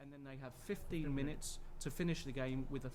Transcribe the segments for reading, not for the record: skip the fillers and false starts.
And then they have 15 minutes to finish the game with a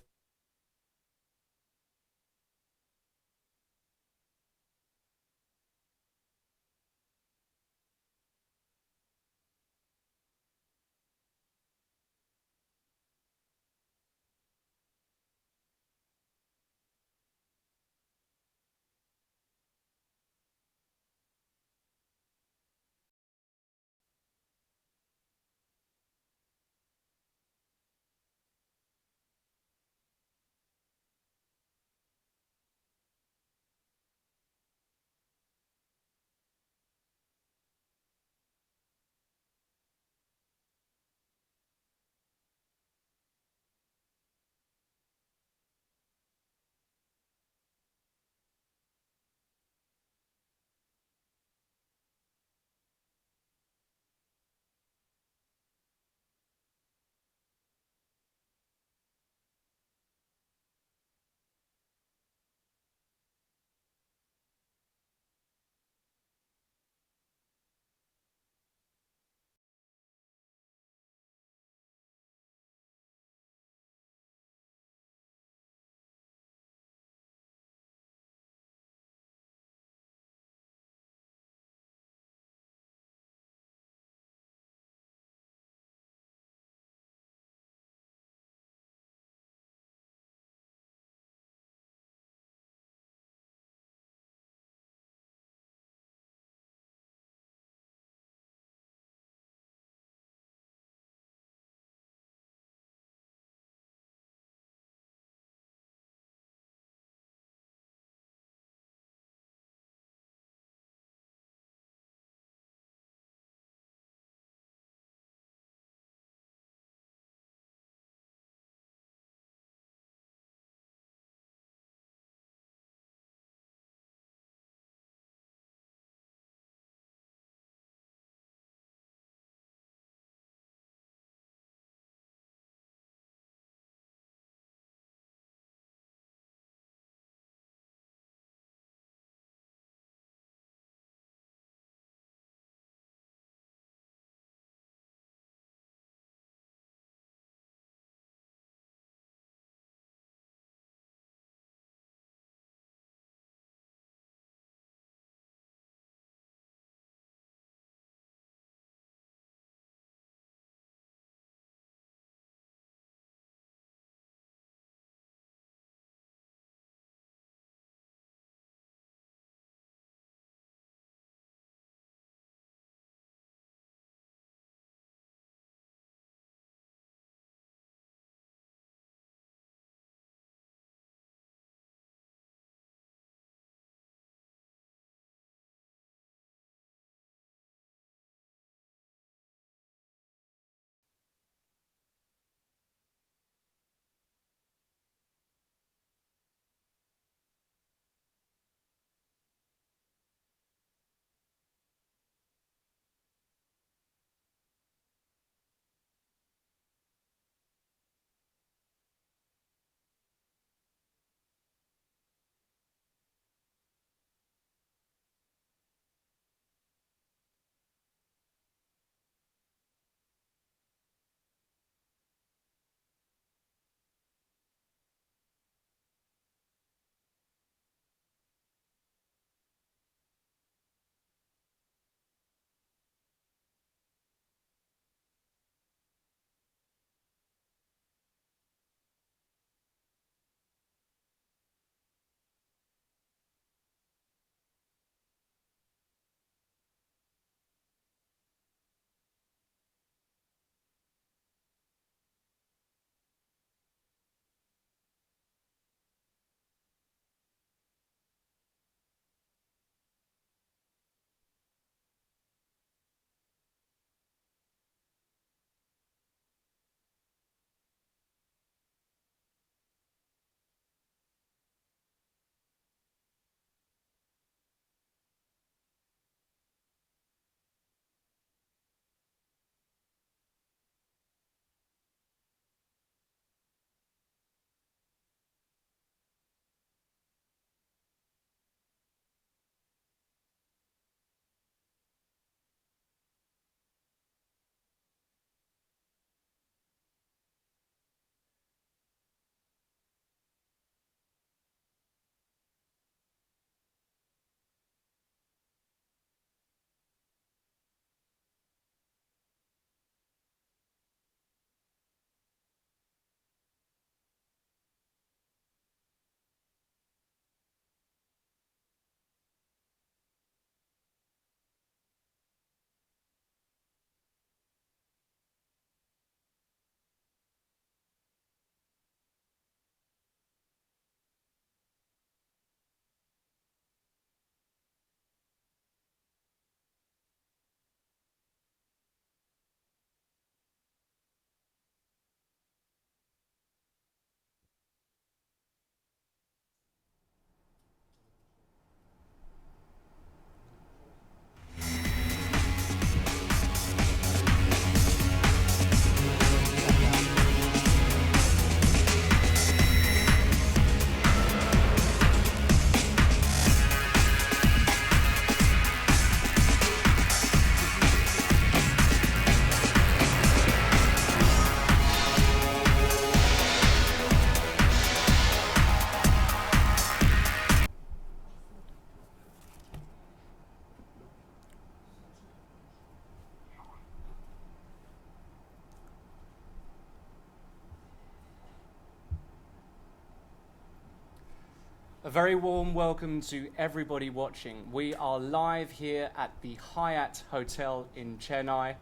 A very warm welcome to everybody watching. We are live here at the Hyatt Hotel in Chennai,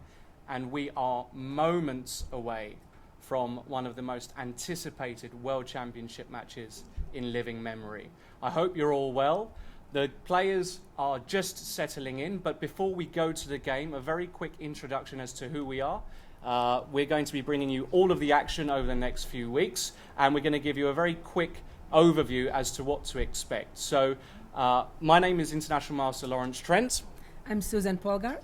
and we are moments away from one of the most anticipated World Championship matches in living memory. I hope you're all well. The players are just settling in, but before we go to the game, a very quick introduction as to who we are. We're going to be bringing you all of the action over the next few weeks, and we're going to give you a very quick overview as to what to expect. So, my name is International Master Lawrence Trent. I'm Susan Polgar.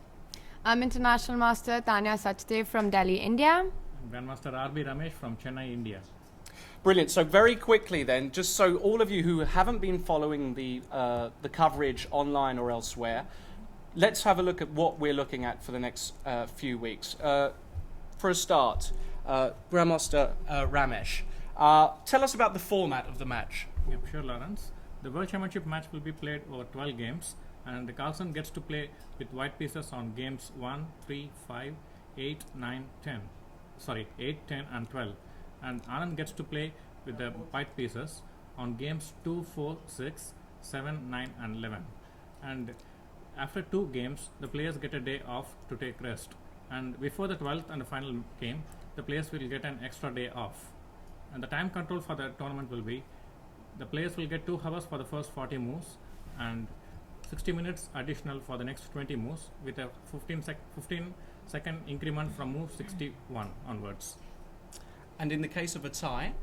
I'm International Master Tanya Sachdev from Delhi, India. Grandmaster R.B. Ramesh from Chennai, India. Brilliant. So very quickly then, just so all of you who haven't been following the coverage online or elsewhere, let's have a look at what we're looking at for the next few weeks. For a start, Grandmaster Ramesh, tell us about the format of the match. Yep, sure, Lawrence. The World Championship match will be played over 12 games, and Carlsen gets to play with white pieces on games 1, 3, 5, 8, 9, 10. Sorry, 8, 10 and 12. And Anand gets to play with the white pieces on games 2, 4, 6, 7, 9 and 11. And after 2 games, the players get a day off to take rest. And before the 12th and the final game, the players will get an extra day off. And the time control for the tournament will be, the players will get 2 hours for the first 40 moves and 60 minutes additional for the next 20 moves with a 15-second increment from move 61 onwards. And in the case of a tie?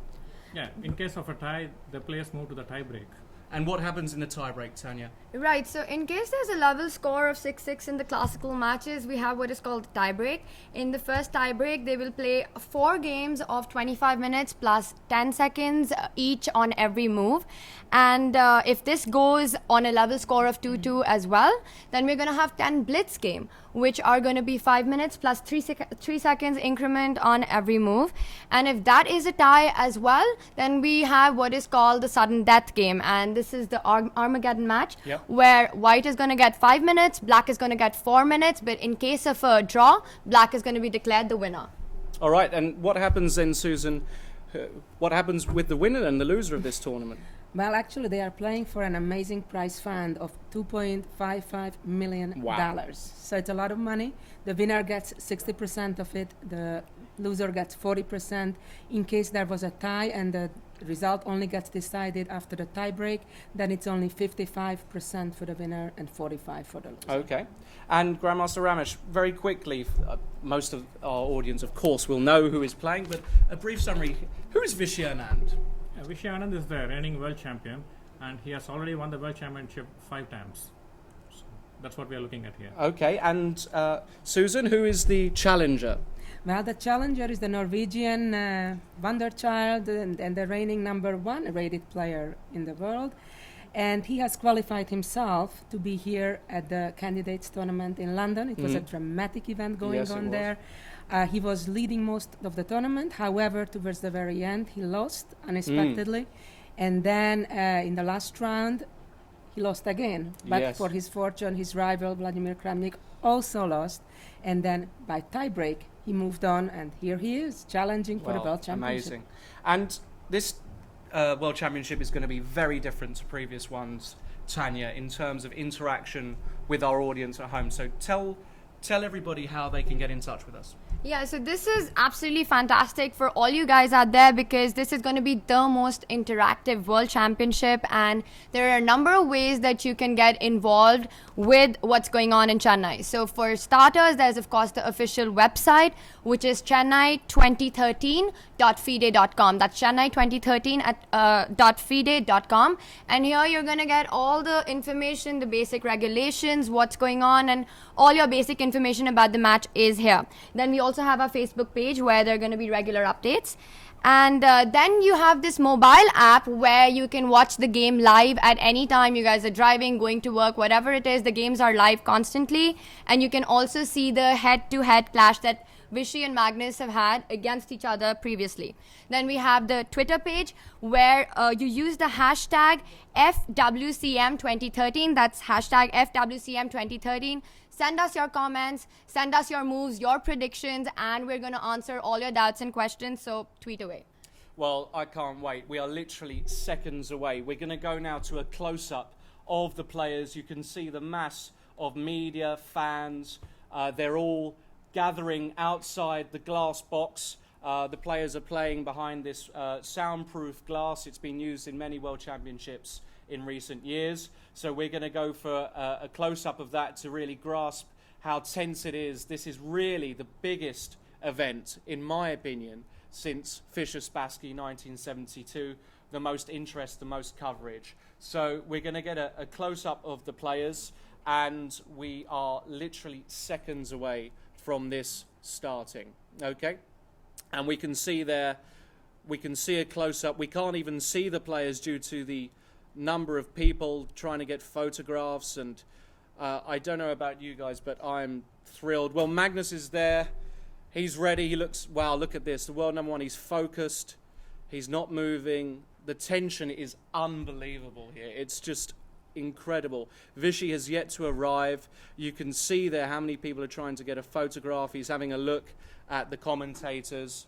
Yeah, in case of a tie, the players move to the tie break. And what happens in the tie break, Tanya? Right, so in case there's a level score of 6-6 in the classical matches, we have what is called tie break. In the first tie break, they will play 4 games of 25 minutes plus 10 seconds each on every move. And if this goes on a level score of 2-2 as well, then we're going to have 10 blitz game, which are going to be 5 minutes plus 3 seconds increment on every move. And if that is a tie as well, then we have what is called the sudden death game. And this is the Armageddon match, where white is going to get 5 minutes, black is going to get 4 minutes, but in case of a draw, black is going to be declared the winner. All right, and what happens then, Susan? What happens with the winner and the loser of this tournament? Well, actually, they are playing for an amazing prize fund of $2.55 million. Wow. So it's a lot of money. The winner gets 60% of it. The loser gets 40%. In case there was a tie and the result only gets decided after the tie break, then it's only 55% for the winner and 45% for the loser. Okay. And Grandmaster Ramesh, very quickly, most of our audience, of course, will know who is playing, but a brief summary. Who is Viswanthan Anand? Viswanathan Anand is the reigning world champion, and he has already won the world championship 5 times. So that's what we are looking at here. Okay, and Susan, who is the challenger? Well, the challenger is the Norwegian wonder child and the reigning number 1 rated player in the world. And he has qualified himself to be here at the candidates tournament in London. It was a dramatic event going on there. He was leading most of the tournament. However, towards the very end, he lost unexpectedly. And then in the last round, he lost again. But for his fortune, his rival, Vladimir Kramnik, also lost. And then by tiebreak, he moved on. And here he is, challenging for the World Championship. Amazing. And this World Championship is going to be very different to previous ones, Tanya, in terms of interaction with our audience at home. So tell everybody how they can get in touch with us. Yeah, so this is absolutely fantastic for all you guys out there, because this is going to be the most interactive World Championship, and there are a number of ways that you can get involved with what's going on in Chennai. So for starters, there's of course the official website, which is chennai2013.fide.com. That's chennai2013.fide.com. And here you're going to get all the information, the basic regulations, what's going on, and all your basic information about the match is here. Then we also have our Facebook page where there are going to be regular updates. And then you have this mobile app where you can watch the game live at any time. You guys are driving, going to work, whatever it is, the games are live constantly. And you can also see the head-to-head clash that Vishy and Magnus have had against each other previously. Then we have the Twitter page where you use the hashtag FWCM2013. That's hashtag FWCM2013. Send us your comments, send us your moves, your predictions, and we're going to answer all your doubts and questions, so tweet away. Well, I can't wait. We are literally seconds away. We're going to go now to a close-up of the players. You can see the mass of media, fans. They're all gathering outside the glass box. The players are playing behind this soundproof glass. It's been used in many World Championships in recent years. So we're going to go for a close-up of that to really grasp how tense it is. This is really the biggest event, in my opinion, since Fischer-Spassky 1972. The most interest, the most coverage. So we're going to get a close-up of the players, and we are literally seconds away from this starting. Okay? And we can see there, we can see a close-up. We can't even see the players due to the number of people trying to get photographs, and I don't know about you guys, but I'm thrilled. Well, Magnus is there. He's ready. He looks, wow, look at this. The world number one, he's focused. He's not moving. The tension is unbelievable here. It's just incredible. Vishy has yet to arrive. You can see there how many people are trying to get a photograph. He's having a look at the commentators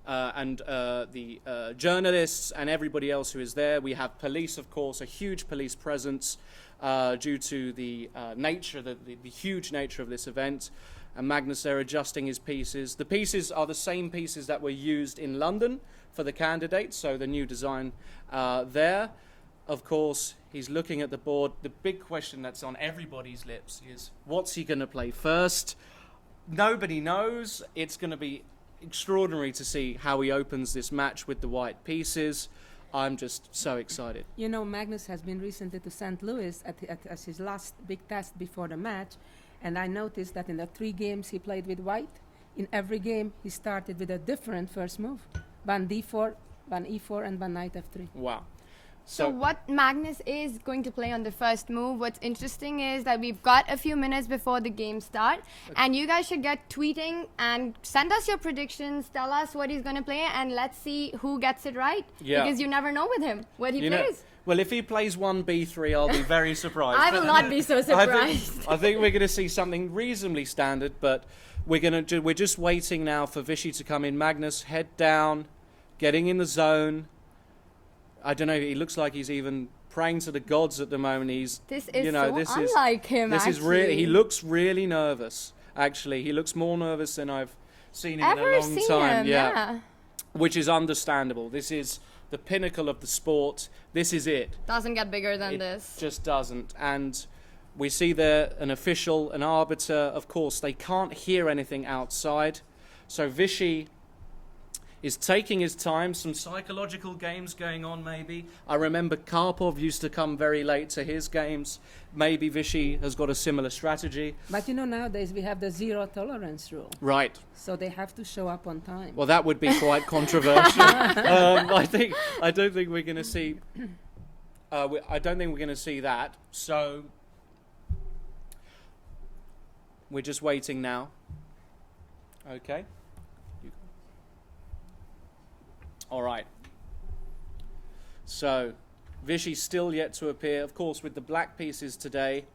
and the journalists and everybody else who is there. We have police, of course, a huge police presence due to the nature, the huge nature of this event. And Magnus there adjusting his pieces. The pieces are the same pieces that were used in London for the candidates, so the new design there. Of course, he's looking at the board. The big question that's on everybody's lips is, what's he going to play first? Nobody knows. It's going to be extraordinary to see how he opens this match with the white pieces. I'm just so excited. You know, Magnus has been recently to St. Louis as his last big test before the match, and I noticed that in the 3 games he played with white, in every game he started with a different first move. One d4, one e4, and one knight f3. Wow. So what Magnus is going to play on the first move, what's interesting is that we've got a few minutes before the game start, and you guys should get tweeting and send us your predictions, tell us what he's going to play, and let's see who gets it right. Yeah. Because you never know with him what he plays. Well, if he plays 1b3, I'll be very surprised. I will not be so surprised. I think we're going to see something reasonably standard, but we're just waiting now for Vishy to come in. Magnus, head down, getting in the zone. I don't know. He looks like he's even praying to the gods at the moment. This is unlike him. This is really. He looks really nervous. Actually, he looks more nervous than I've seen him in a long time. Yeah, which is understandable. This is the pinnacle of the sport. This is it. Doesn't get bigger than this. Just doesn't. And we see there an official, an arbiter. Of course, they can't hear anything outside. So Vishy is taking his time. Some psychological games going on, maybe. I remember Karpov used to come very late to his games. Maybe Vishy has got a similar strategy. But you know, nowadays we have the 0 tolerance rule. Right. So they have to show up on time. Well, that would be quite controversial. I don't think we're going to see. I don't think we're going to see that. So we're just waiting now. Okay. All right. So, Vishy's still yet to appear. Of course, with the black pieces today,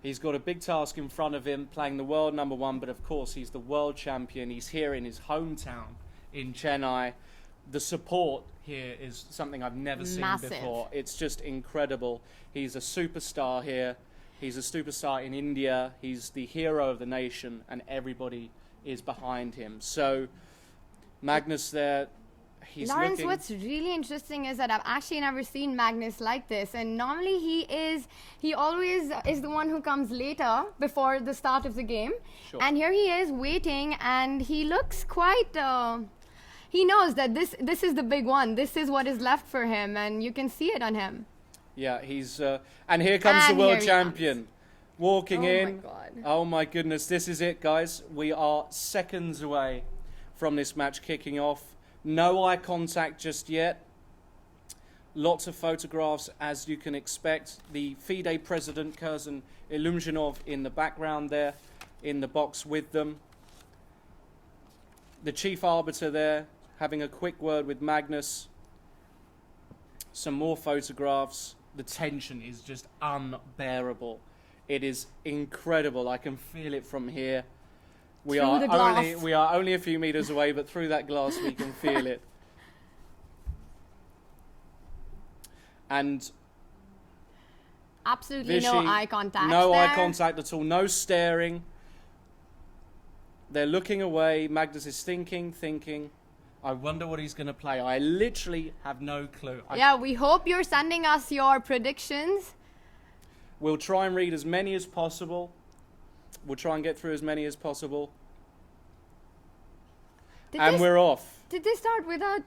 he's got a big task in front of him, playing the world number one. But of course, he's the world champion. He's here in his hometown in Chennai. The support here is something I've never seen before. It's just incredible. He's a superstar here. He's a superstar in India. He's the hero of the nation, and everybody is behind him. So, Magnus there. Lawrence, what's really interesting is that I've actually never seen Magnus like this, and normally he always is the one who comes later before the start of the game. Sure. And here he is waiting, and he looks quite he knows that this is the big one. This is what is left for him, and you can see it on him. Yeah, he's and here comes the world champion walking in. Oh my God. Oh my goodness, this is it, guys. We are seconds away from this match kicking off. No eye contact just yet. Lots of photographs, as you can expect. The FIDE president, Curzon Ilumzhinov, in the background there, in the box with them. The chief arbiter there, having a quick word with Magnus. Some more photographs. The tension is just unbearable. It is incredible. I can feel it from here. We are only a few meters away, but through that glass we can feel it. And Absolutely no Vishy, eye contact. no there. eye contact at all, no staring. They're looking away. Magnus is thinking. I wonder what he's going to play. I literally have no clue. Yeah, we hope you're sending us your predictions. We'll try and read as many as possible. We'll try and get through as many as possible. And we're off. Did they start without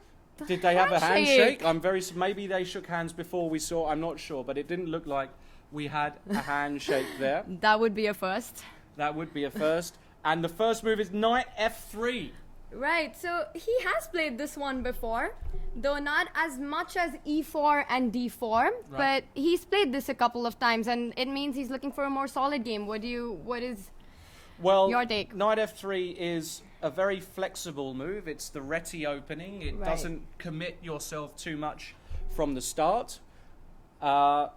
Did they have a handshake? Maybe they shook hands before we saw. I'm not sure, but it didn't look like we had a handshake there. That would be a first. That would be a first. And the first move is knight f3. Right, so he has played this one before, though not as much as e4 and d4, but he's played this a couple of times, and it means he's looking for a more solid game. What is your take? Knight f3 is a very flexible move. It's the Reti opening. It doesn't commit yourself too much from the start. And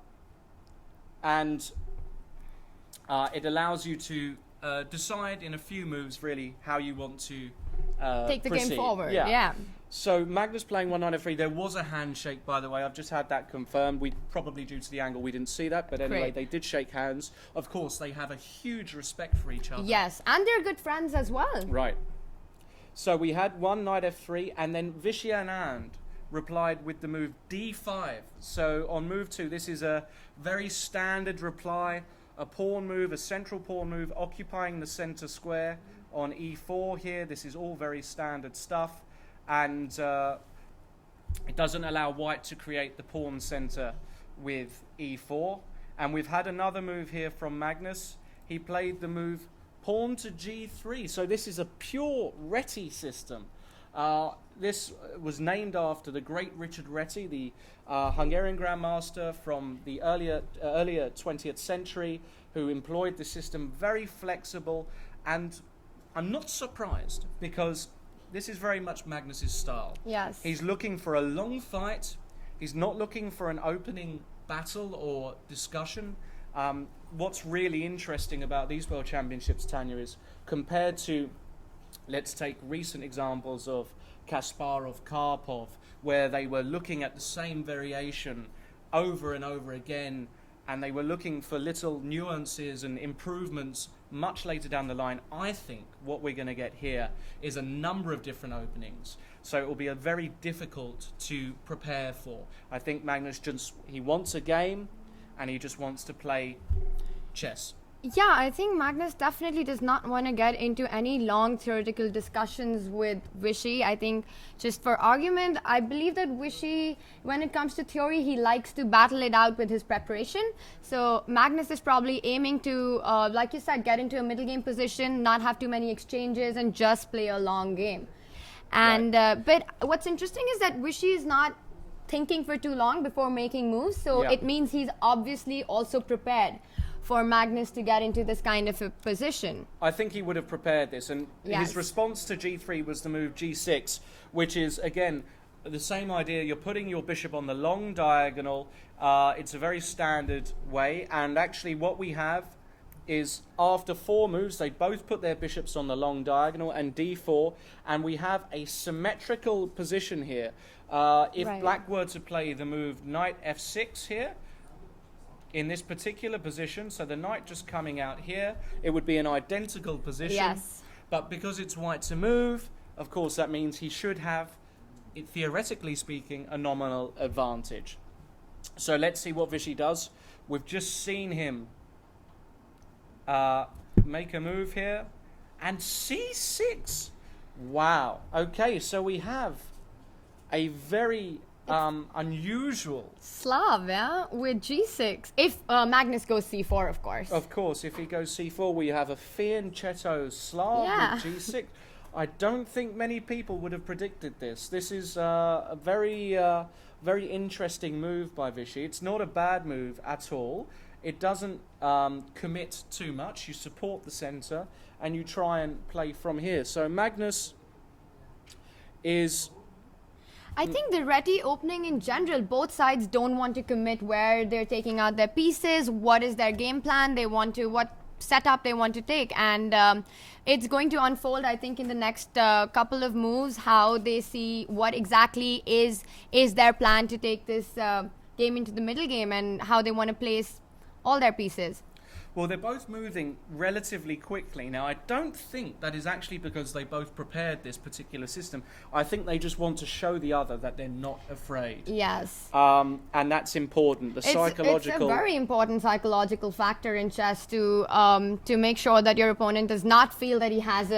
it allows you to decide in a few moves, really, how you want to take the proceed. game forward. Yeah. Yeah. So Magnus playing 1 knight f3. There was a handshake, by the way. I've just had that confirmed. We probably, due to the angle, we didn't see that. But anyway, Great. they did shake hands. Of course, they have a huge respect for each other. Yes, and they're good friends as well. Right. So we had 1 knight f3, and then Viswanthan Anand replied with the move d5. So on move 2, this is a very standard reply. A pawn move, a central pawn move, occupying the center square on e4 here. This is all very standard stuff. And it doesn't allow white to create the pawn center with e4. And we've had another move here from Magnus. He played the move pawn to g3. So this is a pure Reti system. This was named after the great Richard Reti, the Hungarian grandmaster from the earlier 20th century, who employed the system, very flexible. And I'm not surprised, because this is very much Magnus's style. Yes. He's looking for a long fight. He's not looking for an opening battle or discussion. What's really interesting about these World Championships, Tanya, is compared to, let's take recent examples of Kasparov, Karpov, where they were looking at the same variation over and over again, and they were looking for little nuances and improvements much later down the line. I think what we're going to get here is a number of different openings. So it will be a very difficult to prepare for. I think Magnus he wants a game, and he just wants to play chess. Yeah, I think Magnus definitely does not want to get into any long theoretical discussions with Vishy. I think just for argument, I believe that Vishy, when it comes to theory, he likes to battle it out with his preparation. So Magnus is probably aiming to, like you said, get into a middle game position, not have too many exchanges, and just play a long game. And but what's interesting is that Vishy is not thinking for too long before making moves. So it means he's obviously also prepared for Magnus to get into this kind of a position. I think he would have prepared this, and his response to g3 was the move g6, which is, again, the same idea. You're putting your bishop on the long diagonal. It's a very standard way, and actually what we have is, after 4 moves, they both put their bishops on the long diagonal, and d4, and we have a symmetrical position here. If black were to play the move knight f6 here, in this particular position, so the knight just coming out here, it would be an identical position. Yes. But because it's white to move, of course, that means he should have, theoretically speaking, a nominal advantage. So let's see what Vishy does. We've just seen him make a move here. And c6. Wow. Okay, so we have a very unusual Slav, with g6. If Magnus goes c4, of course. Of course, if he goes c4, we have a fianchetto Slav with g6. I don't think many people would have predicted this. This is a very, very interesting move by Vishy. It's not a bad move at all. It doesn't commit too much. You support the center, and you try and play from here. So Magnus is... I think the Reti opening in general, both sides don't want to commit where they're taking out their pieces, what is their game plan, what setup they want to take. And it's going to unfold, I think, in the next couple of moves, how they see what exactly is their plan to take this game into the middle game and how they want to place all their pieces. Well, they're both moving relatively quickly. Now, I don't think that is actually because they both prepared this particular system. I think they just want to show the other that they're not afraid. Yes. And that's important. The psychological... It's a very important psychological factor in chess to make sure that your opponent does not feel that he has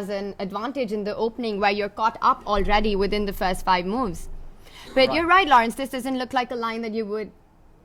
an advantage in the opening where you're caught up already within the first 5 moves. But You're right, Lawrence. This doesn't look like a line that you would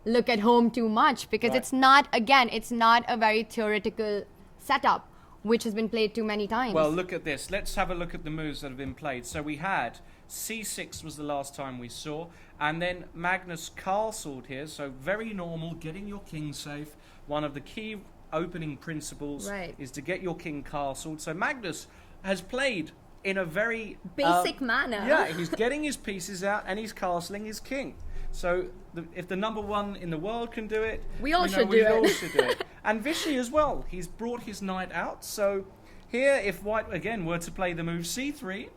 look at home too much because it's not a very theoretical setup which has been played too many times. Well, look at this. Let's have a look at the moves that have been played. So we had c6 was the last time we saw, and then Magnus Carlsen here, so very normal, getting your king safe. One of the key opening principles is to get your king castled. So Magnus has played in a very basic manner. Yeah, he's getting his pieces out and he's castling his king. So if the number one in the world can do it, we all should do it. And Vishy as well. He's brought his knight out. So here, if White again were to play the move c3,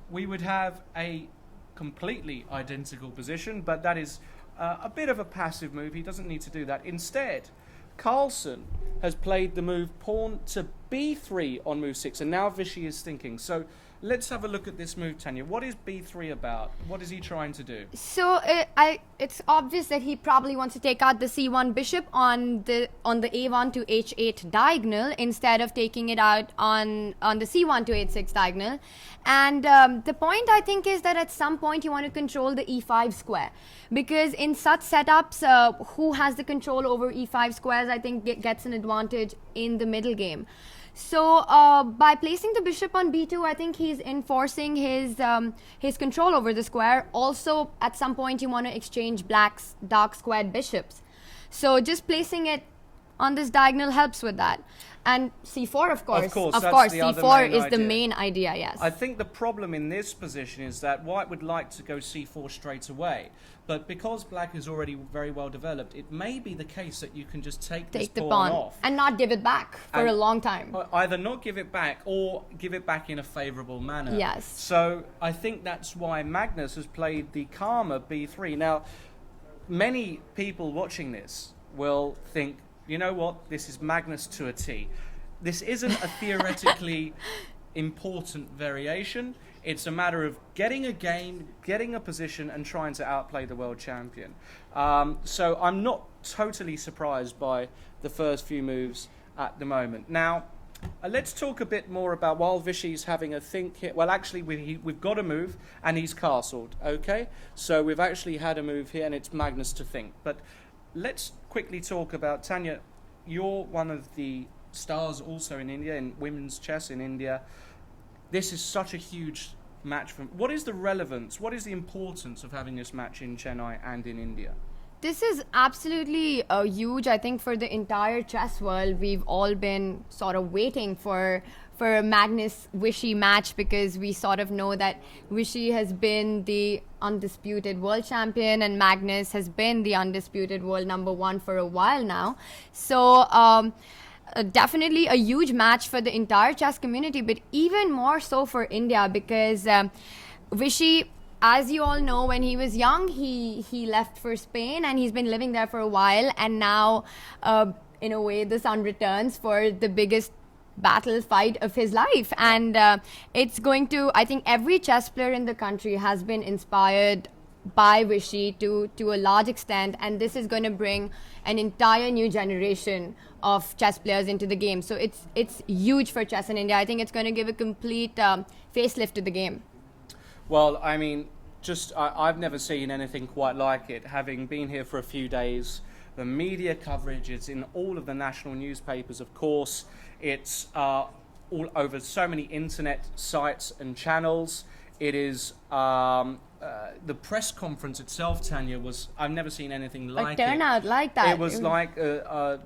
we would have a completely identical position. But that is a bit of a passive move. He doesn't need to do that. Instead, Carlsen has played the move pawn to b3 on move 6, and now Vishy is thinking. So let's have a look at this move, Tanya. What is b3 about? What is he trying to do? So it's obvious that he probably wants to take out the c1 bishop on the a1 to h8 diagonal instead of taking it out on the c1 to h6 diagonal. And the point, I think, is that at some point you want to control the e5 square, because in such setups, who has the control over e5 squares, I think gets an advantage in the middle game. So by placing the bishop on b2, I think he's enforcing his control over the square. Also, at some point, you want to exchange black's dark squared bishops. So just placing it on this diagonal helps with that. And c4, of course, c4 is the main idea, yes. I think the problem in this position is that White would like to go c4 straight away. But because Black is already very well developed, it may be the case that you can just take this pawn off. And not give it back for a long time. Either not give it back or give it back in a favourable manner. Yes. So I think that's why Magnus has played the calmer b3. Now, many people watching this will think, you know what, this is Magnus to a T. This isn't a theoretically important variation. It's a matter of getting a game, getting a position, and trying to outplay the world champion. So I'm not totally surprised by the first few moves at the moment. Now, let's talk a bit more about, while Vishy's having a think here. Well, actually, we've got a move, and he's castled, okay? So we've actually had a move here, and it's Magnus to think. But let's quickly talk about, Tanya, you're one of the stars also in India, in women's chess in India. This is such a huge match. What is the relevance, what is the importance of having this match in Chennai and in India? This is absolutely huge, I think, for the entire chess world. We've all been sort of waiting for a Magnus-Vishy match, because we sort of know that Vishy has been the undisputed world champion and Magnus has been the undisputed world number 1 for a while now. So definitely a huge match for the entire chess community, but even more so for India, because Vishy, as you all know, when he was young, he left for Spain and he's been living there for a while, and now in a way the sun returns for the biggest battle fight of his life. And it's going to, I think every chess player in the country has been inspired by Vishy to a large extent, and this is going to bring an entire new generation of chess players into the game. So it's huge for chess in India. I think it's going to give a complete facelift to the game. Well, I mean, I've never seen anything quite like it. Having been here for a few days, the media coverage, it's in all of the national newspapers, of course. It's all over so many internet sites and channels. It is the press conference itself, Tanya, was, I've never seen anything like it. A turnout like that. It was like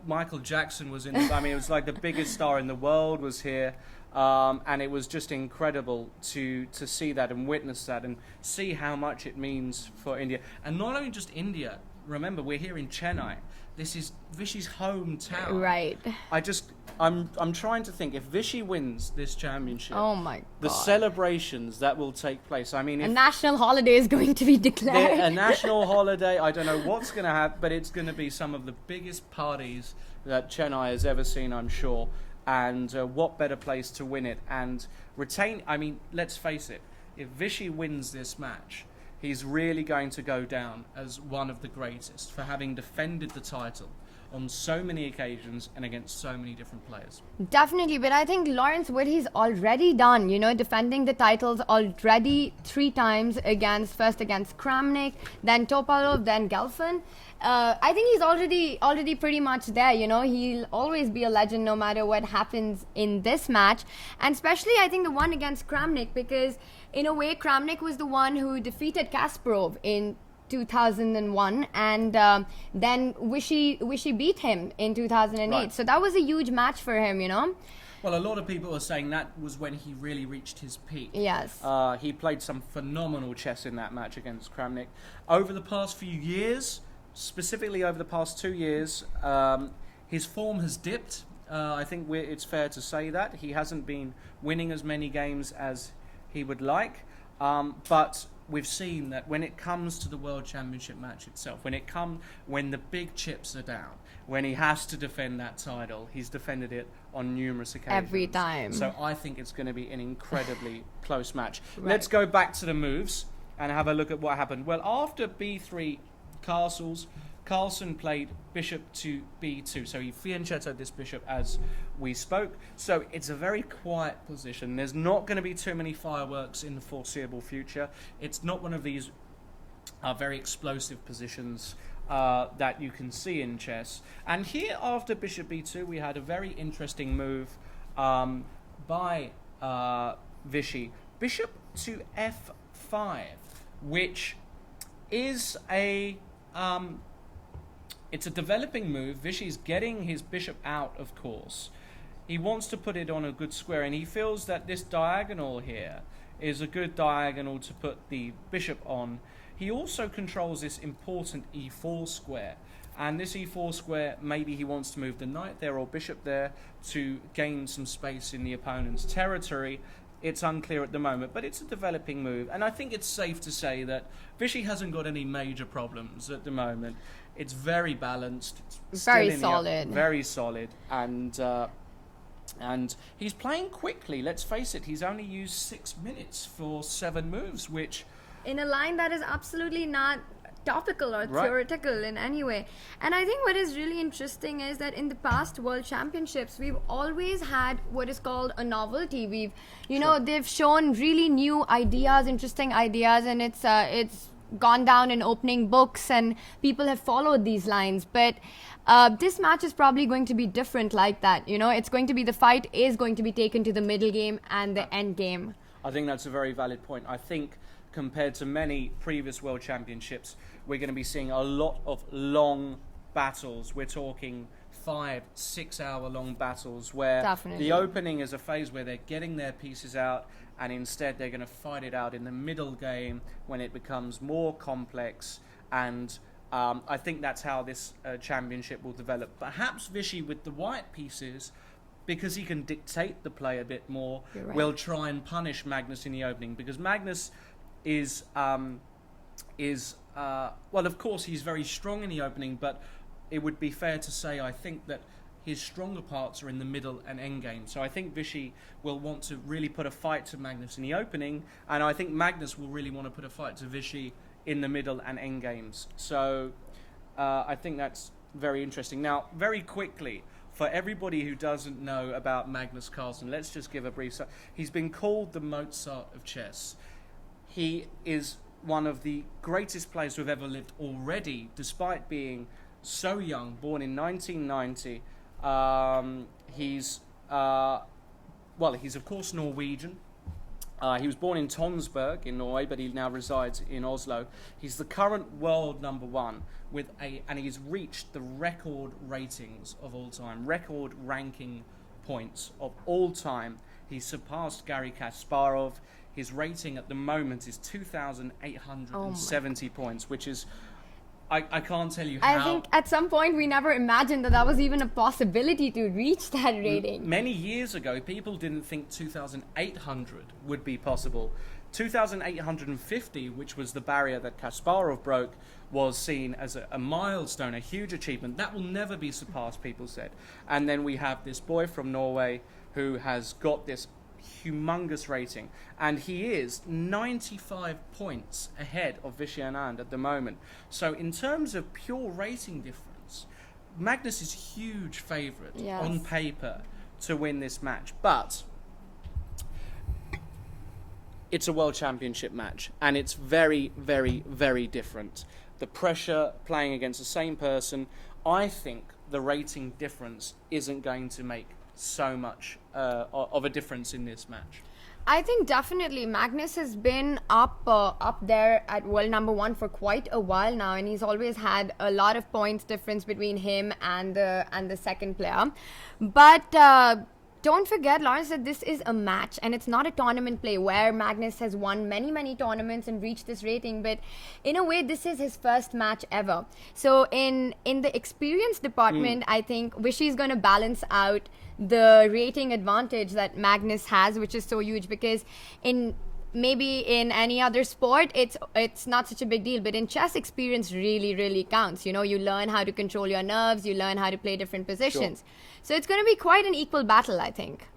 Michael Jackson was in, I mean, it was like the biggest star in the world was here. And it was just incredible to see that and witness that and see how much it means for India. And not only just India, remember, we're here in Chennai. This is Vishy's hometown. Right. I'm trying to think, if Vishy wins this championship, Oh my God. the celebrations that will take place. I mean, A if national holiday is going to be declared. a national holiday, I don't know what's going to happen, but it's going to be some of the biggest parties that Chennai has ever seen, I'm sure. And what better place to win it and retain? I mean, let's face it, if Vishy wins this match, he's really going to go down as one of the greatest for having defended the title on so many occasions and against so many different players. Definitely, but I think Lawrence, what he's already done, defending the titles already 3 times first against Kramnik, then Topalov, then Gelfand. I think he's already pretty much there, he'll always be a legend no matter what happens in this match. And especially I think the one against Kramnik, because in a way Kramnik was the one who defeated Kasparov in 2001, and then Vishy beat him in 2008. Right. So that was a huge match for him, Well, a lot of people are saying that was when he really reached his peak. Yes. He played some phenomenal chess in that match against Kramnik. Over the past few years, specifically over the past 2 years, his form has dipped. I think it's fair to say that. He hasn't been winning as many games as he would like. But we've seen that when it comes to the World Championship match itself, when the big chips are down, when he has to defend that title, he's defended it on numerous occasions. Every time. So I think it's going to be an incredibly close match. Right. Let's go back to the moves and have a look at what happened. Well, after b3 castles, Carlsen played bishop to b2. So he fianchettoed this bishop as we spoke. So it's a very quiet position. There's not going to be too many fireworks in the foreseeable future. It's not one of these very explosive positions that you can see in chess. And here, after bishop b2, we had a very interesting move by Vishy. Bishop to f5, which is it's a developing move. Vishy's getting his bishop out, of course. He wants to put it on a good square, and he feels that this diagonal here is a good diagonal to put the bishop on. He also controls this important e4 square, and this e4 square, maybe he wants to move the knight there or bishop there to gain some space in the opponent's territory. It's unclear at the moment, but it's a developing move, and I think it's safe to say that Vishy hasn't got any major problems at the moment. It's very balanced. It's Very still in the solid. very solid, and he's playing quickly. Let's face it, he's only used 6 minutes for 7 moves, which In a line that is absolutely not topical or Right. theoretical in any way. And I think what is really interesting is that in the past World Championships, we've always had what is called a novelty. They've shown really new ideas, interesting ideas, and it's gone down in opening books, and people have followed these lines. But this match is probably going to be different like that. It's going to be, the fight is going to be taken to the middle game and the end game. I think that's a very valid point. I think compared to many previous World Championships, we're going to be seeing a lot of long battles. We're talking 5-6 hour long battles where Definitely. the opening is a phase where they're getting their pieces out, and instead they're going to fight it out in the middle game when it becomes more complex. And I think that's how this championship will develop. Perhaps Vishy with the white pieces, because he can dictate the play a bit more, You're right. will try and punish Magnus in the opening, because Magnus is well, of course he's very strong in the opening, but it would be fair to say, I think, that his stronger parts are in the middle and end game. So I think Vishy will want to really put a fight to Magnus in the opening, and I think Magnus will really want to put a fight to Vishy in the middle and end games. So I think that's very interesting. Now, very quickly, for everybody who doesn't know about Magnus Carlsen, let's just give a brief... He's been called the Mozart of chess. He is one of the greatest players who have ever lived already, despite being so young, born in 1990. He's of course Norwegian. He was born in Tonsberg in Norway, but he now resides in Oslo. He's the current world number one and he's reached the record ratings of all time, record ranking points of all time. He's surpassed Garry Kasparov. His rating at the moment is 2,870 points, which is I can't tell you I how. think at some point we never imagined that was even a possibility to reach that rating. Many years ago, people didn't think 2,800 would be possible. 2,850, which was the barrier that Kasparov broke, was seen as a milestone, a huge achievement. That will never be surpassed, people said. And then we have this boy from Norway who has got this humongous rating, and he is 95 points ahead of Viswanthan Anand at the moment. So in terms of pure rating difference, Magnus is a huge favourite on paper to win this match, but it's a World Championship match, and it's very, very, very different. The pressure playing against the same person, I think the rating difference isn't going to make so much of a difference in this match. I think definitely Magnus has been up there at world number 1 for quite a while now, and he's always had a lot of points difference between him and the second player. But don't forget, Lawrence, that this is a match and it's not a tournament play where Magnus has won many tournaments and reached this rating. But in a way, this is his first match ever. So in the experience department, I think Vishy is going to balance out the rating advantage that Magnus has, which is so huge, because maybe in any other sport it's not such a big deal, but in chess, experience really counts. You know, you learn how to control your nerves, you learn how to play different positions. Sure. So it's going to be quite an equal battle, I think.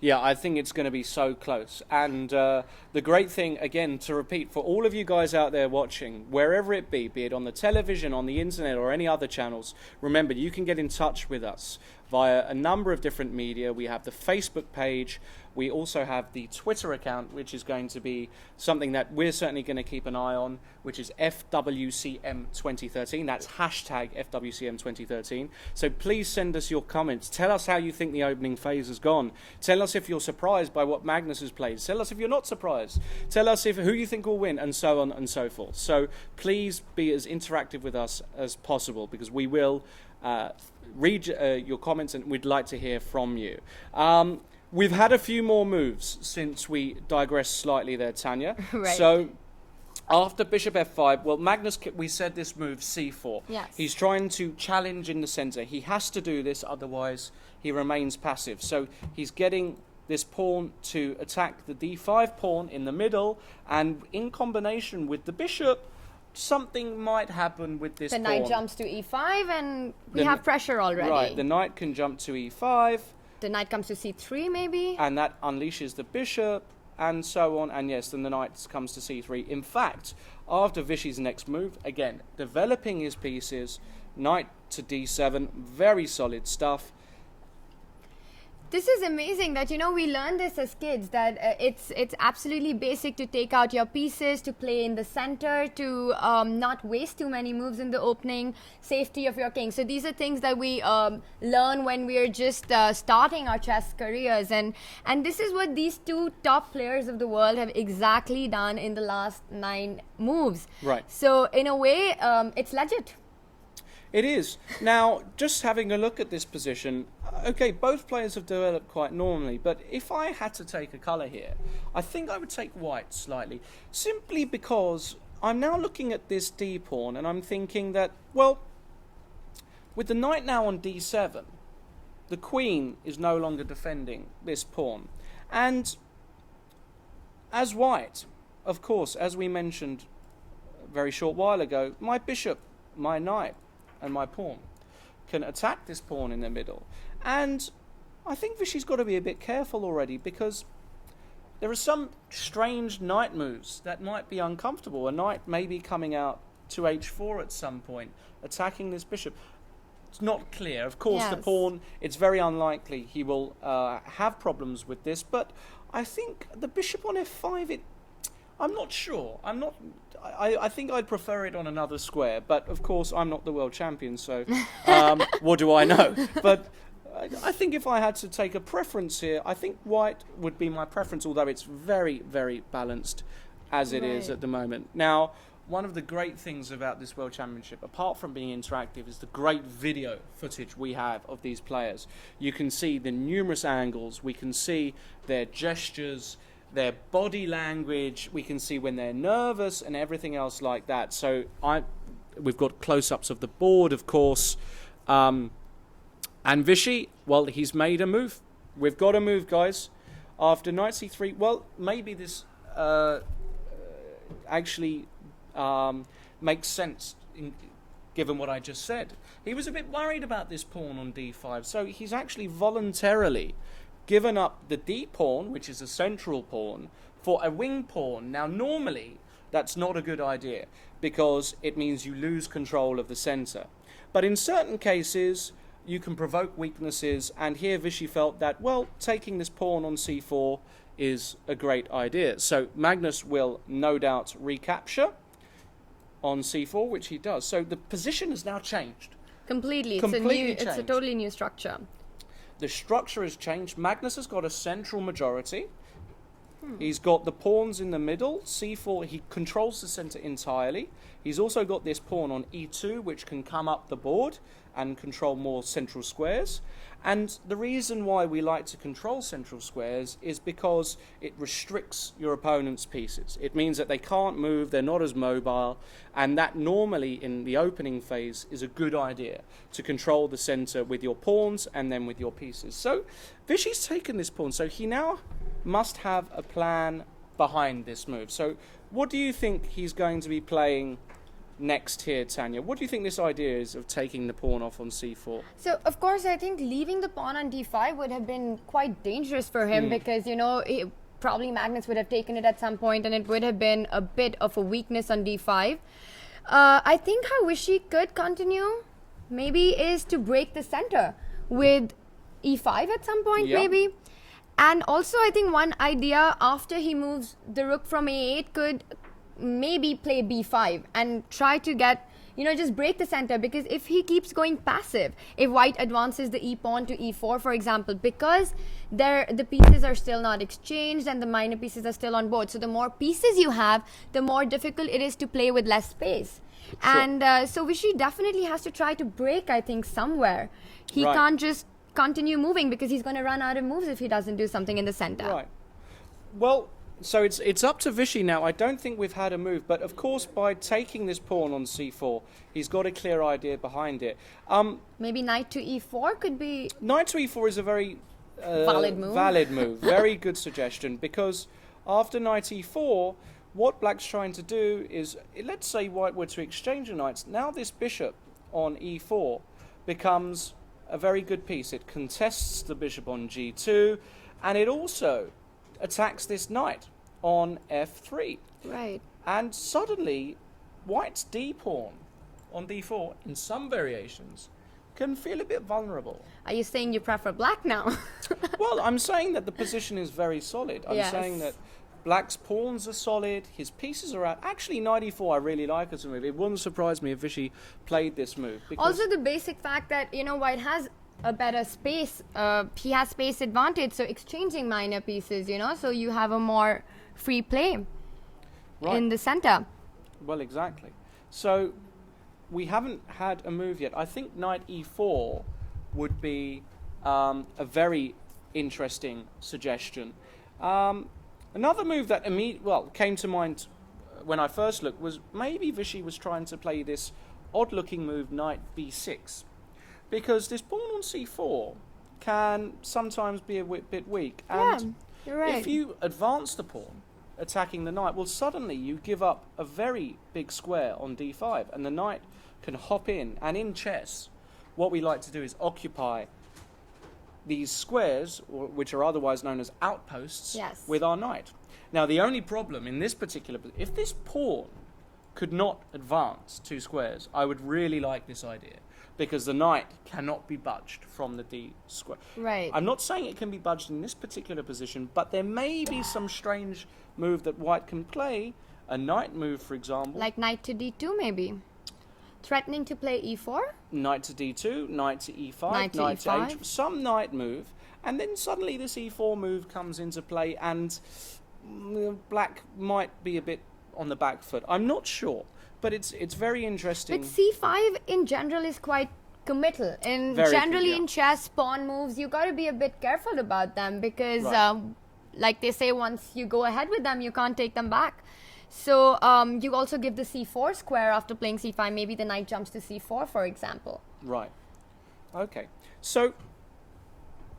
Yeah, I think it's going to be so close. And the great thing, again, to repeat, for all of you guys out there watching, wherever it be it on the television, on the internet, or any other channels, remember, you can get in touch with us via a number of different media. We have the Facebook page. We also have the Twitter account, which is going to be something that we're certainly going to keep an eye on, which is FWCM2013. That's hashtag FWCM2013. So please send us your comments. Tell us how you think the opening phase has gone. Tell us if you're surprised by what Magnus has played. Tell us if you're not surprised. Tell us who you think will win, and so on and so forth. So please be as interactive with us as possible, because we will read your comments and we'd like to hear from you. We've had a few more moves since we digressed slightly there, Tanya. Right. So after bishop f5, well, Magnus, we said this move c4. Yes. He's trying to challenge in the center. He has to do this, otherwise he remains passive. So he's getting this pawn to attack the d5 pawn in the middle, and in combination with the bishop, something might happen with this pawn. The knight jumps to e5 and we have pressure already. Right, the knight can jump to e5. The knight comes to c3 maybe. And that unleashes the bishop and so on. And yes, then the knight comes to c3. In fact, after Vishy's next move, again, developing his pieces, knight to d7, very solid stuff. This is amazing that, you know, we learned this as kids, that it's absolutely basic to take out your pieces, to play in the center, to not waste too many moves in the opening, safety of your king. So these are things that we learn when we are just starting our chess careers. And this is what these two top players of the world have exactly done in the last 9 moves. Right. So in a way, it's legit. It is. Now, just having a look at this position, okay, both players have developed quite normally, but if I had to take a colour here, I think I would take white slightly, simply because I'm now looking at this d-pawn and I'm thinking that, well, with the knight now on d7, the queen is no longer defending this pawn. And as white, of course, as we mentioned a very short while ago, my bishop, my knight, and my pawn can attack this pawn in the middle. And I think Vishy's got to be a bit careful already, because there are some strange knight moves that might be uncomfortable. A knight may be coming out to h4 at some point, attacking this bishop. It's not clear. Of course, the pawn, it's very unlikely he will have problems with this, but I think the bishop on f5, I'm not sure. I think I'd prefer it on another square, but of course I'm not the world champion, so what do I know? But I think if I had to take a preference here, I think white would be my preference, although it's very, very balanced as it is at the moment. Now, one of the great things about this World Championship, apart from being interactive, is the great video footage we have of these players. You can see the numerous angles, we can see their gestures, their body language, we can see when they're nervous and everything else like that. So we've got close-ups of the board, of course. And Vishy, well, he's made a move. We've got a move, guys. After knight c3, well, maybe this actually makes sense given what I just said. He was a bit worried about this pawn on d5, so he's actually voluntarily given up the d pawn, which is a central pawn, for a wing pawn. Now, normally, that's not a good idea, because it means you lose control of the center. But in certain cases, you can provoke weaknesses, and here Vishy felt that, well, taking this pawn on c4 is a great idea. So Magnus will no doubt recapture on c4, which he does. So the position has now changed. Completely. It's a totally new structure. The structure has changed. Magnus has got a central majority. He's got the pawns in the middle. c4, he controls the center entirely. He's also got this pawn on e2, which can come up the board and control more central squares. And the reason why we like to control central squares is because it restricts your opponent's pieces. It means that they can't move, they're not as mobile, and that normally in the opening phase is a good idea, to control the center with your pawns and then with your pieces. So Vishy's taken this pawn, so he now must have a plan behind this move. So what do you think he's going to be playing next here, Tanya? What do you think this idea is of taking the pawn off on c4? So, of course, I think leaving the pawn on d5 would have been quite dangerous for him because, probably Magnus would have taken it at some point and it would have been a bit of a weakness on d5. I think how Vishy could continue maybe is to break the center with e5 at some point, maybe. And also, I think one idea after he moves the rook from a8 could maybe play b5 and try to get, just break the center, because if he keeps going passive, if white advances the e pawn to e4, for example, because the pieces are still not exchanged and the minor pieces are still on board. So the more pieces you have, the more difficult it is to play with less space. Sure. And so Vishy definitely has to try to break, I think, somewhere. He can't just continue moving because he's going to run out of moves if he doesn't do something in the center. Right. Well, so it's up to Vishy now. I don't think we've had a move, but of course by taking this pawn on c4, he's got a clear idea behind it. Maybe knight to e4 could be... Knight to e4 is a very valid move. Very good suggestion, because after knight e4, what black's trying to do is, let's say white were to exchange the knights, now this bishop on e4 becomes a very good piece. It contests the bishop on g2, and it also attacks this knight on f3. Right. And suddenly, white's d-pawn on d4, in some variations, can feel a bit vulnerable. Are you saying you prefer black now? Well, I'm saying that the position is very solid. I'm saying that black's pawns are solid, his pieces are out. Actually, knight e4 I really like as a move. It wouldn't surprise me if Vishy played this move. Also, the basic fact that, white has a better space, he has space advantage, so exchanging minor pieces, so you have a more free play in the center. Well, exactly. So we haven't had a move yet. I think knight e4 would be a very interesting suggestion. Another move that came to mind when I first looked was maybe Vishy was trying to play this odd-looking move, knight b6, because this pawn on c4 can sometimes be a bit weak. And you're right. If you advance the pawn, attacking the knight, well, suddenly you give up a very big square on d5, and the knight can hop in. And in chess, what we like to do is occupy these squares, which are otherwise known as outposts, with our knight. Now, the only problem in this particular, if this pawn could not advance 2 squares, I would really like this idea, because the knight cannot be budged from the d square. Right. I'm not saying it can be budged in this particular position, but there may be some strange move that white can play, a knight move, for example. Like knight to d2, maybe. Threatening to play e4? Knight to d2, knight to e5, knight to h5, some knight move, and then suddenly this e4 move comes into play, and black might be a bit on the back foot. I'm not sure, but it's very interesting. But c5 in general is quite committal. In chess, pawn moves, you got to be a bit careful about them, because like they say, once you go ahead with them, you can't take them back. So you also give the c4 square after playing c5. Maybe the knight jumps to c4, for example. Right. Okay. So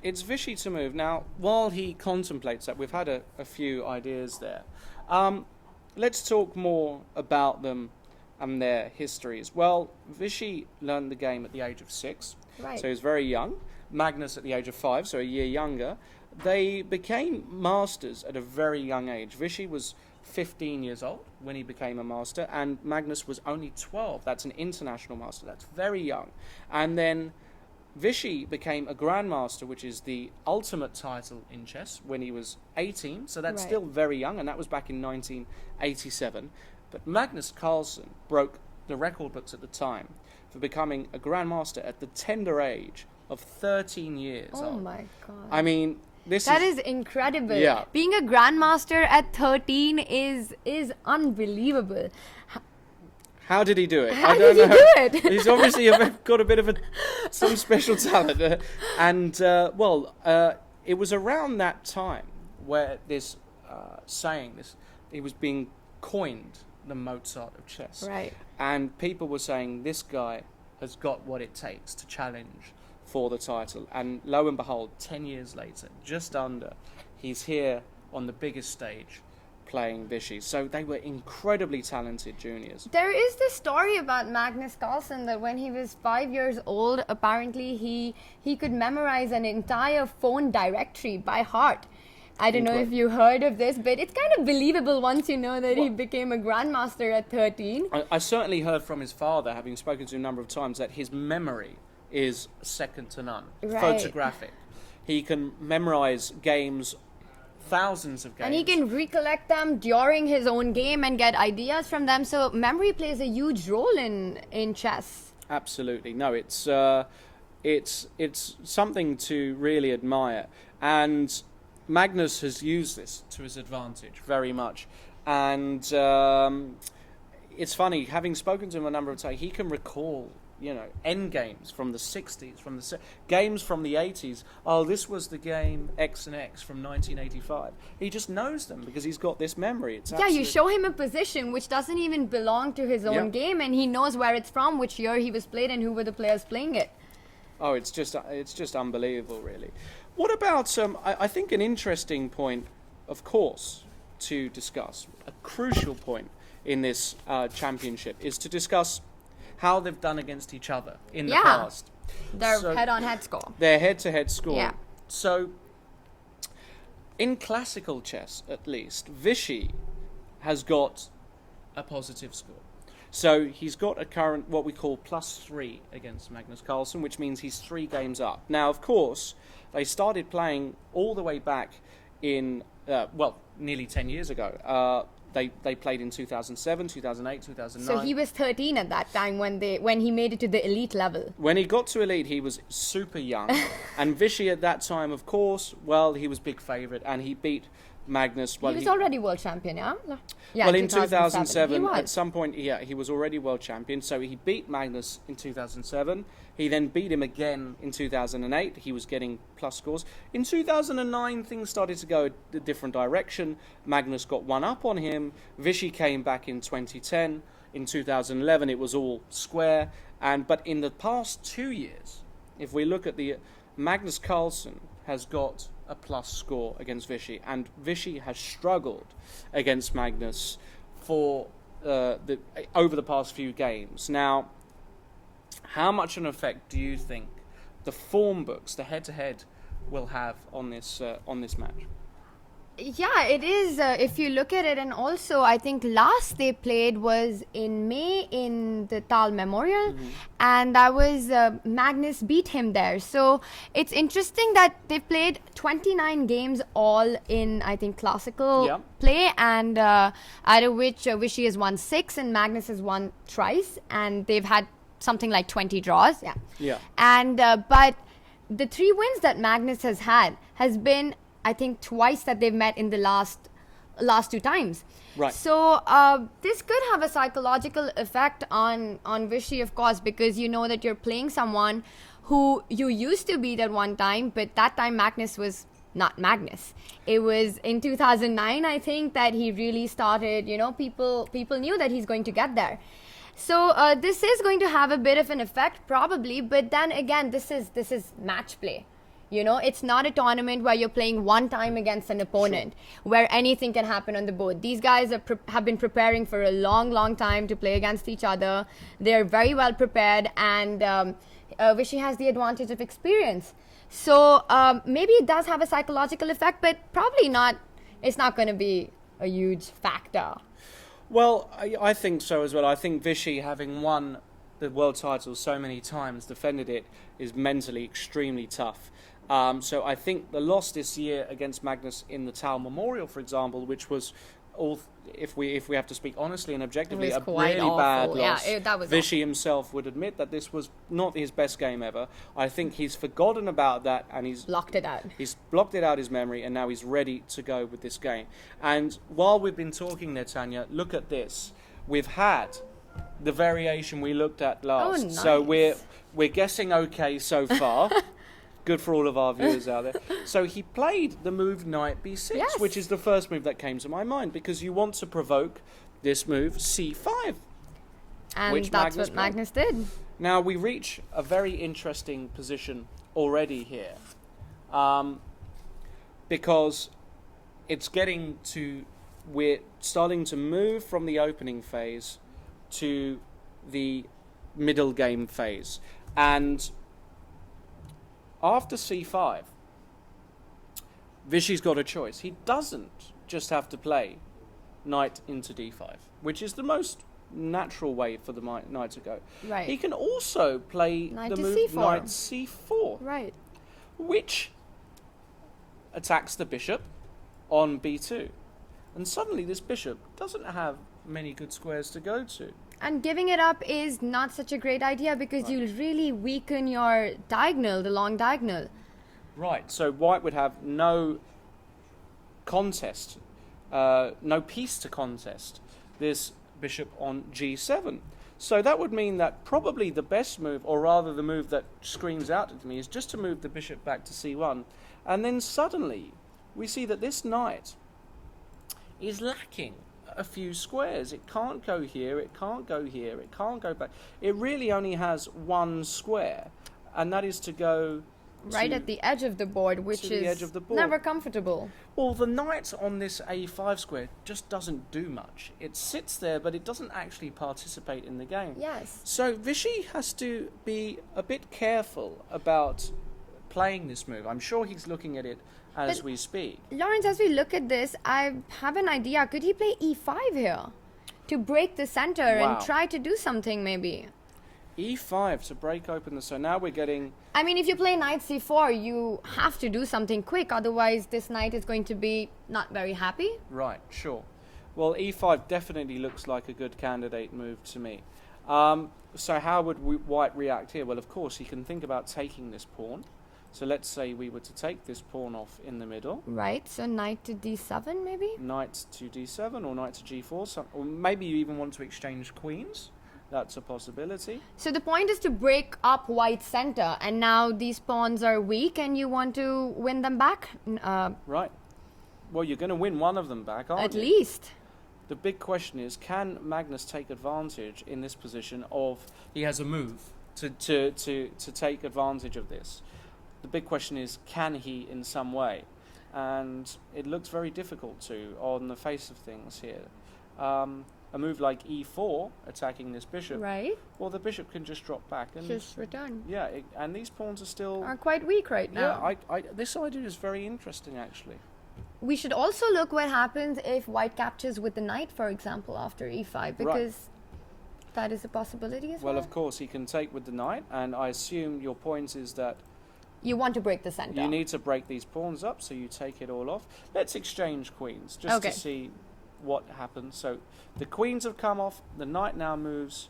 it's Vishy to move. Now, while he contemplates that, we've had a few ideas there. Let's talk more about them and their histories. Well, Vishy learned the game at the age of 6. Right. So he was very young. Magnus at the age of 5, so a year younger. They became masters at a very young age. Vishy was 15 years old when he became a master, and Magnus was only 12. That's an international master. That's very young. And then Vishy became a grandmaster, which is the ultimate title in chess, when he was 18. So that's Right. still very young, and that was back in 1987. But Magnus Carlsen broke the record books at the time for becoming a grandmaster at the tender age of 13 years Oh old. my god. I mean, That is incredible. Yeah. Being a grandmaster at 13 is unbelievable. How did he do it? How did he do it? He's obviously got a bit of some special talent. It was around that time where this saying, it was being coined, the Mozart of chess. Right. And people were saying, this guy has got what it takes to challenge for the title. And lo and behold, 10 years later, just under, he's here on the biggest stage playing Vishy. So they were incredibly talented juniors. There is this story about Magnus Carlsen that when he was 5 years old, apparently he could memorize an entire phone directory by heart. I don't know if you heard of this, but it's kind of believable once you know that he became a grandmaster at 13. I certainly heard from his father, having spoken to him a number of times, that his memory is second to none. Right. Photographic. He can memorize games, thousands of games. And he can recollect them during his own game and get ideas from them. So memory plays a huge role in chess. Absolutely. No, it's something to really admire. And Magnus has used this to his advantage very much. And it's funny, having spoken to him a number of times, he can recall, end games from the 60s, games from the 80s. Oh, this was the game X and X from 1985. He just knows them because he's got this memory. You show him a position which doesn't even belong to his own game, and he knows where it's from, which year he was played, and who were the players playing it. Oh, it's just unbelievable, really. What about, I think an interesting point, of course, to discuss, a crucial point in this championship, is to discuss how they've done against each other in the past. Their head-on-head score. Their head-to-head score. Yeah. So, in classical chess, at least, Vishy has got a positive score. So he's got a current, what we call +3 against Magnus Carlsen, which means he's 3 games up. Now, of course, they started playing all the way back in, nearly 10 years ago. They played in 2007, 2008, 2009. So he was 13 at that time when he made it to the elite level. When he got to elite, he was super young. And Vishy at that time, of course, he was big favourite, and he beat Magnus. He was already world champion, yeah? Yeah, well, in 2007, at some point, he was already world champion. So he beat Magnus in 2007. He then beat him again in 2008. He was getting plus scores. In 2009, things started to go a different direction. Magnus got one up on him. Vishy came back in 2010. In 2011, it was all square. But in the past 2 years, if we look at Magnus Carlsen has got a plus score against Vishy, and Vishy has struggled against Magnus for over the past few games. Now, how much an effect do you think the form books, the head-to-head, will have on this match? Yeah, it is. If you look at it, and also I think last they played was in May in the Tal Memorial, and that was Magnus beat him there. So it's interesting that they played 29 games all in, I think, classical play, and out of which Vishy has won 6 and Magnus has won twice, and they've had something like 20 draws. Yeah. And but the 3 wins that Magnus has had has been, I think, twice that they've met in the last 2 times. Right. So this could have a psychological effect on Vishy, of course, because you know that you're playing someone who you used to beat at one time, but that time Magnus was not Magnus. It was in 2009, I think, that he really started, people knew that he's going to get there. So this is going to have a bit of an effect probably, but then again, this is match play. It's not a tournament where you're playing one time against an opponent, where anything can happen on the board. These guys have been preparing for a long, long time to play against each other. They're very well prepared, and Vishy has the advantage of experience. So maybe it does have a psychological effect, but probably not. It's not going to be a huge factor. Well, I think so as well. I think Vishy, having won the world title so many times, defended it, is mentally extremely tough. So I think the loss this year against Magnus in the Tal Memorial, for example, which was all, if we have to speak honestly and objectively, a really bad loss. Yeah, that was Vishy himself would admit that this was not his best game ever. I think he's forgotten about that, and he's blocked it out. He's blocked it out his memory, and now he's ready to go with this game. And while we've been talking there, Tanya, look at this. We've had the variation we looked at last. Oh, nice. So we're guessing okay so far. Good for all of our viewers out there. So he played the move knight b6, Yes. which is the first move that came to my mind, because you want to provoke this move c5. And which that's Magnus what Magnus did. Now we reach a very interesting position already here, because we're starting to move from the opening phase to the middle game phase. And after c5, Vishy's got a choice. He doesn't just have to play knight into d5, which is the most natural way for the knight to go. Right. He can also play Knight the to move c4. knight c4, Right. which attacks the bishop on b2. And suddenly this bishop doesn't have many good squares to go to. And giving it up is not such a great idea, because you'll really weaken your diagonal, the long diagonal. Right, so white would have no contest, no piece to contest this bishop on g7. So that would mean that probably the best move, or rather the move that screams out to me, is just to move the bishop back to c1. And then suddenly we see that this knight is lacking a few squares. It can't go here, it can't go here, it can't go back. It really only has one square, and that is to go Right at the edge of the board, which to the is edge of the board. never comfortable. Well, the knight on this a5 square just doesn't do much. It sits there, but it doesn't actually participate in the game. Yes. So Vishy has to be a bit careful about playing this move. I'm sure he's looking at it as we speak. Lawrence, as we look at this, I have an idea. Could he play e5 here to break the center Wow. and try to do something maybe? e5 to break open the... So now we're getting... I mean, if you play knight c4, you have to do something quick. Otherwise, this knight is going to be not very happy. Right, sure. Well, e5 definitely looks like a good candidate move to me. So how would white react here? Well, of course, he can think about taking this pawn. So let's say we were to take this pawn off in the middle. Right, so knight to d7 maybe? Knight to d7 or knight to g4. Or maybe you even want to exchange queens. That's a possibility. So the point is to break up white's center, and now these pawns are weak and you want to win them back? Right. Well, you're going to win one of them back, aren't At you? least. The big question is, can Magnus take advantage in this position of... He has a move to take advantage of this. The big question is, can he in some way? And it looks very difficult to on the face of things here. A move like e4, attacking this bishop, Right? well, the bishop can just drop back. And Just return. yeah, and these pawns are still... Are quite weak right now. Yeah, this idea is very interesting, actually. We should also look what happens if white captures with the knight, for example, after e5, because that is a possibility as well. Well, of course, he can take with the knight, and I assume your point is that You want to break the center. you need to break these pawns up, so you take it all off. Let's exchange queens, just Okay. to see what happens. So the queens have come off, the knight now moves,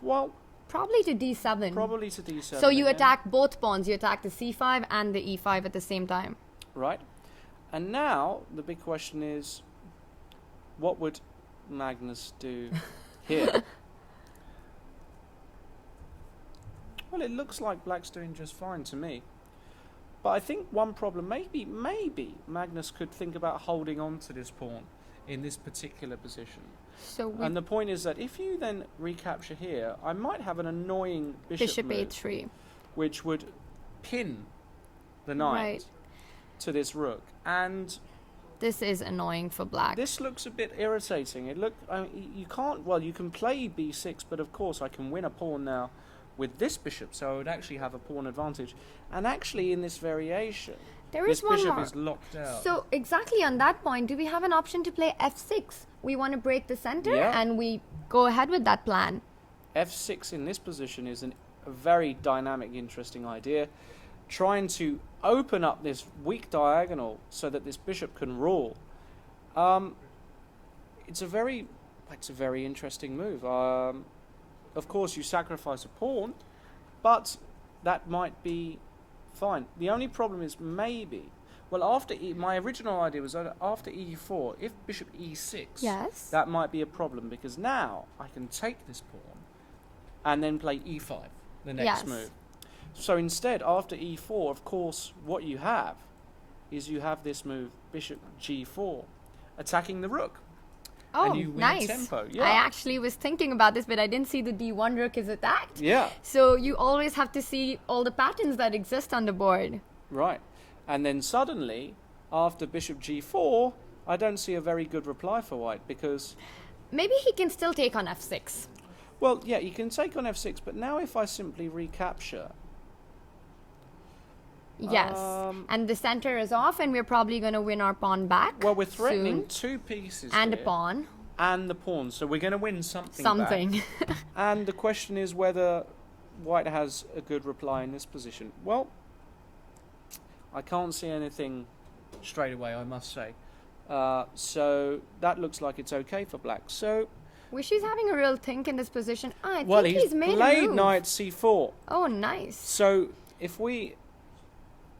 well, Probably to d7. probably to d7. So you again. attack both pawns. You attack the c5 and the e5 at the same time. Right. And now the big question is, what would Magnus do here? Well, it looks like black's doing just fine to me. But I think one problem, maybe Magnus could think about holding on to this pawn in this particular position. So And the point is that if you then recapture here, I might have an annoying bishop move, a3. which would pin the knight to this rook. And This is annoying for black. this looks a bit irritating. You can't, well, you can play b6, but of course I can win a pawn now with this bishop, so I would actually have a pawn advantage. And actually in this variation, There this is one bishop more. is locked out. So exactly on that point, do we have an option to play f6? We want to break the center, Yeah. and we go ahead with that plan. f6 in this position is a very dynamic, interesting idea. Trying to open up this weak diagonal so that this bishop can rule. It's a very interesting move. Of course, you sacrifice a pawn, but that might be fine. The only problem is maybe, well, after my original idea was that after e4, if bishop e6, Yes. that might be a problem, because now I can take this pawn and then play e5, the next Yes. move. So instead, after e4, of course, what you have is you have this move, bishop g4, attacking the rook. Oh, you win nice. tempo, yeah. I actually was thinking about this, but I didn't see the d1 rook is attacked. Yeah, So you always have to see all the patterns that exist on the board. right. And then suddenly, after bishop g4, I don't see a very good reply for white, because, Maybe he can still take on f6. well, yeah, you can take on f6, but now if I simply recapture, Yes. And the center is off, and we're probably going to win our pawn back. well, we're threatening soon. two pieces And a here, pawn. and the pawn, so we're going to win something Something. back. And the question is whether white has a good reply in this position. Well, I can't see anything straight away, I must say. So that looks like it's okay for black. So, Wishy's having a real think in this position. I well, think he's made a played move. knight c4. Oh, nice. So if we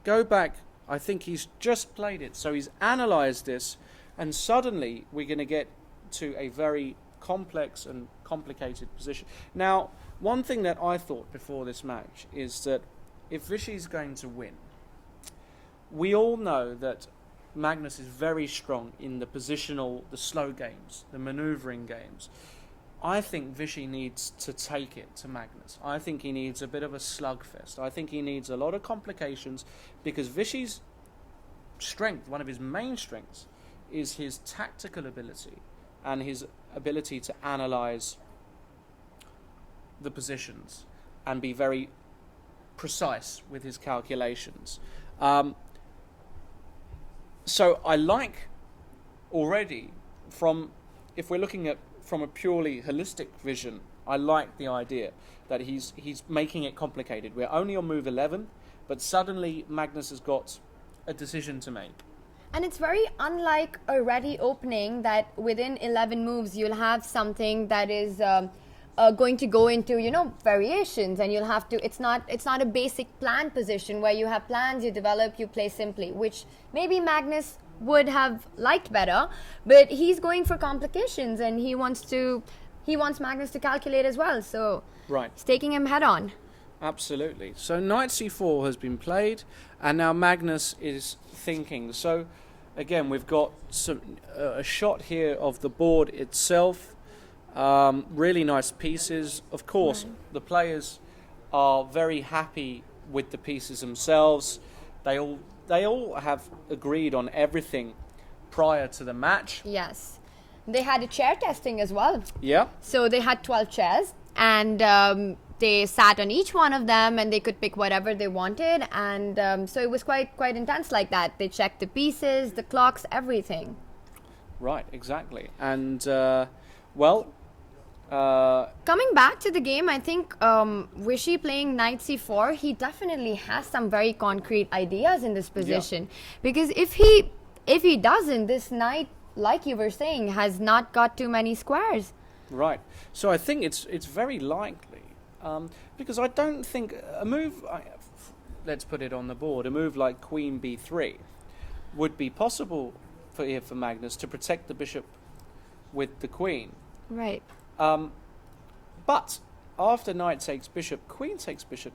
go back, I think he's just played it. So he's analysed this, and suddenly we're going to get to a very complex and complicated position. Now, one thing that I thought before this match is that if Vishy's going to win, we all know that Magnus is very strong in the positional, the slow games, the manoeuvring games. I think Vishy needs to take it to Magnus. I think he needs a bit of a slugfest. I think he needs a lot of complications, because Vishy's strength, one of his main strengths, is his tactical ability and his ability to analyse the positions and be very precise with his calculations. So I like already, if we're looking at from a purely holistic vision, I like the idea that he's making it complicated. We're only on move 11, but suddenly Magnus has got a decision to make. And it's very unlike a ready opening that within 11 moves you'll have something that is going to go into, variations, and you'll have to, it's not a basic plan position where you have plans, you develop, you play simply, which maybe Magnus would have liked better, but he's going for complications, and he wants Magnus to calculate as well, so Right. it's taking him head on. Absolutely. So knight c4 has been played, and now Magnus is thinking. So again, we've got a shot here of the board itself. Really nice pieces. Of course, the players are very happy with the pieces themselves. They all have agreed on everything prior to the match. Yes. They had a chair testing as well. Yeah. So they had 12 chairs, and they sat on each one of them, and they could pick whatever they wanted, and so it was quite intense like that. They checked the pieces, the clocks, everything. Right. Exactly. And Coming back to the game, I think Vishy playing knight c4, he definitely has some very concrete ideas in this position. Because if he doesn't, this knight, like you were saying, has not got too many squares. Right. So I think it's very likely, because I don't think a move, let's put it on the board, a move like queen b3 would be possible for Magnus to protect the bishop with the queen. Right. But after knight takes bishop, queen takes bishop,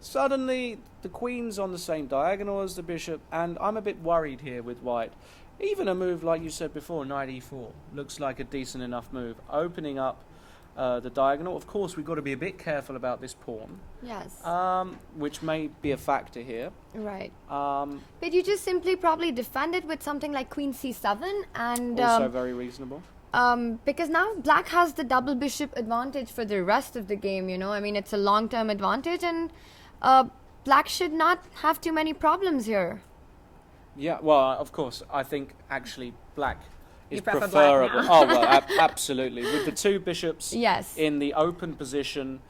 suddenly the queen's on the same diagonal as the bishop, and I'm a bit worried here with white. Even a move like you said before, knight e4, looks like a decent enough move, opening up the diagonal. Of course, we've got to be a bit careful about this pawn, Yes. which may be a factor here. Right. Um, But you just simply probably defend it with something like queen c7 and also very reasonable. because now black has the double bishop advantage for the rest of the game, you know. I mean, it's a long-term advantage, and black should not have too many problems here. Yeah, well, of course, I think actually black is You prefer black preferable. now. Oh, well, absolutely. With the two bishops Yes. in the open position,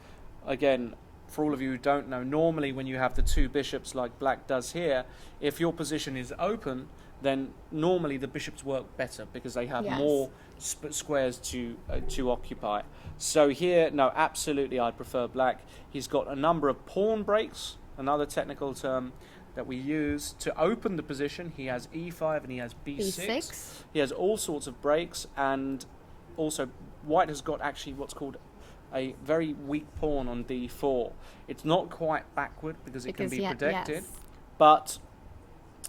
again, for all of you who don't know, normally when you have the two bishops like black does here, if your position is open, then normally the bishops work better because they have Yes. more squares to occupy. So here, no, absolutely, I'd prefer black. He's got a number of pawn breaks, another technical term that we use to open the position. He has e5 and he has b6. b6. He has all sorts of breaks, and also white has got actually what's called a very weak pawn on d4. It's not quite backward because it can be protected, yes. but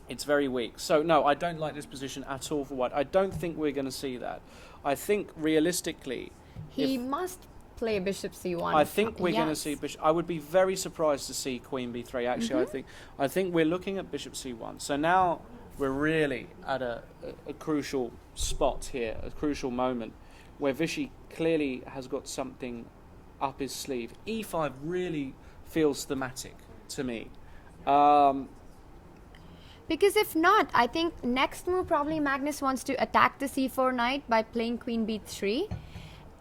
it's very weak. So no, I don't like this position at all for white. I don't think we're going to see that. I think realistically, He must play bishop c1. I think we're going to Yes. see bishop. I would be very surprised to see queen b3. Actually, I think we're looking at bishop c1. So now we're really at a crucial spot here, a crucial moment where Vishy clearly has got something up his sleeve. e5 really feels thematic to me. Because if not, I think next move probably Magnus wants to attack the c4 knight by playing queen b3.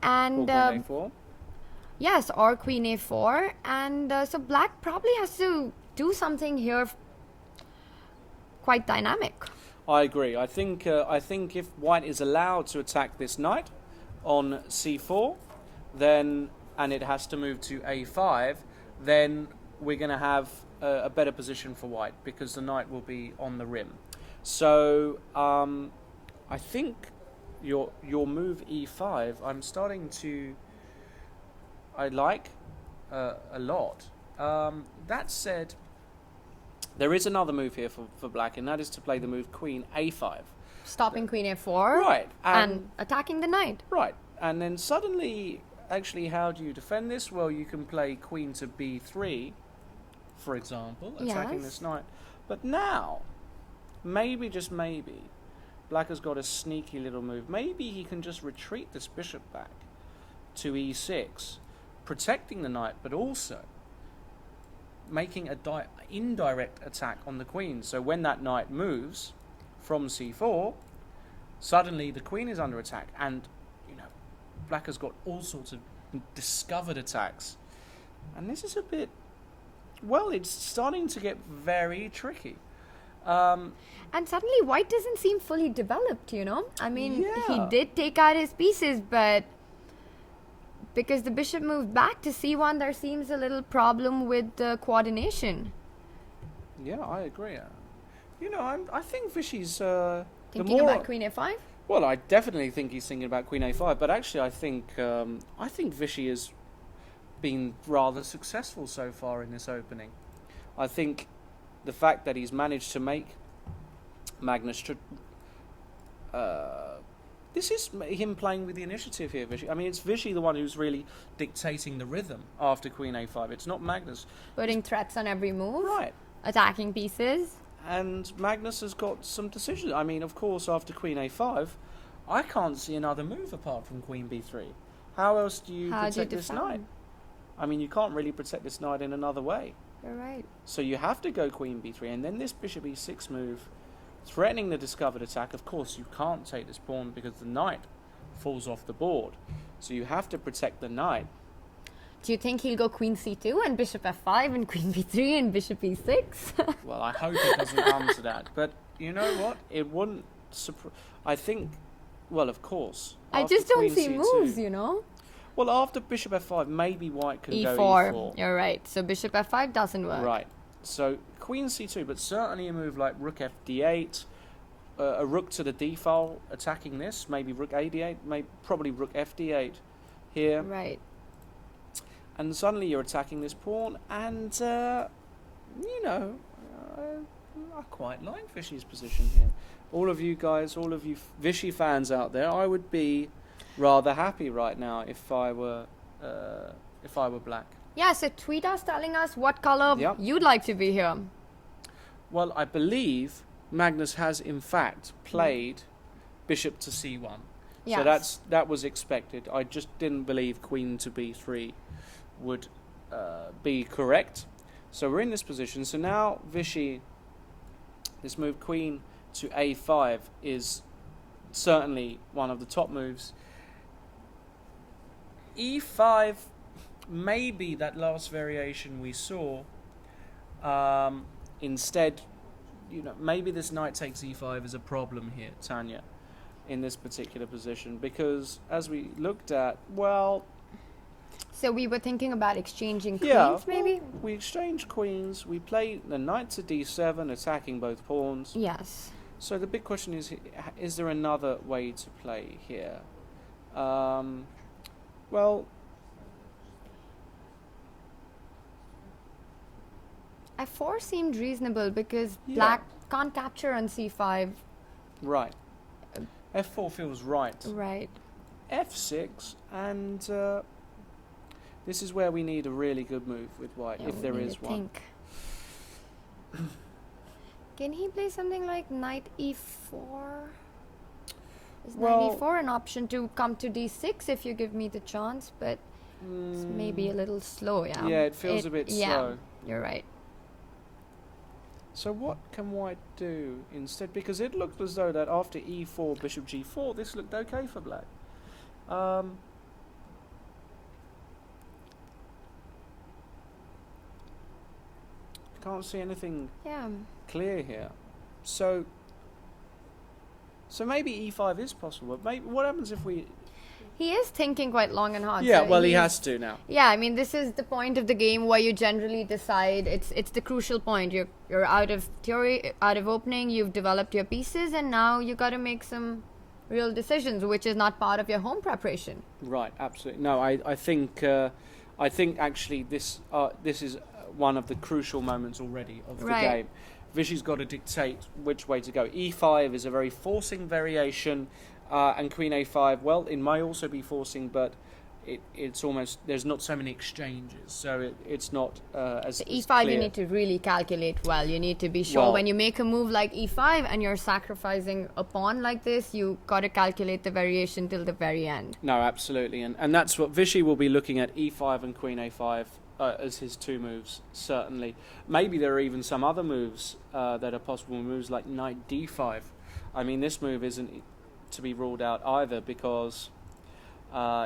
And Or queen a4. yes, or queen a4. And so black probably has to do something here quite dynamic. I agree. I think if white is allowed to attack this knight on c4, then and it has to move to a5, then we're going to have a better position for white because the knight will be on the rim. So I think your move e5, I'm starting to I like a lot. That said, there is another move here for black, and that is to play the move queen a5. Stopping queen a4. Right. And attacking the knight. Right. And then suddenly, actually, how do you defend this? Well, you can play queen to b3, for example, attacking Yes. this knight. But now, maybe, just maybe, black has got a sneaky little move. Maybe he can just retreat this bishop back to e6, protecting the knight, but also making a indirect attack on the queen. So when that knight moves from c4, suddenly the queen is under attack, and black has got all sorts of discovered attacks, and this is a bit, well, it's starting to get very tricky. And suddenly white doesn't seem fully developed, you know. I mean, he Yeah. did take out his pieces, but because the bishop moved back to c1, there seems a little problem with the coordination. Yeah, I agree. I think Vishy's Thinking about queen a5? Well, I definitely think he's thinking about queen a5, but actually I think Vishy has been rather successful so far in this opening. I think the fact that he's managed to make Magnus this is him playing with the initiative here, Vishy. I mean, it's Vishy the one who's really dictating the rhythm after queen a5. It's not Magnus. Putting threats on every move. Right. Attacking pieces. And Magnus has got some decisions. I mean, of course, after queen a5, I can't see another move apart from queen b3. How else do you protect this knight? I mean, you can't really protect this knight in another way. You're right. So you have to go queen b3, and then this bishop e6 move, threatening the discovered attack. Of course, you can't take this pawn because the knight falls off the board. So you have to protect the knight. Do you think he'll go queen c2 and bishop f5 and queen b3 and bishop e6? Well, I hope it doesn't come to that. But you know what? It wouldn't I think, well, of course. I just don't queen see c2 moves, you know. Well, after bishop f5, maybe white can go e4. e4. You're right. So bishop f5 doesn't work. Right. So queen c2, but certainly a move like rook fd8, a rook to the d file attacking this, maybe rook ad8, probably rook fd8 here. Right. and suddenly you're attacking this pawn, and I quite like Vishy's position here. All of you guys, all of you Vishy fans out there, I would be rather happy right now if I were black. Yeah, so tweet us telling us what color Yep. you'd like to be here. Well, I believe Magnus has in fact played bishop to c1. Yes. So that was expected. I just didn't believe queen to b3 would be correct. So we're in this position. So now Vishy, this move queen to a5 is certainly one of the top moves. e5, maybe that last variation we saw. Instead, maybe this knight takes e5 is a problem here, Tanya, in this particular position, because as we looked at, well, So we were thinking about exchanging yeah, queens, maybe? well, we exchange queens, we play the knight to d7, attacking both pawns. Yes. So the big question is there another way to play here? Well, f4 seemed reasonable because Yeah. black can't capture on c5. right. f4 feels right. Right. f6, and this is where we need a really good move with white, Yeah, if we there need is to one. think. Can he play something like knight e4? Is Well- knight e4 an option to come to d6 if you give me the chance? But it's maybe a little slow, yeah. Yeah, it feels a bit yeah, slow. You're right. So what can white do instead? Because it looked as though that after e4, bishop g4, this looked okay for black. Can't see anything Yeah. clear here. So maybe e5 is possible. Maybe what happens if we? He is thinking quite long and hard. Yeah, so well, he he's- has to now. Yeah, I mean, this is the point of the game where you generally decide. It's the crucial point. You're out of theory, out of opening. You've developed your pieces, and now you got to make some real decisions, which is not part of your home preparation. Right, absolutely. No, I think actually this is one of the crucial moments already of the Right. game. Vishy's got to dictate which way to go. e5 is a very forcing variation, and queen a5, well, it may also be forcing, but it's almost, there's not so many exchanges, so it's not as So as e5, clear. you need to really calculate well. You need to be sure Well- when you make a move like e5 and you're sacrificing a pawn like this, you got to calculate the variation till the very end. No, absolutely, and that's what Vishy will be looking at, e5 and queen a5 as his two moves, certainly. Maybe there are even some other moves that are possible moves like knight d5. I mean, this move isn't to be ruled out either, because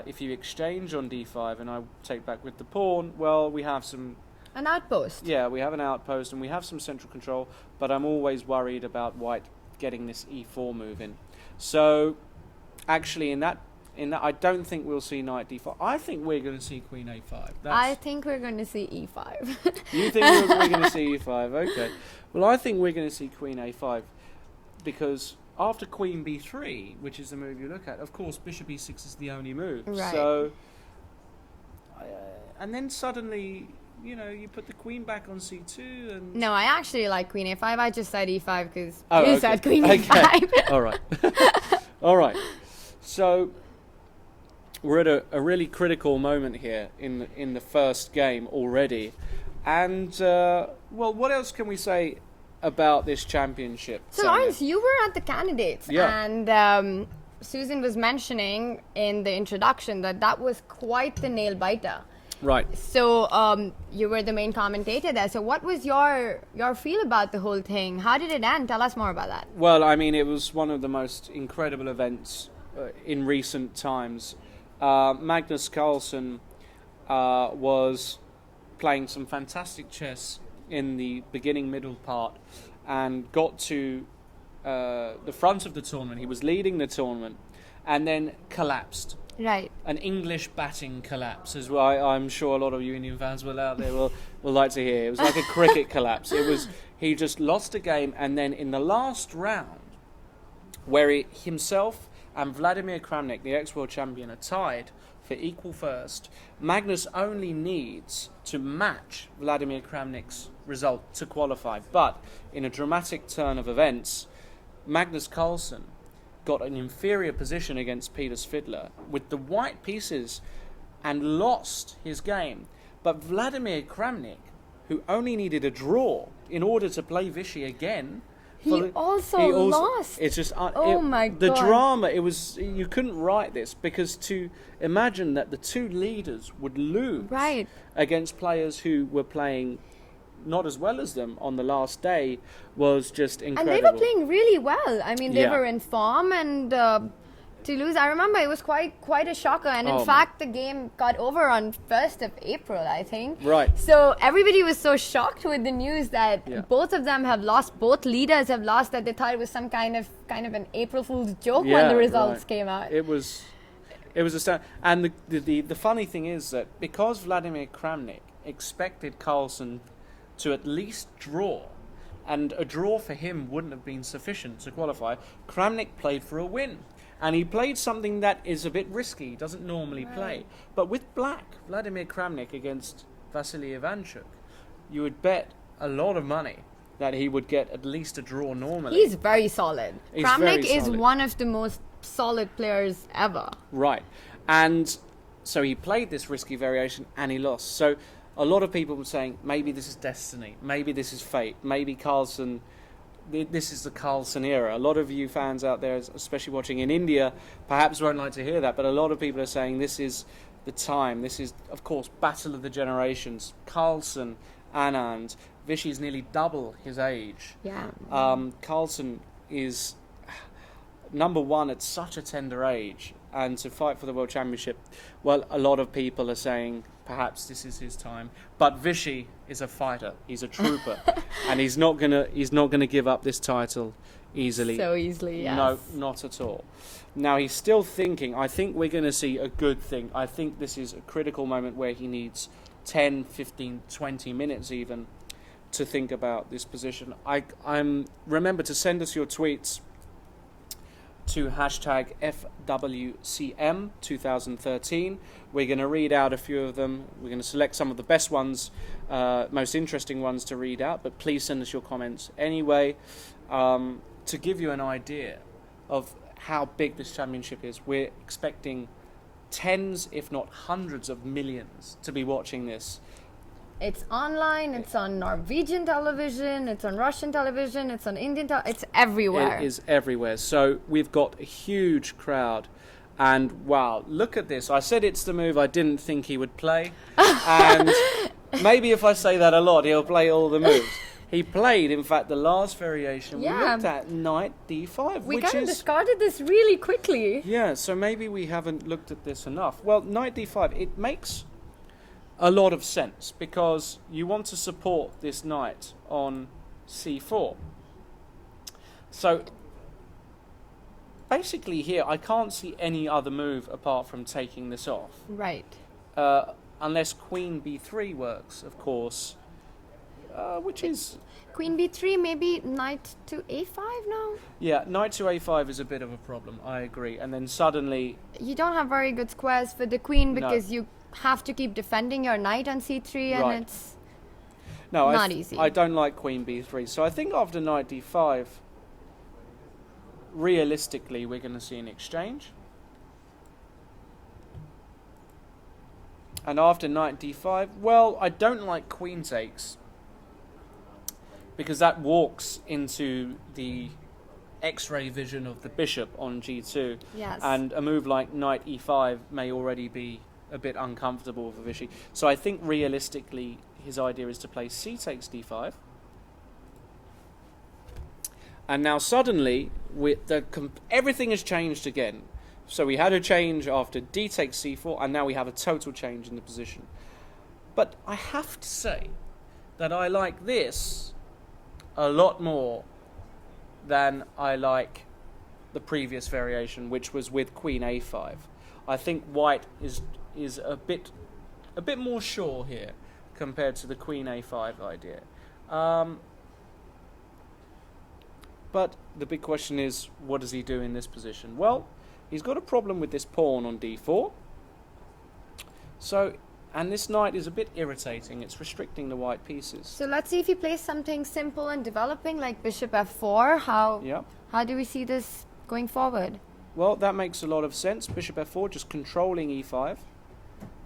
if you exchange on d5 and I take back with the pawn, well, we have some, An outpost. yeah, we have an outpost and we have some central control, but I'm always worried about white getting this e4 move in. So actually in that I don't think we'll see knight d5. I think we're going to see queen a5. I think we're going to see e5. You think we're going to see e5? Okay. Well, I think we're going to see queen a5, because after queen b3, which is the move you look at, of course, bishop e6 is the only move. Right. So, and then suddenly, you put the queen back on c2, and No, I actually like queen a5. I just said e5 because Oh, you okay. said queen Okay. e5. all right, all right. So we're at a really critical moment here in the first game already, and well, what else can we say about this championship? So, Sonia? Lawrence, you were at the candidates, Yeah. and Susan was mentioning in the introduction that was quite the nail biter. Right. So you were the main commentator there. So what was your feel about the whole thing? How did it end? Tell us more about that. Well, I mean, it was one of the most incredible events in recent times. Magnus Carlsen was playing some fantastic chess in the beginning middle part and got to the front of the tournament. He was leading the tournament and then collapsed. Right. An English batting collapse, as well. I'm sure a lot of you Indian fans out there will like to hear. It was like a cricket collapse. He just lost a game, and then in the last round, where himself and Vladimir Kramnik, the ex-world champion, are tied for equal first. Magnus only needs to match Vladimir Kramnik's result to qualify. But in a dramatic turn of events, Magnus Carlsen got an inferior position against Peter Svidler with the white pieces and lost his game. But Vladimir Kramnik, who only needed a draw in order to play Vichy again, He also lost. It's just my the God. drama. It was, you couldn't write this, because to imagine that the two leaders would lose Right. against players who were playing not as well as them on the last day was just incredible. And they were playing really well. I mean, they Yeah. were in form, and to lose, I remember it was quite a shocker. And in Oh, fact, the game got over on 1st of April, I think. Right. So everybody was so shocked with the news that Yeah. both of them have lost, both leaders have lost, that they thought it was some kind of an April Fool's joke when Yeah, the results right. came out. It was astounding. And the funny thing is that because Vladimir Kramnik expected Carlsen to at least draw, and a draw for him wouldn't have been sufficient to qualify, Kramnik played for a win. And he played something that is a bit risky, he doesn't normally play. But with black, Vladimir Kramnik against Vasily Ivanchuk, you would bet a lot of money that he would get at least a draw normally. He's very solid. He's Kramnik very is solid. one of the most solid players ever. Right. And so he played this risky variation and he lost. So a lot of people were saying, maybe this is destiny, maybe this is fate, maybe Carlsen, this is the Carlsen era. A lot of you fans out there, especially watching in India, perhaps won't like to hear that, but a lot of people are saying this is the time. This is, of course, battle of the generations. Carlsen, Anand, Vichy's nearly double his age. Yeah. Carlsen is number one at such a tender age, and to fight for the World Championship, well, a lot of people are saying perhaps this is his time. But Vichy is a fighter. He's a trooper, and he's not gonna give up this title easily. So easily, yes. No, not at all. Now he's still thinking. I think we're going to see a good thing. I think this is a critical moment where he needs 10, 15, 20 minutes even to think about this position. I'm remember to send us your tweets to hashtag FWCM2013. We're going to read out a few of them. We're going to select some of the best ones, most interesting ones to read out, but please send us your comments anyway. To give you an idea of how big this championship is, we're expecting tens, if not hundreds of millions to be watching this. It's online, it's on Norwegian television, it's on Russian television, it's on Indian television, it's everywhere. It is everywhere. So we've got a huge crowd. And wow, look at this. I said it's the move I didn't think he would play. And maybe if I say that a lot, he'll play all the moves. He played, in fact, the last variation. Yeah. We looked at knight d5, We which kind of is... discarded this really quickly. Yeah, so maybe we haven't looked at this enough. Well, knight d5, it makes a lot of sense because you want to support this knight on c4. So basically here, I can't see any other move apart from taking this off. Right. Unless queen b3 works, of course, which is... Queen b3, maybe knight to a5 now? Yeah, knight to a5 is a bit of a problem, I agree. And then suddenly... You don't have very good squares for the queen No. because you have to keep defending your knight on c3 and Right. it's... No, Not easy. I don't like queen b3. So I think after knight d5, realistically, we're going to see an exchange. And after knight d5, well, I don't like queen takes because that walks into the X-ray vision of the bishop on g2. Yes. And a move like knight e5 may already be a bit uncomfortable for Vichy. So I think realistically his idea is to play c takes d5. And now suddenly everything has changed again. So we had a change after d takes c4 and now we have a total change in the position. But I have to say that I like this a lot more than I like the previous variation, which was with queen a5. I think white is a bit more sure here compared to the queen a5 idea. But the big question is, what does he do in this position? Well, he's got a problem with this pawn on d4. So, and this knight is a bit irritating. It's restricting the white pieces. So let's see if he plays something simple and developing like bishop f4. Yep. How do we see this going forward? Well, that makes a lot of sense. Bishop f4, just controlling e5.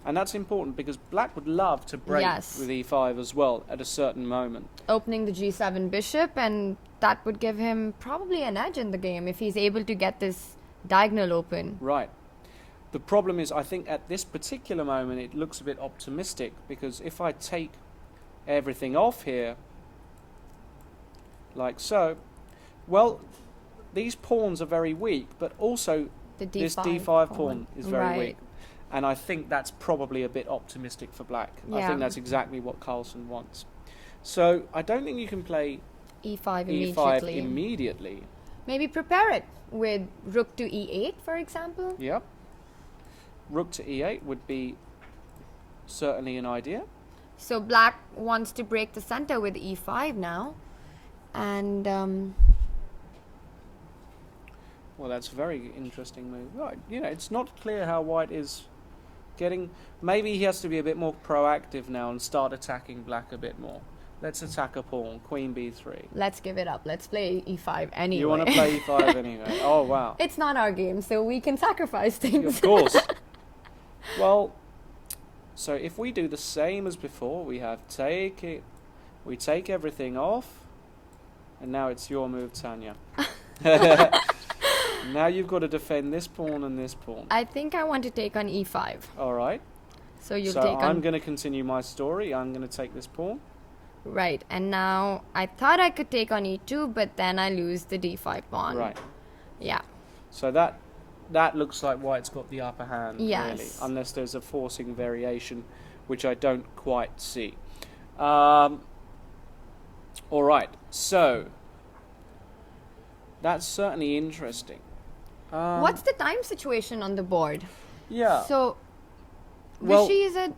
And that's important because black would love to break Yes. with e5 as well at a certain moment. Opening the g7 bishop, and that would give him probably an edge in the game if he's able to get this diagonal open. Right. The problem is, I think at this particular moment it looks a bit optimistic, because if I take everything off here, like so, well, these pawns are very weak, but also The d5 this d5 pawn is very Right. weak. And I think that's probably a bit optimistic for black. I Yeah. think that's exactly what Carlsen wants. So I don't think you can play e5 e5 immediately. immediately. Maybe prepare it with rook to e8, for example. Yep. Rook to e8 would be certainly an idea. So black wants to break the center with e5 now. And Well, that's a very interesting move. Right. You know, it's not clear how white is getting... Maybe he has to be a bit more proactive now and start attacking black a bit more. Let's attack a pawn, queen b3. let's give it up. Let's play e5 anyway. You want to play e5 anyway? Oh, wow. It's not our game, so we can sacrifice things. Of course. Well, so if we do the same as before, we have we take everything off, and now it's your move, Tanya. Now you've got to defend this pawn and this pawn. I think I want to take on e5. All right. So you'll So take I'm on... going to continue my story. I'm going to take this pawn. Right, and now I thought I could take on e2, but then I lose the d5 pawn. Right. Yeah. So that looks like white's got the upper hand, Yes. really, unless there's a forcing variation, which I don't quite see. All right, so that's certainly interesting. What's the time situation on the board? Yeah, So, Well- Vishy is at...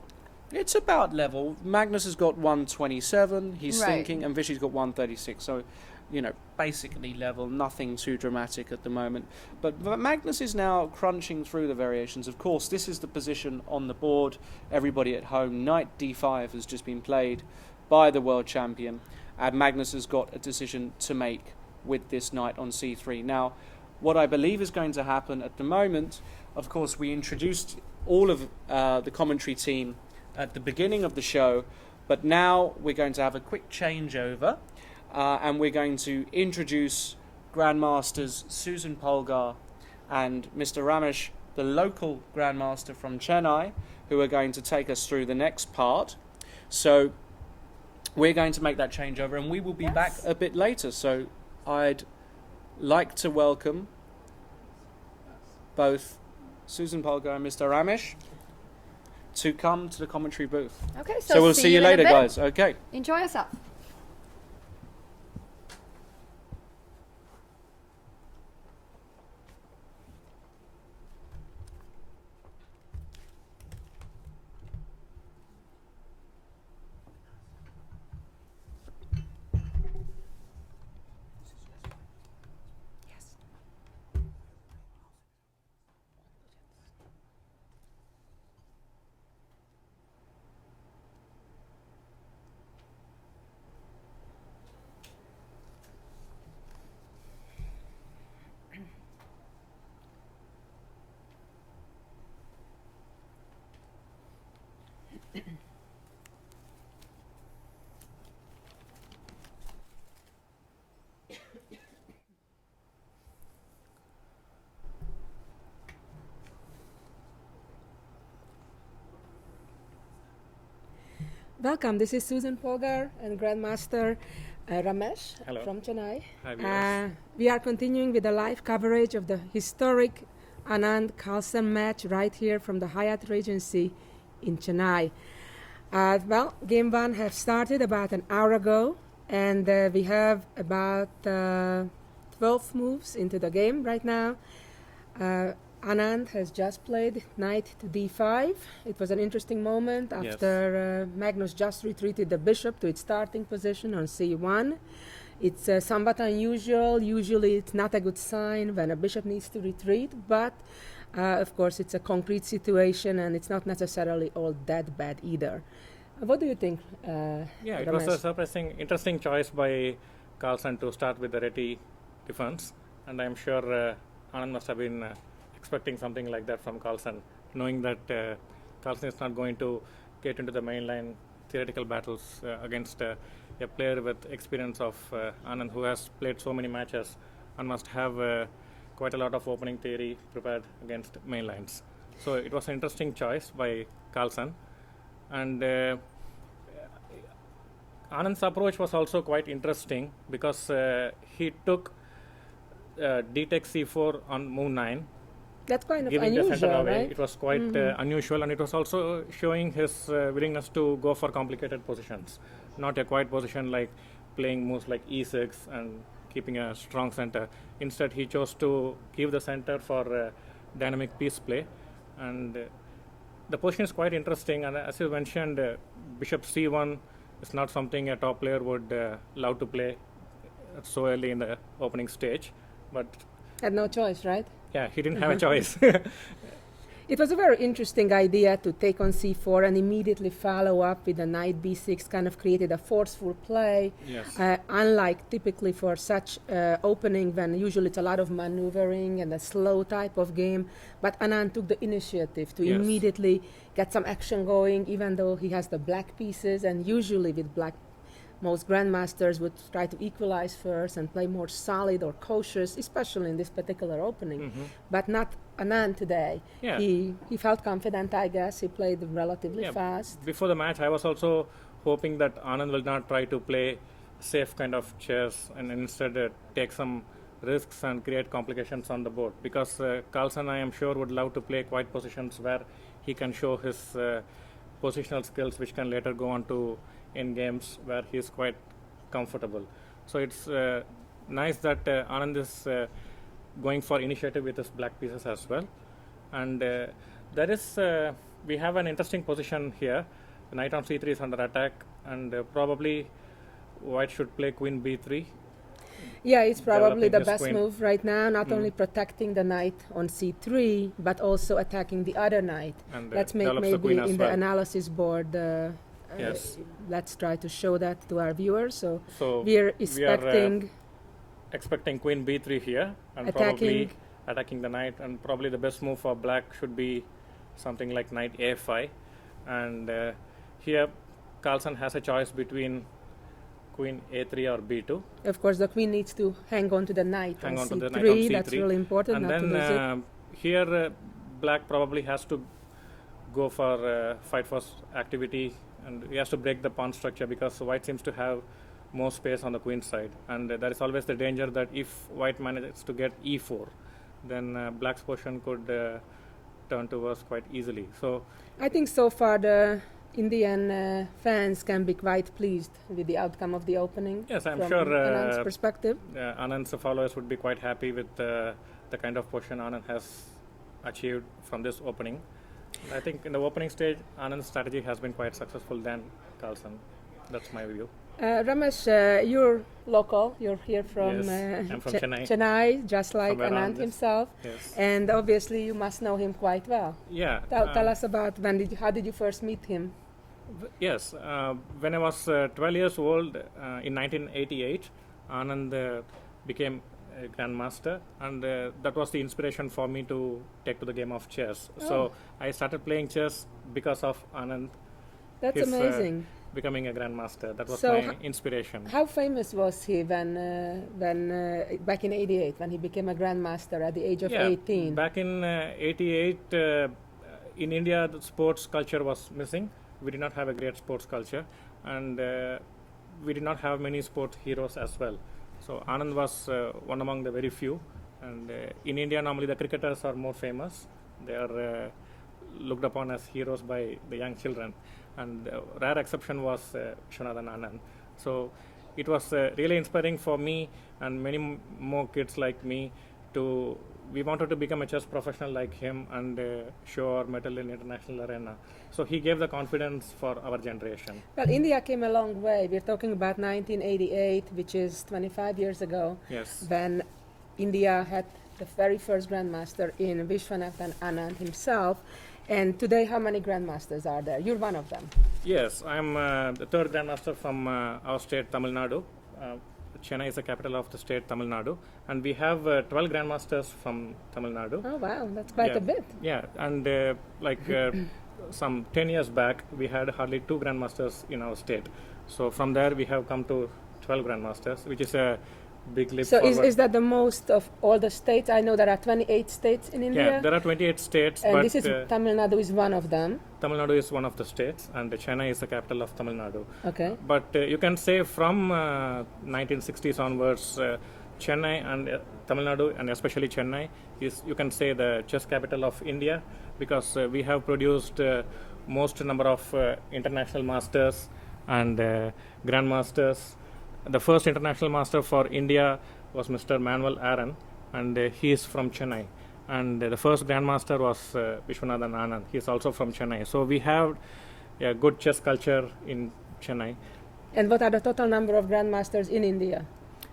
it's about level. Magnus has got 127, he's Right. thinking, and Vishy's got 136, so, you know, basically level, nothing too dramatic at the moment. But Magnus is now crunching through the variations. Of course, this is the position on the board. Everybody at home, knight d5 has just been played by the world champion, and Magnus has got a decision to make with this knight on c3. Now, what I believe is going to happen at the moment, of course, we introduced all of the commentary team at the beginning of the show, but now we're going to have a quick changeover, and we're going to introduce Grandmasters Susan Polgar and Mr. Ramesh, the local Grandmaster from Chennai, who are going to take us through the next part. So we're going to make that changeover, and we will be back a bit later. So I'd like to welcome both Susan Polgar and Mr. Ramesh to come to the commentary booth. Okay, So we'll see you in a later, bit. guys. Okay. Enjoy yourself. Welcome. This is Susan Polgar and Grandmaster Ramesh Hello. from Chennai. Hi, viewers. We are continuing with the live coverage of the historic Anand Carlsen match right here from the Hyatt Regency in Chennai. Game one has started about an hour ago, and we have about 12 moves into the game right now. Anand has just played knight to d5. It was an interesting moment after Magnus just retreated the bishop to its starting position on c1. It's somewhat unusual. Usually it's not a good sign when a bishop needs to retreat, but Of course, it's a concrete situation, and it's not necessarily all that bad either. What do you think? Yeah, it Ramesh? was a surprising, interesting choice by Carlsen to start with the ready defense, and I'm sure Anand must have been expecting something like that from Carlsen, knowing that Carlsen is not going to get into the mainline theoretical battles against a player with experience of Anand, who has played so many matches and must have quite a lot of opening theory prepared against mainlines. So it was an interesting choice by Carlsen, and Anand's approach was also quite interesting because he took d-tech c4 on move 9, That's kind of giving the center unusual, away. right? It was quite unusual, and it was also showing his willingness to go for complicated positions, not a quiet position like playing moves like e6 and keeping a strong center. Instead, he chose to give the center for dynamic piece play, and the position is quite interesting. And as you mentioned, bishop c1 is not something a top player would love to play so early in the opening stage, but Had no choice, right? yeah, he didn't have a choice. It was a very interesting idea to take on c4 and immediately follow up with a knight b6, kind of created a forceful play. Yes. Unlike typically for such opening, when usually it's a lot of maneuvering and a slow type of game. But Anand took the initiative to Yes. immediately get some action going, even though he has the black pieces. And usually with black, most grandmasters would try to equalize first and play more solid or cautious, especially in this particular opening. But not Anand today. Yeah. He felt confident, I guess. He played relatively Yeah, fast. Before the match, I was also hoping that Anand will not try to play safe kind of chess and instead take some risks and create complications on the board, because Carlsen, I am sure, would love to play quiet positions where he can show his positional skills, which can later go on to in games where he is quite comfortable. So it's nice that Anand is going for initiative with his black pieces as well. And there is we have an interesting position here. The knight on c3 is under attack, and probably white should play queen b3. Yeah, it's probably Developing the his best queen. move right now, not only protecting the knight on c3, but also attacking the other knight. And Let's make develops the maybe queen as in the well. analysis board, Yes. let's try to show that to our viewers. So So we're expecting expecting queen b3 here, and Attacking. probably attacking the knight, and probably the best move for black should be something like knight a5. And here Carlsen has a choice between queen a3 or b2. of course, the queen needs to hang on to the knight Hang on on to c3. the knight on c3. That's really important, And not to then lose it. here black probably has to go for fight first activity, and he has to break the pawn structure because white seems to have more space on the queen side, and there is always the danger that if white manages to get e4, then black's position could turn to worse quite easily. So I think so far the Indian fans can be quite pleased with the outcome of the opening. yes, I'm from sure Anand's perspective. Anand's followers would be quite happy with the kind of position Anand has achieved from this opening. I think in the opening stage, Anand's strategy has been quite successful than Carlsen. That's my view. Ramesh, you're local. You're here from, Yes, I'm from Chennai. Chennai, just like Somewhere around Anand this. himself. Yes. And obviously, you must know him quite well. Yeah. Tell us about how did you first meet him? Yes. When I was 12 years old, in 1988, Anand became a grandmaster, and that was the inspiration for me to take to the game of chess. So I started playing chess because of Anand. That's his, amazing. Becoming a grandmaster. That was So my inspiration. How famous was he when back in '88 when he became a grandmaster at the age of 18? Back in 88, in India, the sports culture was missing. We did not have a great sports culture, and we did not have many sports heroes as well. So Anand was one among the very few. And in India, normally the cricketers are more famous. They are looked upon as heroes by the young children. And rare exception was Viswanathan Anand. So it was really inspiring for me and many more kids like me we wanted to become a chess professional like him and show our mettle in international arena. So he gave the confidence for our generation. Well, India came a long way. We're talking about 1988, which is 25 years ago, Yes. when India had the very first grandmaster in Viswanthan Anand himself. And today, how many grandmasters are there? You're one of them. Yes, I'm the third grandmaster from our state, Tamil Nadu. Chennai is the capital of the state, Tamil Nadu, and we have 12 grandmasters from Tamil Nadu. Oh wow, that's quite a bit. Yeah, and some 10 years back, we had hardly 2 grandmasters in our state. So from there, we have come to 12 grandmasters, which is a big leap So forward. is that the most of all the states? I know there are 28 states in India. Yeah, there are 28 states, and but this is Tamil Nadu is one of them. Tamil Nadu is one of the states, and Chennai is the capital of Tamil Nadu. Okay. But you can say from 1960s onwards, Chennai and Tamil Nadu, and especially Chennai, is, you can say, the chess capital of India, because we have produced most number of international masters and grandmasters. The first international master for India was Mr. Magnus Carlsen, and he is from Chennai. And the first grandmaster was Viswanthan Anand. He is also from Chennai. So we have a good chess culture in Chennai. And what are the total number of grandmasters in India?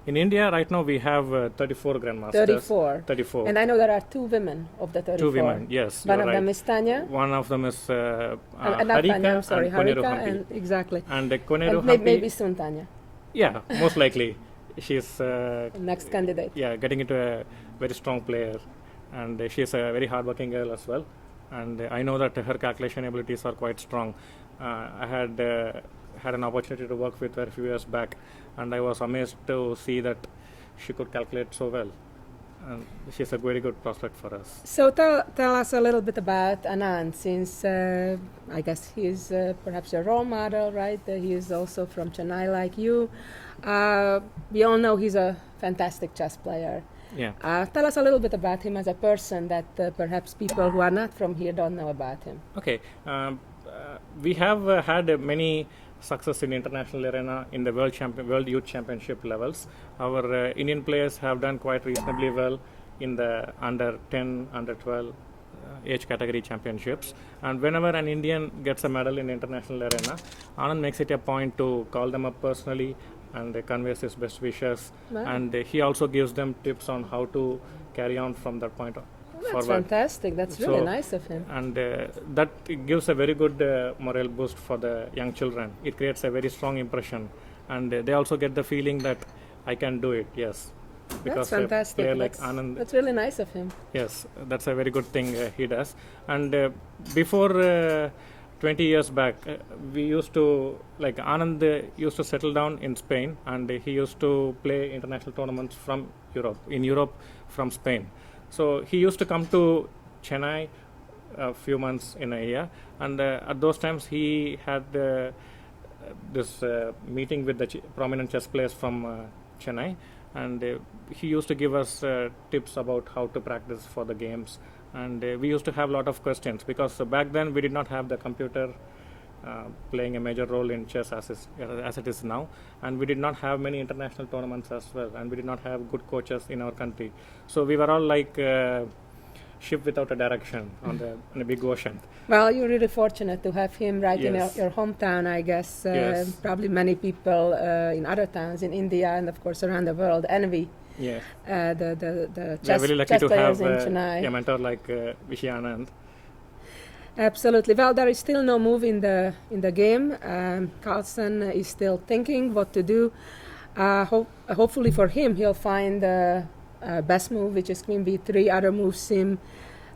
In India, right now, we have 34 grandmasters. 34. 34. And I know there are 2 women of the 34. 2 women, yes. One you're of right. them is Tanya. One of them is Not Harika, Tanya, I'm sorry, and Koneru Harika, Hampi. and exactly. And Koneru And Hampi, maybe soon Tanya, yeah, most likely. She's next candidate. yeah, getting into a very strong player, and she's a very hardworking girl as well. And I know that her calculation abilities are quite strong. I had an opportunity to work with her a few years back, and I was amazed to see that she could calculate so well. And she's a very good prospect for us. So tell us a little bit about Anand, since I guess he is perhaps a role model, right? He is also from Chennai like you. We all know he's a fantastic chess player. Yeah. Tell us a little bit about him as a person that perhaps people who are not from here don't know about him. Okay. We have had many success in international arena in the World Youth Championship levels. Our Indian players have done quite reasonably well in the under 10, under 12 age category championships. And whenever an Indian gets a medal in the international arena, Anand makes it a point to call them up personally and conveys his best wishes. Wow. And he also gives them tips on how to carry on from that point on. That's forward. fantastic. That's really nice of him. And that gives a very good morale boost for the young children. It creates a very strong impression, and they also get the feeling that I can do it. Yes, That's fantastic. A player like Anand. That's really nice of him. Yes, that's a very good thing he does. And before 20 years back, we used to, like Anand used to settle down in Spain, and he used to play international tournaments from Europe, from Spain. So he used to come to Chennai a few months in a year, and at those times he had this meeting with the prominent chess players from Chennai, and he used to give us tips about how to practice for the games. And we used to have a lot of questions, because back then we did not have the computer playing a major role in chess as it is now, and we did not have many international tournaments as well, and we did not have good coaches in our country. So we were all like ship without a direction on a big ocean. Well, you're really fortunate to have him right in Yes. your hometown, I guess. Yes. Probably many people in other towns in India and, of course, around the world envy Yeah, the we are chess, very lucky chess to players have in Chennai. a mentor like Viswanathan Anand. Absolutely. Well, there is still no move in the game. Carlsen is still thinking what to do. Hopefully for him, he'll find the best move, which is Queen B3. Other moves seem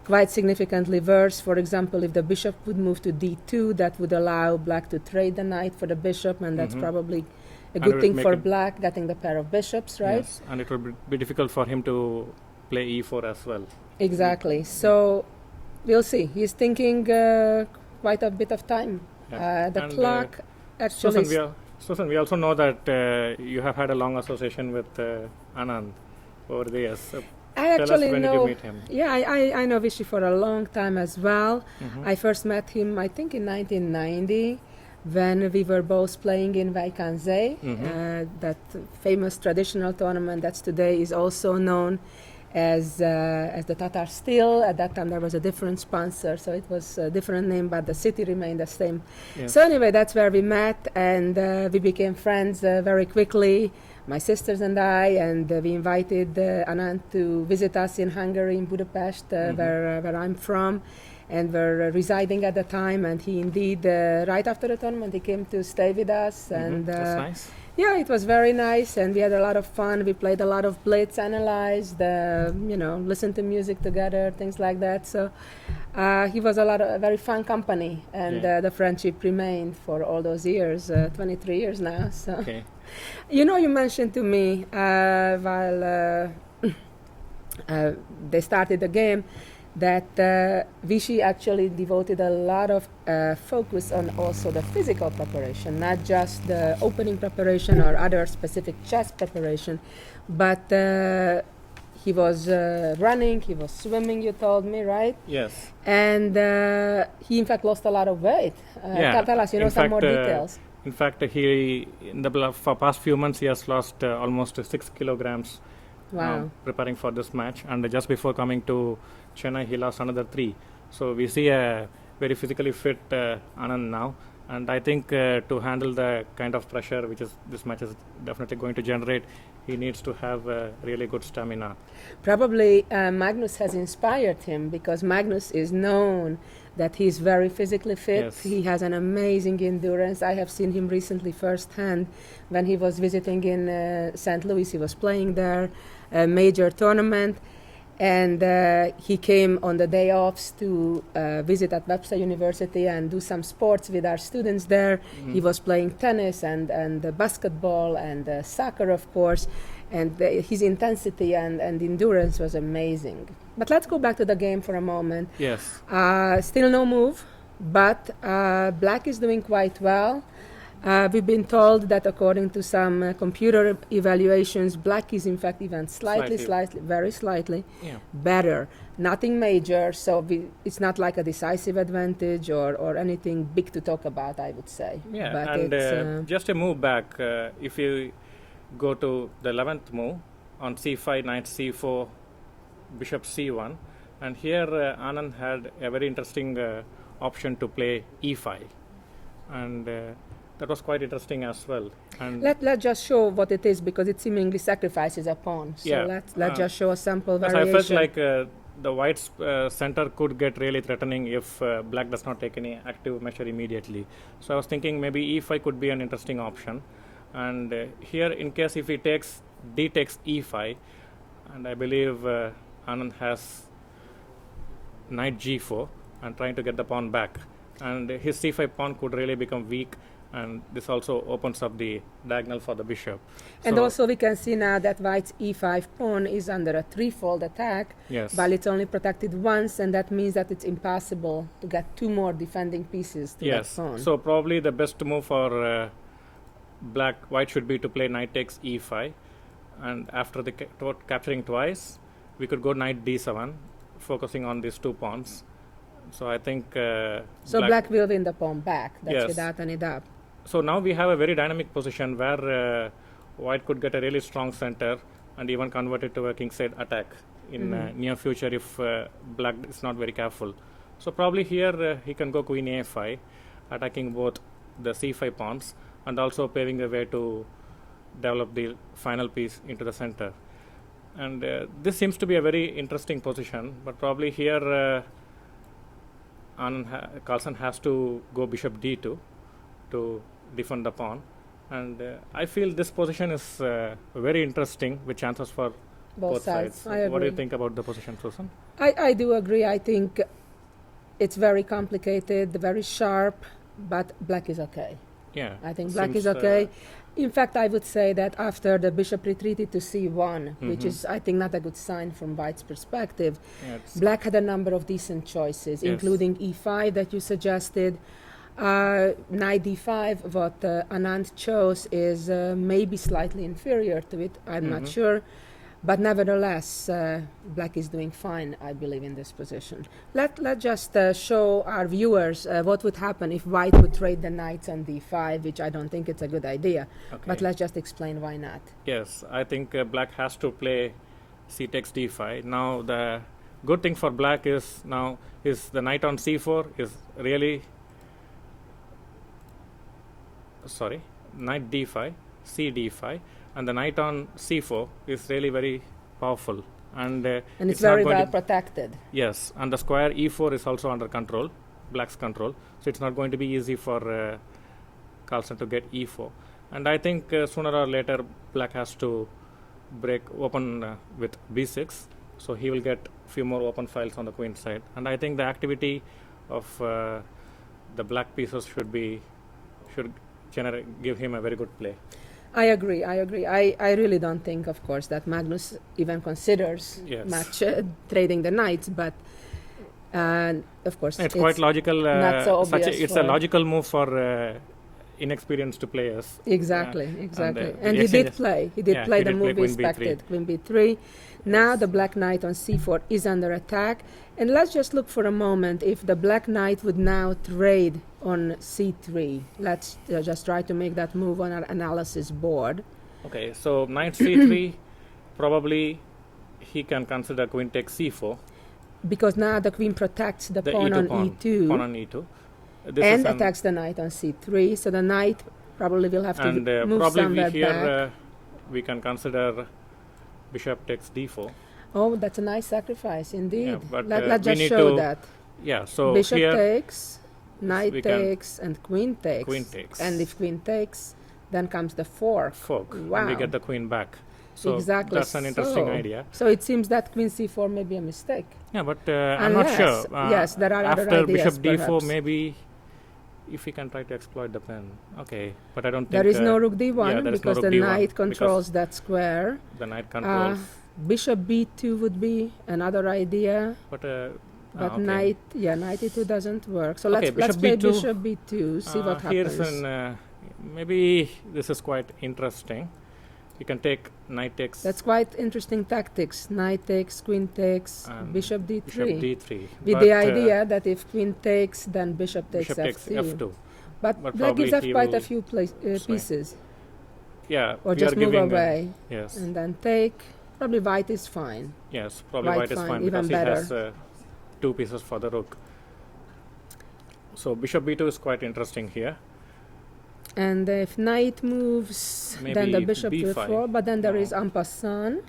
quite significantly worse. For example, if the bishop would move to D2, that would allow black to trade the knight for the bishop, and that's probably a And good it thing would for make it- black, getting the pair of bishops, right? Yes, and it would be difficult for him to play E4 as well. Exactly. So we'll see. He's thinking quite a bit of time. Yeah. The And, clock actually. Susan, we also know that you have had a long association with Anand over the years. I Tell us, actually when did know. you meet him? Yeah, I know Vishy for a long time as well. Mhm. I first met him, I think, in 1990, when we were both playing in Vaikanze, that famous traditional tournament that's today is also known as the Tatar Steel. At that time, there was a different sponsor, so it was a different name, but the city remained the same. Yes. So anyway, that's where we met, and we became friends very quickly. my sisters and I, and we invited Anand to visit us in Hungary, in Budapest, where I'm from, and were residing at the time. And he indeed, right after the tournament, he came to stay with us. And That's nice. yeah, it was very nice, and we had a lot of fun. We played a lot of blitz, analyzed, listened to music together, things like that. So he was a very fun company, and the friendship remained for all those years, 23 years now. So, Okay. you mentioned to me while they started the game that Vichy actually devoted a lot of focus on also the physical preparation, not just the opening preparation or other specific chess preparation, but he was running, he was swimming, you told me, right? Yes. And he in fact lost a lot of weight. Tell us, some more details. In fact, he for past few months he has lost almost 6 kilograms. Wow. Preparing for this match, and just before coming to Chennai, he lost another 3. So we see a very physically fit Anand now, and I think to handle the kind of pressure which is this match is definitely going to generate, he needs to have really good stamina. Probably Magnus has inspired him, because Magnus is known that he's very physically fit. Yes. He has an amazing endurance. I have seen him recently firsthand when he was visiting in St. Louis. He was playing there, a major tournament, and he came on the day offs to visit at Webster University and do some sports with our students there. He was playing tennis and basketball and soccer, of course, and his intensity and endurance was amazing. But let's go back to the game for a moment. Yes. Still no move, but Black is doing quite well. We've been told that according to some computer evaluations, Black is in fact even slightly, very slightly better. Nothing major, so it's not like a decisive advantage or anything big to talk about, I would say. Yeah, but and just a move back, if you go to the 11th move on c5, knight c4, bishop c1, and here Anand had a very interesting option to play e5, and that was quite interesting as well. And let's just show what it is, because it seemingly sacrifices a pawn. So let's just show a sample variation. I felt like the white's center could get really threatening if Black does not take any active measure immediately. So I was thinking maybe e5 could be an interesting option. And here, in case if he takes d takes e5, and I believe Anand has knight g4 and trying to get the pawn back, and his c5 pawn could really become weak, and this also opens up the diagonal for the bishop. And so also we can see now that White's e5 pawn is under a threefold attack, while it's only protected once, and that means that it's impossible to get 2 more defending pieces to that pawn. So probably the best move for White should be to play knight takes e5, and after the capturing twice, we could go knight d7, focusing on these 2 pawns. So I think so Black will win the pawn back. That's without any doubt. So now we have a very dynamic position where White could get a really strong center and even convert it to a kingside attack in near future if Black is not very careful. So probably here he can go queen a5, attacking both the c5 pawns and also paving the way to develop the final piece into the center. And this seems to be a very interesting position, but probably here Carlsen has to go bishop d2 to defend the pawn, and I feel this position is very interesting with chances for both sides. What do you think about the position, Susan? I do agree. I think it's very complicated, very sharp, but Black is okay. Yeah, I think Black is okay. In fact, I would say that after the bishop retreated to c1, which is, I think, not a good sign from White's perspective, Black had a number of decent choices, including e5 that you suggested. Knight d5, what Anand chose, is maybe slightly inferior to it. I'm not sure. But nevertheless, Black is doing fine, I believe, in this position. Let's just show our viewers what would happen if White would trade the knights on d5, which I don't think it's a good idea. But let's just explain why not. Yes, I think Black has to play c takes d5. Now, the good thing for Black is now is the knight on c4 is really... Sorry, knight d5, c d5. and the knight on c4 is really very powerful, and it's not very going well to protected. yes, and the square e4 is also under control, black's control, so it's not going to be easy for Carlsen to get e4, and I think sooner or later black has to break open with b6, so he will get few more open files on the queen side, and I think the activity of the black pieces should give him a very good play. I agree. I really don't think, of course, that Magnus even considers Yes. match trading the knights, but of course It's quite logical. not so obvious It's a for- logical move for inexperienced players. Exactly. the And he exchanges- did play. He did yeah, play he the did play move we queen b3. expected, queen b3. Now the black knight on c4 is under attack. And let's just look for a moment if the black knight would now trade on c3. Let's just try to make that move on our analysis board. Okay, so knight c3, probably he can consider queen takes c4. Because now the queen protects the pawn e2 on pawn, e2 pawn on e2. This and is an- attacks the knight on c3. So the knight probably will have to and move probably somewhere here back. we can consider bishop takes d4. Oh, that's a nice sacrifice indeed. Yeah, but, Let's we just need show to- that. Yeah, so Bishop here takes, knight we can- takes, and queen takes. Queen takes. And if queen takes, then comes the fork. fork, and Wow. we get the queen back. So Exactly. that's an interesting So- idea. So it seems that queen c4 may be a mistake. Yeah, but I'm not Unless- sure. yes, there are other after ideas, bishop d4, perhaps. maybe if we can try to exploit the pen. Okay, but I don't think There is no rook d1 yeah, there is no because rook the d1 knight because controls that square. the knight controls. Bishop b2 would be another idea. But But knight e2 doesn't work. So Okay, let's bishop play b2. bishop b2, see what here's happens. maybe this is quite interesting. You can take knight takes That's quite interesting tactics. Knight takes, queen takes, bishop d3. bishop d3. With but, the idea that if queen takes, then bishop takes bishop takes f2. f2. But But black gives probably up he quite a will few pieces. Yeah, Or we just are move giving, away. Yes, And then take. Probably white is fine. yes, probably White white is fine, fine even because better. he has two pieces for the rook. So bishop b2 is quite interesting here. And if knight moves, then the Maybe bishop to b5. f4. But then there No. is en passant.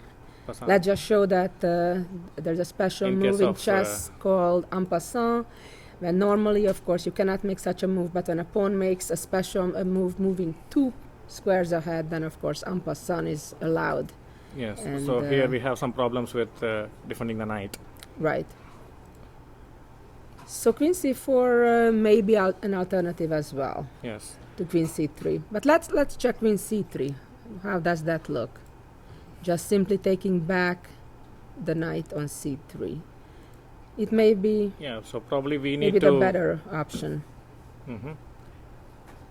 Passant. Let's just show that there's a special In move case in of, chess called en passant. When normally, of course, you cannot make such a move, but when a pawn makes a special move moving 2 squares ahead, then of course en passant is allowed. Yes, And, so here we have some problems with defending the knight. Right. So queen c4 may be an alternative as well Yes. to queen c3. But let's check queen c3. How does that look? Just simply taking back the knight on c3. It may be Yeah, so probably we need maybe to... the better option. Mhm.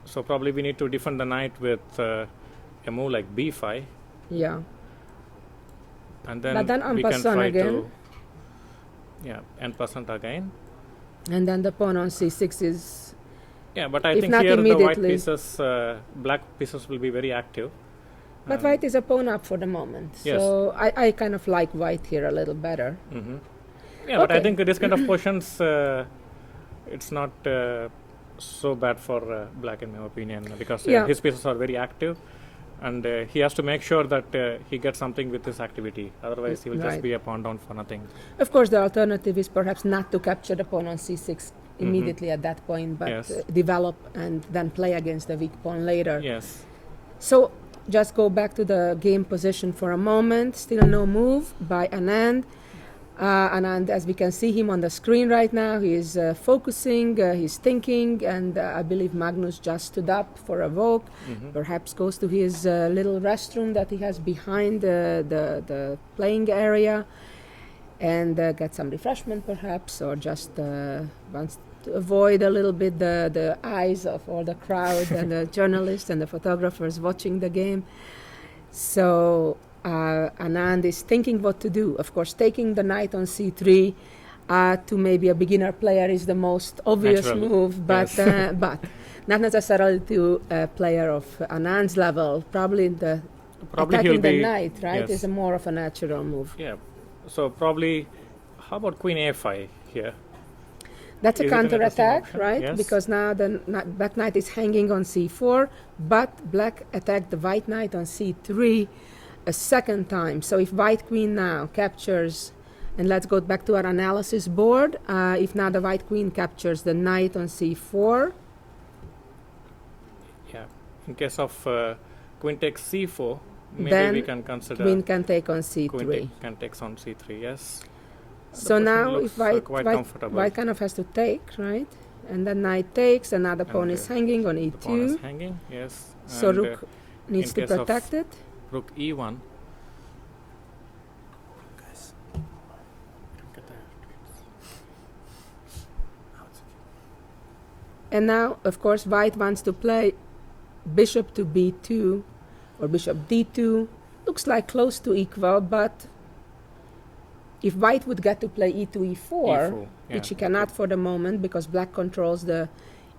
So probably we need to defend the knight with a move like b5, Yeah. and then, But then en we can passant try again. to... Yeah, en passant again. And then the pawn on c6 is Yeah, but I If think not here the white immediately. pieces, black pieces will be very active. but white is a pawn up for the moment. Yes. So I kind of like white here a little better. Mhm. Yeah, but I Okay. think this kind of positions, it's not so bad for black in my opinion, because Yeah. his pieces are very active, and he has to make sure that he gets something with his activity. Otherwise, he will just Right. be a pawn down for nothing. Of course, the alternative is perhaps not to capture the pawn on c6 immediately at that point, but Yes. develop and then play against the weak pawn later. Yes. So just go back to the game position for a moment. Still no move by Anand. Anand, as we can see him on the screen right now, he is focusing, he's thinking, and I believe Magnus just stood up for a walk. Mhm. Perhaps goes to his little restroom that he has behind the playing area and get some refreshment perhaps, or just wants to avoid a little bit the eyes of all the crowd and the journalists and the photographers watching the game. So Anand is thinking what to do. Of course, taking the knight on c3 to maybe a beginner player is the most obvious Natural. move, but Yes. but not necessarily to a player of Anand's level. Probably the Probably attacking he'll the be... knight, right, yes. is a more of a natural move. Yeah. So probably, how about queen a5 here? That's a Is it an interesting counter-attack, option? right? Yes. Because now the black knight is hanging on c4, but black attacked the white knight on c3 a second time. So if white queen now captures, and let's go back to our analysis board, if now the white queen captures the knight on c4, Yeah. In case of queen takes c4, maybe then we can consider queen can take on queen c3. can take on c3. Yes. So The now position if looks, quite comfortable. white kind of has to take, right? And then knight takes, another pawn is hanging on The pawn is e2. hanging. Yes. So And, rook needs in to case of protect it. rook e1. Guys, look at that. And now, of course, white wants to play bishop to b2 or bishop d2. Looks like close to equal, but if white would get to play e2, e4, E4, which he yeah. cannot for the moment because black controls the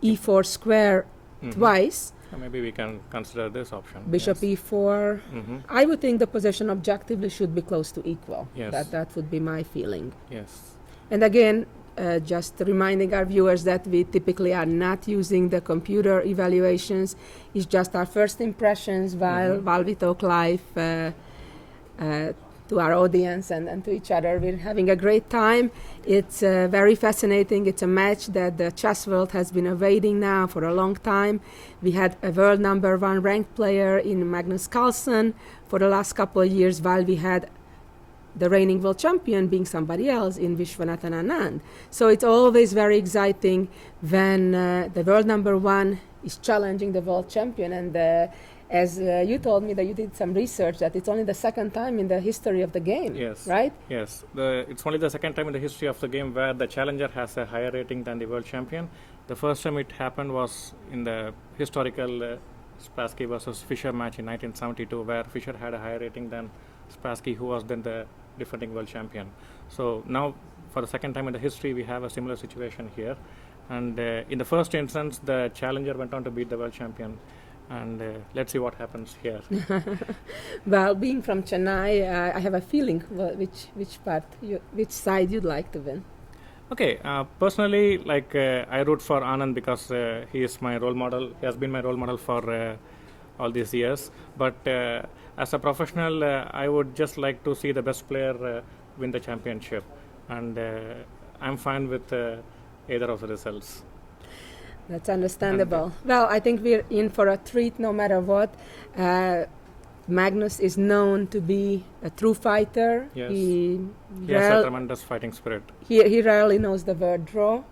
e4 square Mhm. twice, Maybe we can consider this option. bishop yes. e4. Mhm. I would think the position objectively should be close to equal. Yes. That would be my feeling. Yes. And again, just reminding our viewers that we typically are not using the computer evaluations. It's just our first impressions while we talk live to our audience and to each other. We're having a great time. It's very fascinating. It's a match that the chess world has been awaiting now for a long time. We had a world number 1 ranked player in Magnus Carlsen for the last couple of years, while we had the reigning world champion being somebody else in Viswanthan Anand. So it's always very exciting when the world number 1 is challenging the world champion. And as you told me that you did some research, that it's only the second time in the history of the game, Yes. right? Yes. It's only the second time in the history of the game where the challenger has a higher rating than the world champion. The first time it happened was in the historical Spassky versus Fischer match in 1972, where Fischer had a higher rating than Spassky, who was then the defending world champion. So now, for the second time in the history, we have a similar situation here. And in the first instance, the challenger went on to beat the world champion. And let's see what happens here. Well, being from Chennai, I have a feeling which side you'd like to win. Okay, personally, I root for Anand because he is my role model. He has been my role model for all these years. But as a professional, I would just like to see the best player win the championship. And I'm fine with either of the results. That's understandable. Well, I think we're in for a treat no matter what. Magnus is known to be a true fighter. Yes. He has a tremendous fighting spirit. He rarely knows the word draw.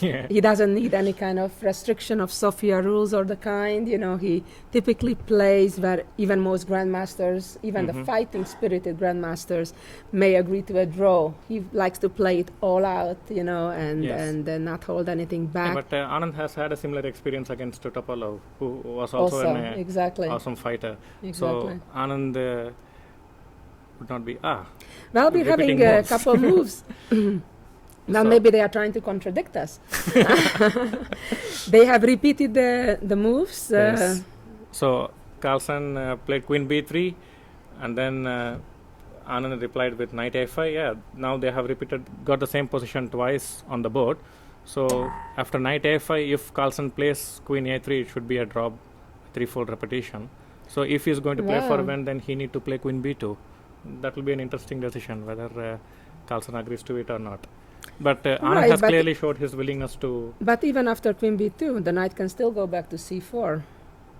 Yeah. He doesn't need any kind of restriction of Sophia rules or the kind. You know, he typically plays where even most grandmasters, even the fighting spirited grandmasters, may agree to a draw. He likes to play it all out, you know, and not hold anything back. Yeah, but Anand has had a similar experience against Topalov, who was also an exactly. awesome fighter. Exactly. So Anand would not be Well, we're having repeating a moves. couple moves. Now So- maybe they are trying to contradict us. They have repeated the moves. Yes. So Carlsen played queen b3, and then Anand replied with knight a5. Yeah, now they have got the same position twice on the board. So after knight a5, if Carlsen plays queen a3, it should be a draw, threefold repetition. So if he is going to play for a win, then he need to play queen b2. That will be an interesting decision whether Carlsen agrees to it or not. But Anand has clearly showed his willingness to. But even after queen b2, the knight can still go back to c4.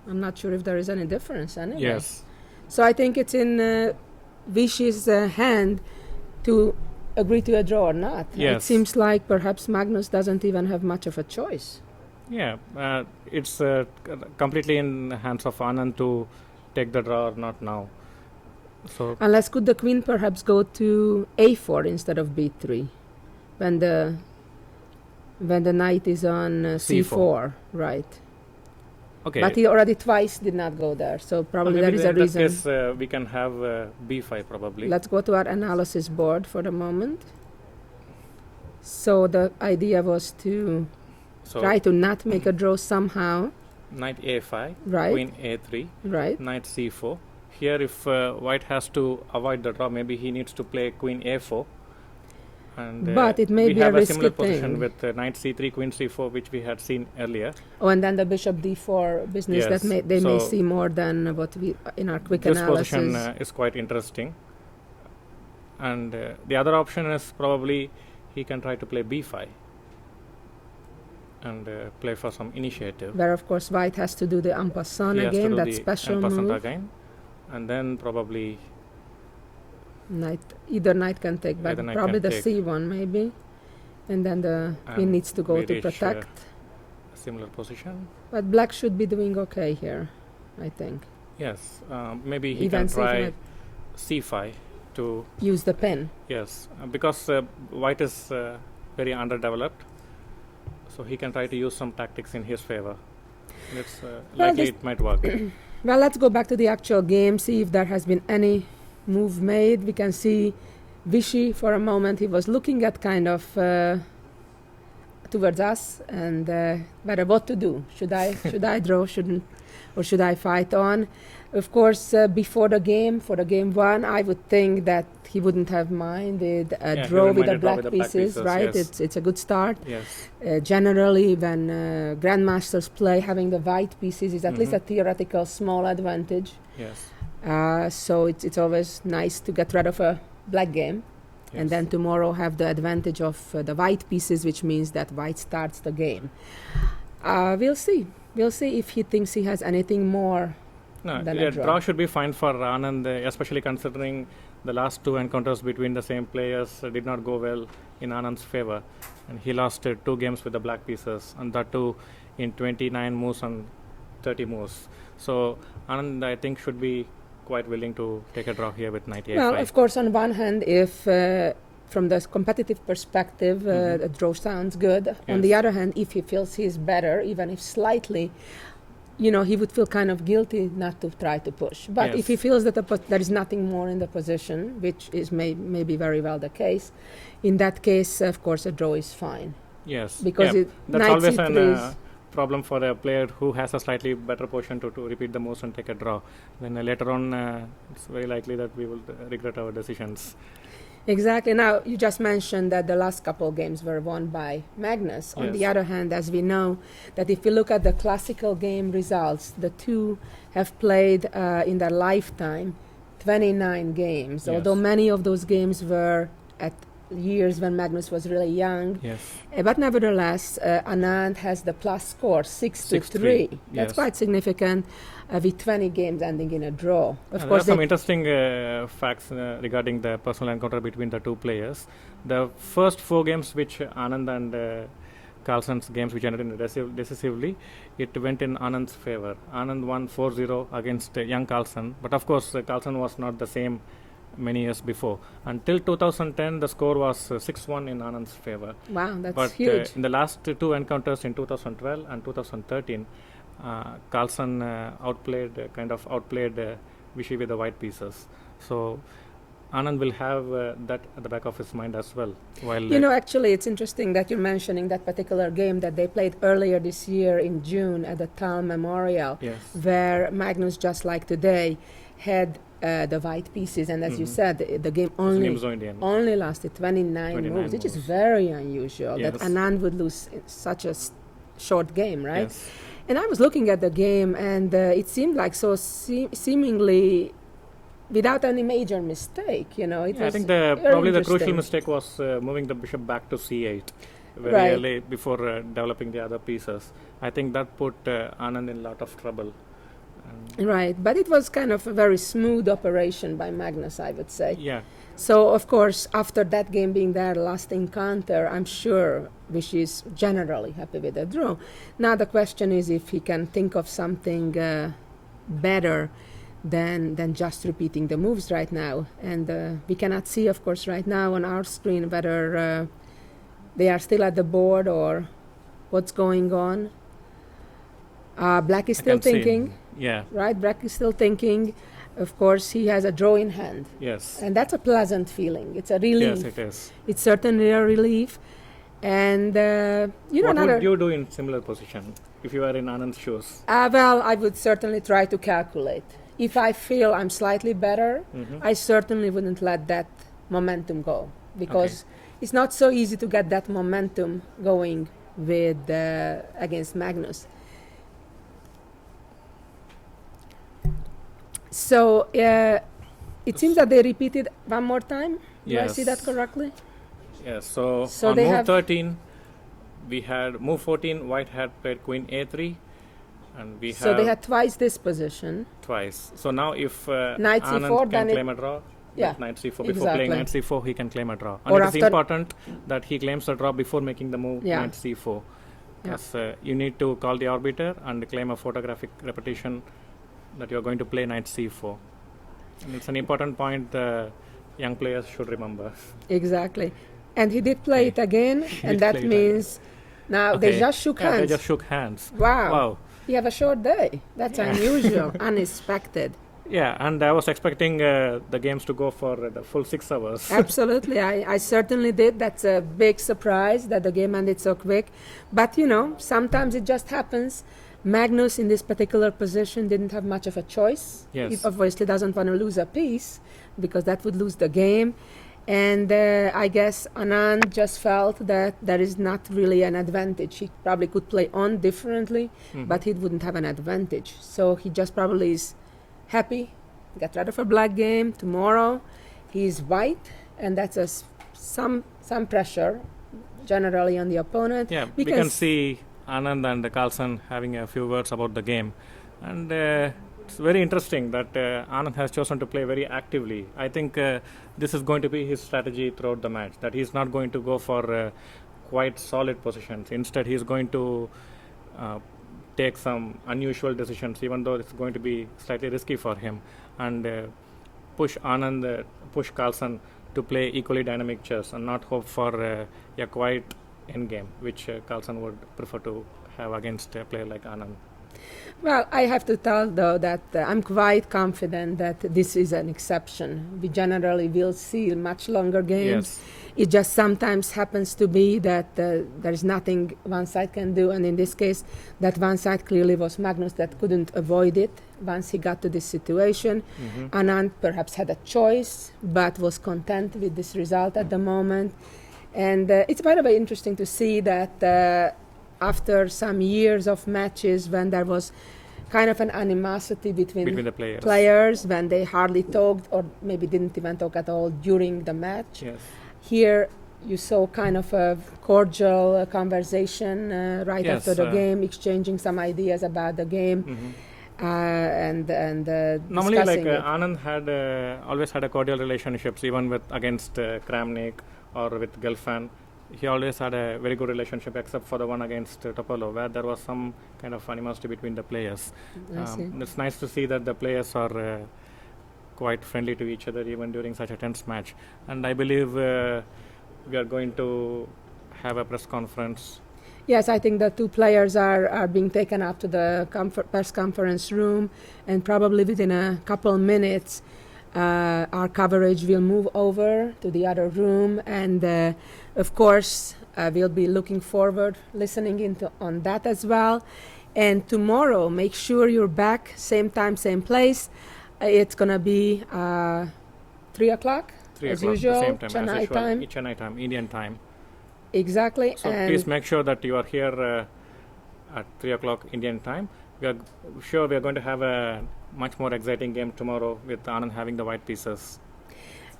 I'm not sure if there is any difference anyway. Yes. So I think it's in Vishy's hand to agree to a draw or not. Yes. It seems like perhaps Magnus doesn't even have much of a choice. Yeah, it's completely in the hands of Anand to take the draw or not now. So Unless could the queen perhaps go to a4 instead of b3 when the knight is on c4, right? okay. But he already twice did not go there, so probably there maybe is a in that reason. case, we can have b5 probably. Let's go to our analysis board for the moment. So the idea was to So try to not make a draw somehow, knight a5, right? queen a3, Right. knight c4. Here, if white has to avoid the draw, maybe he needs to play queen a4. And But it may we be a have a similar risky position thing. with knight c3, queen c4, which we had seen earlier. Oh, and then the bishop d4 business Yes. that they may So see more than what we in our quick This analysis. position is quite interesting. And the other option is probably he can try to play b5 and play for some initiative. Where of course white has to do the en passant He has to again, do that the special en passant move. again, and then probably Either knight can take back, Either knight probably can the take. c1 maybe, and then the queen And needs to go we to reach, protect. a similar position. But black should be doing okay here, I think. Yes, maybe he Even can try c5. c5 to Use the pin. yes, because white is very underdeveloped, so he can try to use some tactics in his favor. It's likely this- it might work. Well, let's go back to the actual game, see if there has been any move made. We can see Vichy for a moment. He was looking at kind of towards us and whether what to do. Should I draw? Should I fight on? Of course, before the game, for the game one, I would think that he wouldn't have minded a Yeah, he draw wouldn't with mind the a draw black with the black pieces, pieces, right? yes. It's a good start. Yes, Generally, when grandmasters play, having the white pieces is at least a theoretical small advantage. yes, So it's always nice to get rid of a black game, and yes. then tomorrow have the advantage of the white pieces, which means that white starts the game. We'll see. We'll see if he thinks he has anything more. No, than a yeah, draw. draw should be fine for Anand, especially considering the last two encounters between the same players did not go well in Anand's favor, and he lost 2 games with the black pieces, and that too in 29 moves and 30 moves. So Anand, I think, should be quite willing to take a draw here with knight a5. Well, of course, on one hand, if from the competitive perspective, a draw sounds good. On the Yes. other hand, if he feels he's better, even if slightly, he would feel kind of guilty not to try to push. But if he Yes. feels that there is nothing more in the position, which is maybe very well the case, in that case, of course, a draw is fine. Yes, Because yeah, it- that's knight always c3 an is- problem for a player who has a slightly better position to repeat the moves and take a draw. Then later on, it's very likely that we will regret our decisions. Exactly. Now, you just mentioned that the last couple games were won by Magnus. On the Yes. other hand, as we know, that if you look at the classical game results, the two have played in their lifetime 29 games, Yes. although many of those games were at years when Magnus was really young. Yes. But nevertheless, Anand has the plus score, 6-3. 6-3, That's yes. quite significant, with 20 games ending in a draw. Of There are course, some they interesting facts regarding the personal encounter between the two players. The first 4 games which Anand and Carlsen's games which ended decisively, it went in Anand's favor. Anand won 4-0 against young Carlsen, but of course Carlsen was not the same many years before. Until 2010, the score was 6-1 in Anand's favor. wow, that's But huge. in the last 2 encounters in 2012 and 2013, Carlsen outplayed Vichy with the white pieces. So Anand will have that at the back of his mind as well. While Actually, it's interesting that you're mentioning that particular game that they played earlier this year in June at the Tal Memorial, yes, where Magnus, just like today, had the white pieces, and as you said, the game only lasted 29 moves, which is moves. very unusual. That Yes. Anand would lose in such a short game, right? Yes. And I was looking at the game, and it seemed like so seemingly without any major mistake. It Yeah, I was think very probably the crucial interesting. mistake was moving the bishop back to c8 very Right. early before developing the other pieces. I think that put Anand in a lot of trouble. Right, but it was kind of a very smooth operation by Magnus, I would say. Yeah, So, of course, after that game being their last encounter, I'm sure Vichy is generally happy with the draw. Now the question is if he can think of something better than just repeating the moves right now. And we cannot see, of course, right now on our screen whether they are still at the board or what's going on. Black is I still can see. thinking, Yeah, right? Black is still thinking. Of course, he has a draw in hand. yes. And that's a pleasant feeling. It's a relief. Yes, it is. It's certainly a relief. And, What another. would you do in similar position if you were in Anand's shoes? Well, I would certainly try to calculate. If I feel I'm slightly better, I certainly wouldn't let that momentum go. Because it's not so easy to get that momentum going with against Magnus. So it seems that they repeated one more time. Do I see that correctly? Yes, so So on they move have- 13, we had move 14, white had played queen a3, and we So have they had twice this position. twice. So now if Knight Anand c4, can then claim a draw, Yeah, with knight c4, before playing exactly. knight c4, he can claim a draw. And Or it is after- important that he claims a draw before making the move Yeah. knight c4. Yeah. Because you need to call the arbiter and claim a photographic repetition that you are going to play knight c4. And it's an important point young players should remember. Exactly. And he did play it Okay. again, He and did that play it means now they Okay. just shook Yeah, hands. they just shook hands. Wow. Wow. You have a short day. That's Yeah. unusual, unexpected. Yeah, and I was expecting the games to go for the full 6 hours. Absolutely. I certainly did. That's a big surprise that the game ended so quick. But, sometimes it just happens. Magnus, in this particular position, didn't have much of a choice. Yes. He obviously doesn't want to lose a piece because that would lose the game. And I guess Anand just felt that there is not really an advantage. He probably could play on differently, Mhm. but he wouldn't have an advantage. So he just probably is happy, get rid of a black game tomorrow. He's white, and that's some pressure generally on the opponent. Yeah, we can see Anand and Carlsen having a few words about the game. And it's very interesting that Anand has chosen to play very actively. I think this is going to be his strategy throughout the match, that he's not going to go for quite solid positions. Instead, he's going to take some unusual decisions, even though it's going to be slightly risky for him, and push Anand, push Carlsen to play equally dynamic chess and not hope for a quiet endgame, which Carlsen would prefer to have against a player like Anand. Well, I have to tell, though, that I'm quite confident that this is an exception. We generally will see much longer games. Yes. It just sometimes happens to be that there is nothing one side can do, and in this case, that one side clearly was Magnus that couldn't avoid it once he got to this situation. Mhm. Anand perhaps had a choice, but was content with this result at the moment. And it's, by the way, interesting to see that after some years of matches when there was kind of an animosity between the players. when they hardly talked or maybe didn't even talk at all during the match. Yes. Here you saw kind of a cordial conversation right Yes, after the game, exchanging some ideas about the game. Mhm. And Normally, like discussing it. Anand had always had a cordial relationships, even with against Kramnik or with Gelfand. He always had a very good relationship, except for the one against Topalov, where there was some kind of animosity between the players. I see. It's nice to see that the players are quite friendly to each other, even during such a tense match. And I believe we are going to have a press conference. Yes, I think the two players are being taken up to the press conference room, and probably within a couple minutes, our coverage will move over to the other room, and of course, we'll be looking forward, listening into on that as well. And tomorrow, make sure you're back, same time, same place. It's gonna be 3 o'clock, 3 as o'clock, usual, the same time, Chennai as usual, time. Chennai time, Indian time. Exactly. So and please make sure that you are here at 3 o'clock Indian time. We are sure we are going to have a much more exciting game tomorrow with Anand having the white pieces.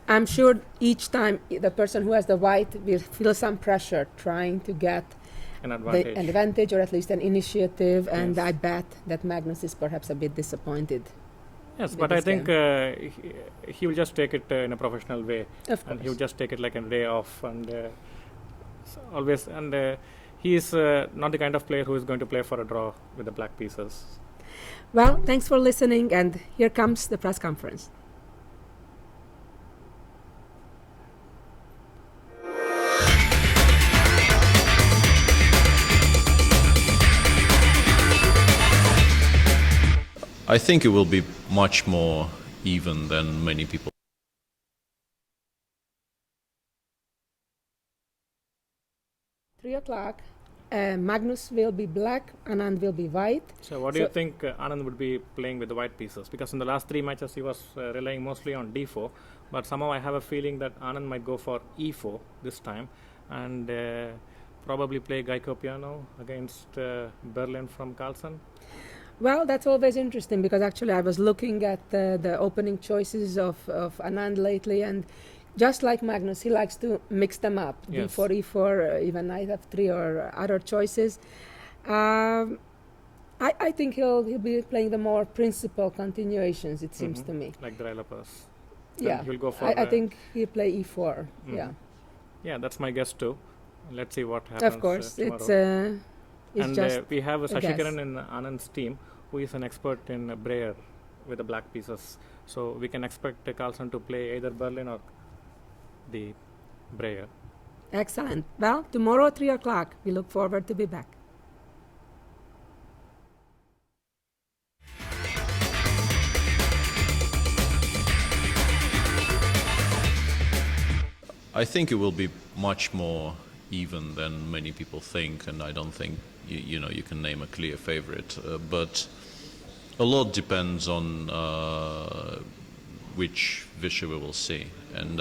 I'm sure each time the person who has the white will feel some pressure trying to get An advantage. an advantage or at least an initiative, and Yes. I bet that Magnus is perhaps a bit disappointed. Yes, with but I this think he will just take it in a professional way, Of and he course. will just take it like a day off, and always. And he is not the kind of player who is going to play for a draw with the black pieces. Well, thanks for listening, and here comes the press conference. I think it will be much more even than many people. 3 o'clock. Magnus will be black, Anand will be white. So what do you think Anand would be playing with the white pieces? Because in the last 3 matches he was relying mostly on d4, but somehow I have a feeling that Anand might go for e4 this time and probably play Geico piano against Berlin from Carlsen. Well, that's always interesting because actually I was looking at the opening choices of Anand lately, and just like Magnus, he likes to mix them up. Yes. D4, E4, even knight f3 or other choices. I think he'll be playing the more principal continuations, it seems to me. Like the Reilepers. Yeah, He'll go for I think he'll play E4, yeah. Yeah, that's my guess too. Let's see what happens. Of course, tomorrow. it's And just we have a guess. Shashikaran in Anand's team, who is an expert in Breyer with the black pieces. So we can expect Carlsen to play either Berlin or the Breyer. Excellent. Well, tomorrow 3 o'clock. We look forward to be back. I think it will be much more even than many people think, and I don't think you can name a clear favorite. But a lot depends on which Visha we will see, and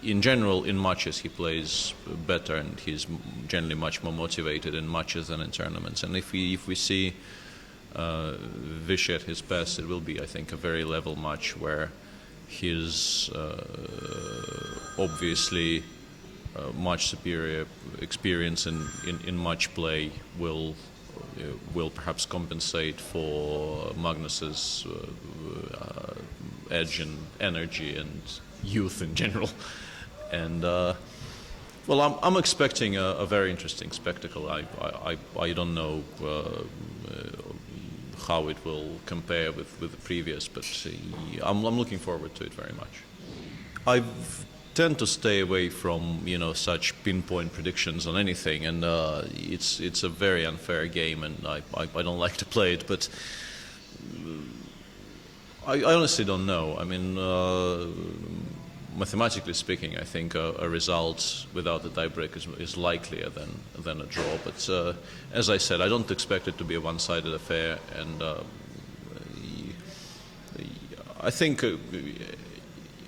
in general, in matches he plays better, and he's generally much more motivated in matches than in tournaments. And if we see Visha at his best, it will be, I think, a very level match where his obviously much superior experience in match play will perhaps compensate for Magnus's edge and energy and youth in general. And well, I'm expecting a very interesting spectacle. I don't know how it will compare with the previous, but I'm looking forward to it very much. I tend to stay away from such pinpoint predictions on anything, and it's a very unfair game, and I don't like to play it. But I honestly don't know. I mean, mathematically speaking, I think a result without a tiebreak is likelier than a draw. But as I said, I don't expect it to be a one-sided affair, and I think,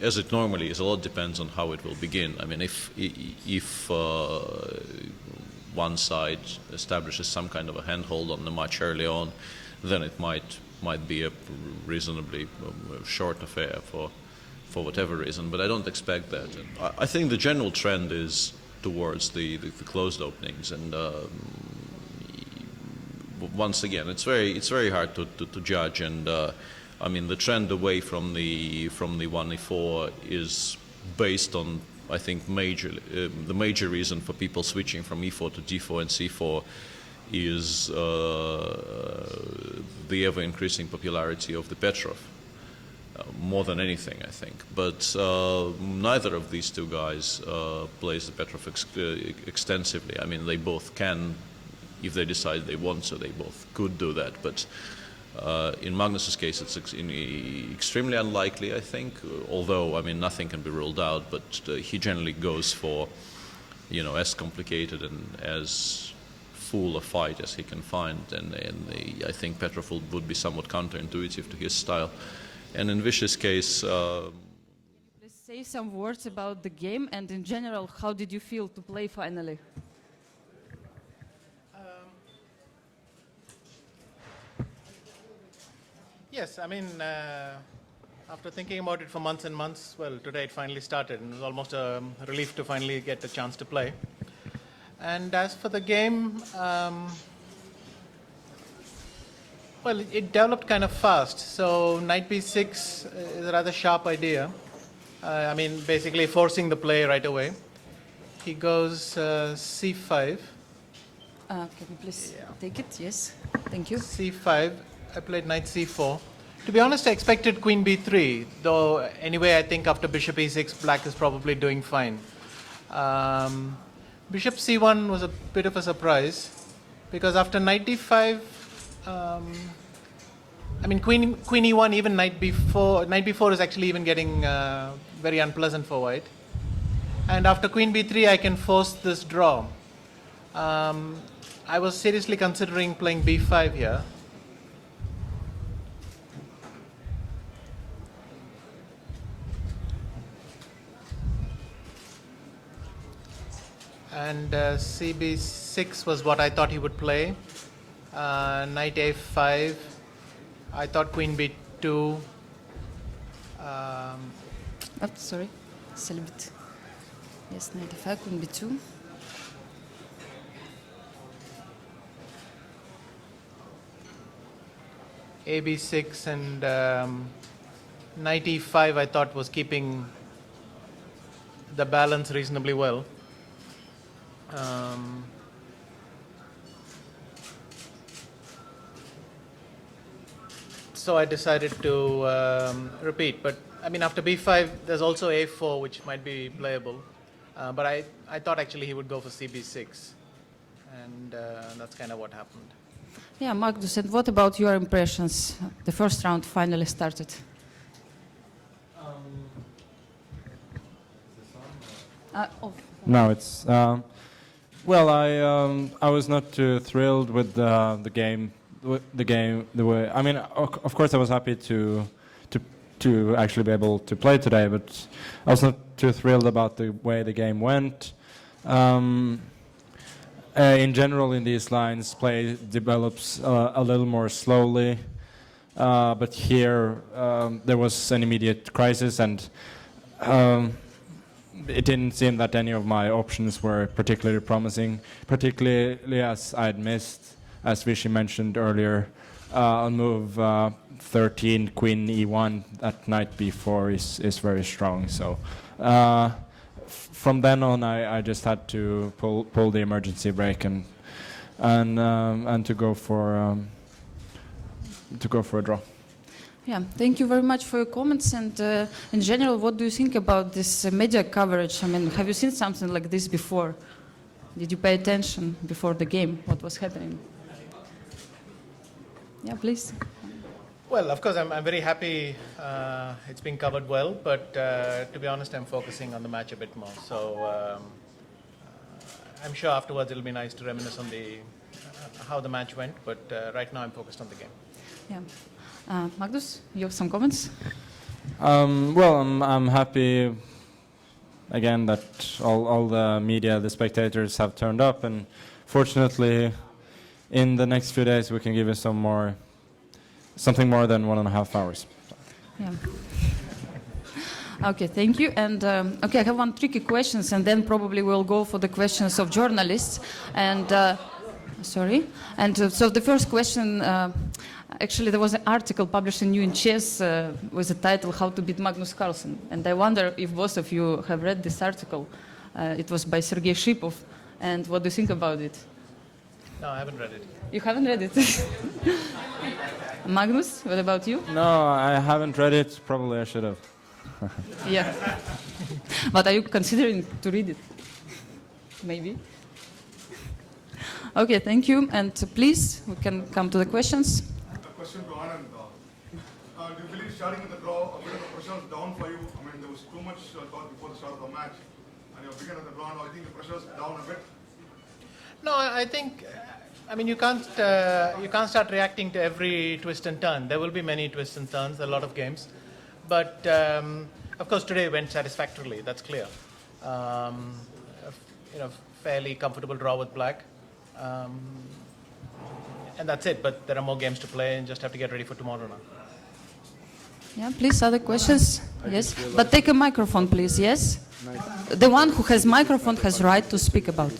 as it normally is, a lot depends on how it will begin. I mean, if one side establishes some kind of a handhold on the match early on, then it might be a reasonably short affair for whatever reason, but I don't expect that. I think the general trend is towards the closed openings, and once again, it's very hard to judge. And I mean, the trend away from the 1e4 is based on, I think, the major reason for people switching from e4 to d4 and c4 is the ever increasing popularity of the Petrov. More than anything, I think. But neither of these two guys plays the Petrov extensively. I mean, they both can, if they decide they want, so they both could do that. But in Magnus's case, it's extremely unlikely, I think. Although, I mean, nothing can be ruled out. But he generally goes for, as complicated and as full a fight as he can find. And I think Petrov would be somewhat counterintuitive to his style. And in Vish's case, please say some words about the game, and in general, how did you feel to play finally? Yes, I mean, after thinking about it for months and months, well, today it finally started, and it was almost a relief to finally get a chance to play. And as for the game, well, it developed kind of fast. So knight b6 is a rather sharp idea. I mean, basically forcing the play right away. He goes c5. Can you please take it? Yes. Thank you. c5. I played knight c4. To be honest, I expected queen b3, though anyway, I think after bishop e6, black is probably doing fine. Bishop c1 was a bit of a surprise, because after knight d5, I mean, queen e1, even knight b4 is actually even getting very unpleasant for white. And after queen b3, I can force this draw. I was seriously considering playing b5 here. And cb6 was what I thought he would play. Knight a5. I thought queen b2. Sorry, it's a little bit. Yes, knight f5, queen b2. A b6 and knight e5 I thought was keeping the balance reasonably well. So I decided to repeat, but I mean after b5 there's also a4 which might be playable, but I thought actually he would go for cb6, and that's kind of what happened. Yeah, Magnus, and what about your impressions? The first round finally started. No, it's well. I was not too thrilled with the game. The way I mean, of course, I was happy to actually be able to play today, but I was not too thrilled about the way the game went. In general, in these lines, play develops a little more slowly, but here there was an immediate crisis, and it didn't seem that any of my options were particularly promising, particularly as I had missed, as Vishy mentioned earlier, on move 13, queen e1, that knight b4 is very strong. So from then on, I just had to pull the emergency brake and to go for a draw. Yeah, thank you very much for your comments. And in general, what do you think about this media coverage? I mean, have you seen something like this before? Did you pay attention before the game? What was happening? Yeah, please. Well, of course, I'm very happy it's being covered well, but to be honest, I'm focusing on the match a bit more. So I'm sure afterwards it'll be nice to reminisce on the how the match went, but right now I'm focused on the game. Yeah. Magnus, you have some comments? Well, I'm happy again that all the media, the spectators have turned up, and fortunately in the next few days we can give you something more than 1.5 hours. Yeah. Okay, thank you. And okay, I have one tricky question, and then probably we'll go for the questions of journalists. And sorry. And so the first question, actually, there was an article published in New in Chess with the title "How to Beat Magnus Carlsen," and I wonder if both of you have read this article. It was by Sergei Shipov, and what do you think about it? No, I haven't read it. You haven't read it? Magnus, what about you? No, I haven't read it. Probably I should have. Yeah. But are you considering to read it? Maybe. Okay, thank you. And please, we can come to the questions. A question to Anand. Do you believe starting with the draw, a bit of the pressure is down for you? I mean, there was too much thought before the start of the match, and you're beginning at the draw now. I think the pressure is down a bit. No, I think, I mean, you can't start reacting to every twist and turn. There will be many twists and turns, a lot of games. But, of course, today went satisfactorily, that's clear. Fairly comfortable draw with black. And that's it, but there are more games to play and just have to get ready for tomorrow now. Yeah, please, other questions? Yes, but take a microphone, please, yes? The one who has microphone has right to speak about.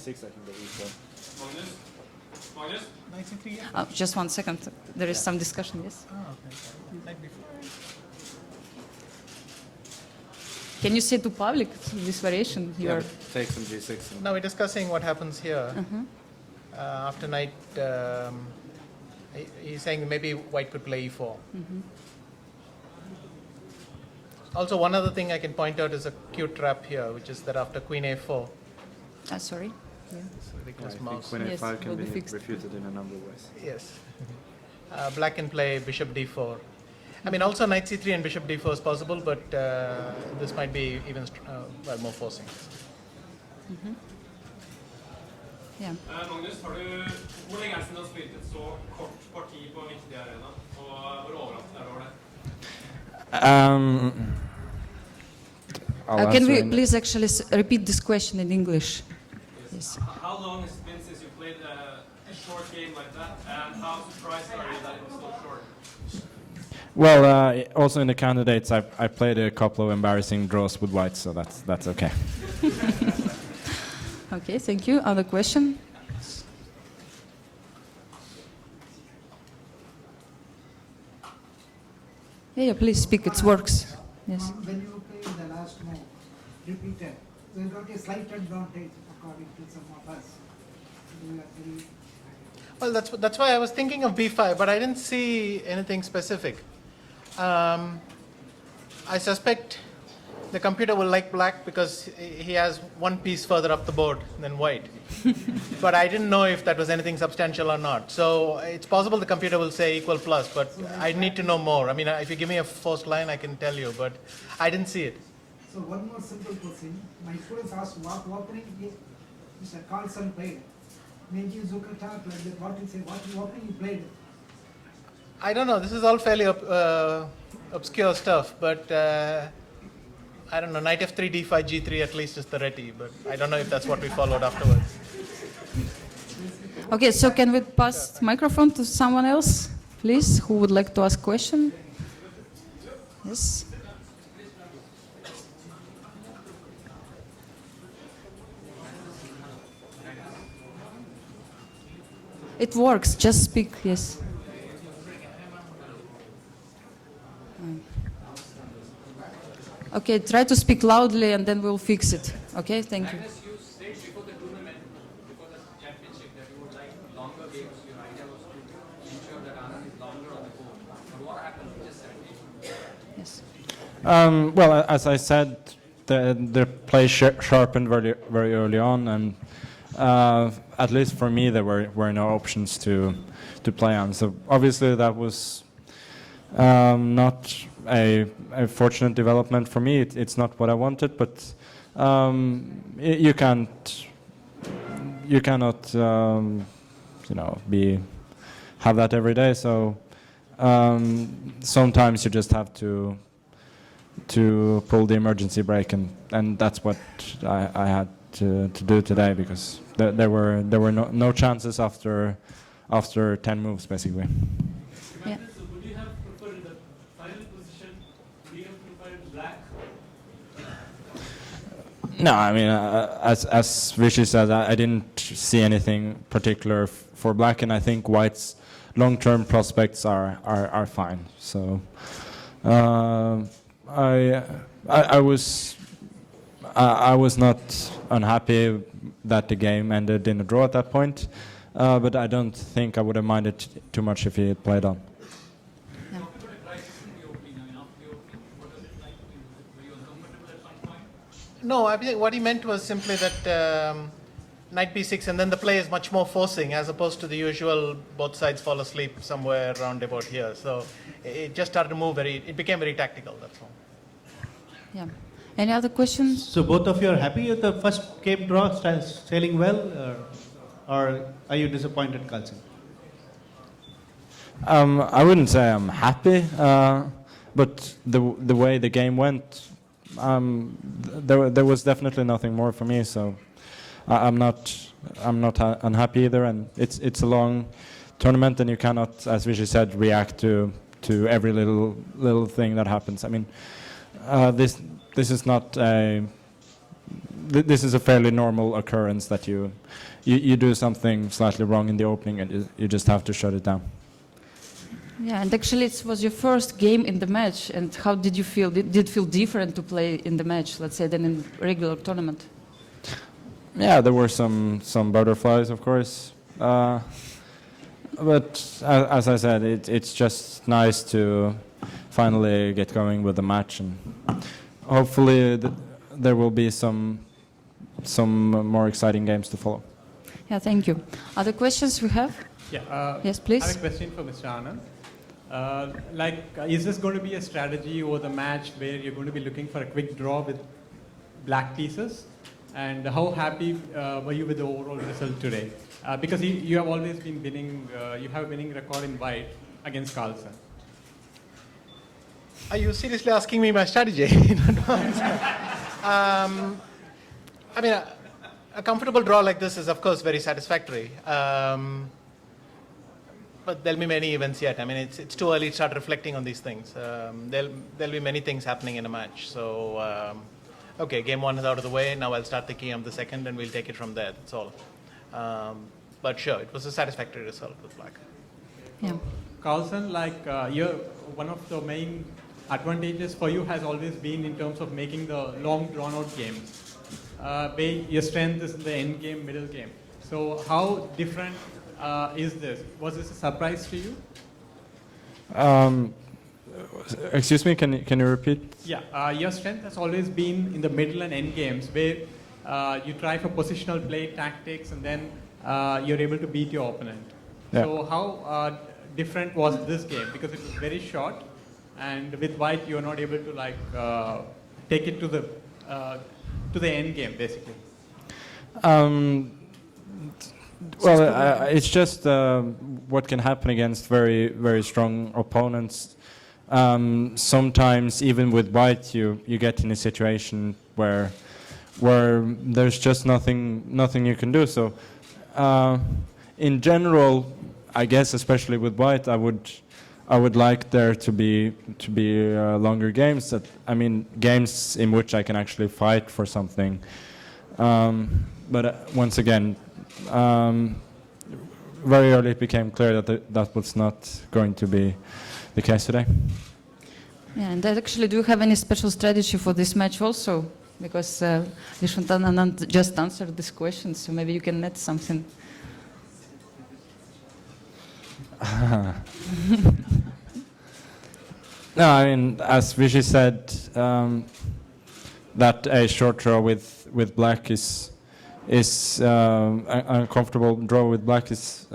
Just 1 second, there is some discussion, yes? Can you say to public this variation? Take some g6. Now we're discussing what happens here. After knight, he's saying maybe white could play e4. Also, one other thing I can point out is a cute trap here, which is that after queen a4. Sorry? Yeah. Ridiculous mouse. Queen Yes, a5 can will be be fixed. refuted in a number of ways. Yes. Black can play bishop d4. I mean, also knight c3 and bishop d4 is possible, but this might be even more forcing. Yeah. Magnus, hvor lenge er det siden du har spilt et så kort parti på en viktig arena? Og hvor overrasket er du over det? Can we please actually repeat this question in English? Yes. How long has it been since you played a short game like that? And how surprised are you that it was so short? Well, also in the candidates, I played a couple of embarrassing draws with white, so that's okay. Okay, thank you. Other question? Yeah, please speak. It works. Yes. When you play the last move, repeated, so you got a slight advantage according to some of us. Do you agree? Well, that's why I was thinking of b5, but I didn't see anything specific. I suspect the computer will like black because he has one piece further up the board than white. But I didn't know if that was anything substantial or not. So it's possible the computer will say equal plus, but I need to know more. I mean, if you give me a first line, I can tell you, but I didn't see it. So one more simple question. My students asked what opening Mr. Carlsen played. Meiji Zukata, like that, what you say, what opening he played? I don't know. This is all fairly obscure stuff, but I don't know. Knight f3, d5, g3 at least is the reti, but I don't know if that's what we followed afterwards. Okay, so can we pass the microphone to someone else, please, who would like to ask a question? Yes. It works, just speak, yes. Okay, try to speak loudly and then we'll fix it. Okay, thank you. Magnus, you said before the tournament, before the championship, that you would like longer games. Your idea was to ensure that Anand is longer on the board. But what happened in just 17? Yes. Well, as I said, the play sharpened very early on, and at least for me, there were no options to play on. So obviously, that was not a fortunate development for me. It's not what I wanted, but you cannot have that every day. So sometimes you just have to pull the emergency brake, and that's what I had to do today, because there were no chances after 10 moves basically. Yeah. So would you have preferred the final position? Would you have preferred black? No, I mean, as Rishi said, I didn't see anything particular for black, and I think white's long-term prospects are fine. So I was not unhappy that the game ended in a draw at that point, but I don't think I would have minded too much if he had played on. Yeah. No, I think what he meant was simply that knight b6, and then the play is much more forcing as opposed to the usual both sides fall asleep somewhere around about here. So it just started to move it became very tactical, that's all. Yeah. Any other questions? So both of you are happy with the first game draw sailing well, or are you disappointed, Carlsen? I wouldn't say I'm happy, but the way the game went, there was definitely nothing more for me. So I'm not unhappy either, and it's a long tournament, and you cannot, as Vishy said, react to every little thing that happens. I mean, this is not this is a fairly normal occurrence that you do something slightly wrong in the opening, and you just have to shut it down. Yeah, and actually it was your first game in the match, and how did you feel? Did it feel different to play in the match, let's say, than in regular tournament? Yeah, there were some butterflies, of course, but as I said, it's just nice to finally get going with the match, and hopefully there will be some more exciting games to follow. Yeah, thank you. Other questions we have? Yeah. Yes, please. I have a question for Mr. Anand. Is this going to be a strategy over the match where you're going to be looking for a quick draw with black pieces? and how happy were you with the overall result today? Because you have always been winning, you have a winning record in white against Carlsen. Are you seriously asking me my strategy in advance? I mean, a comfortable draw like this is, of course, very satisfactory. But there'll be many events yet. I mean, it's too early to start reflecting on these things. There'll be many things happening in a match. So, okay, game one is out of the way. Now I'll start thinking of the second, and we'll take it from there. That's all. But sure, it was a satisfactory result with black. Yeah. Carlsen, like one of the main advantages for you has always been in terms of making the long drawn-out games. Your strength is in the end game, middle game. So how different is this? Was this a surprise to you? Excuse me, can you repeat? Yeah, your strength has always been in the middle and end games where you try for positional play, tactics, and then you're able to beat your opponent. Yeah. So how different was this game? Because it was very short, and with white you're not able to take it to the end game basically. Well, it's just what can happen against very, very strong opponents. Sometimes, even with white, you get in a situation where there's just nothing you can do. So, in general, I guess, especially with white, I would like there to be longer games. Games in which I can actually fight for something. But once again. Very early it became clear that was not going to be the case today. Yeah, and actually, do you have any special strategy for this match also? Because Viswanthan Anand just answered this question, so maybe you can add something. No, I mean, as Vishy said, that a short draw with black is an uncomfortable draw with black is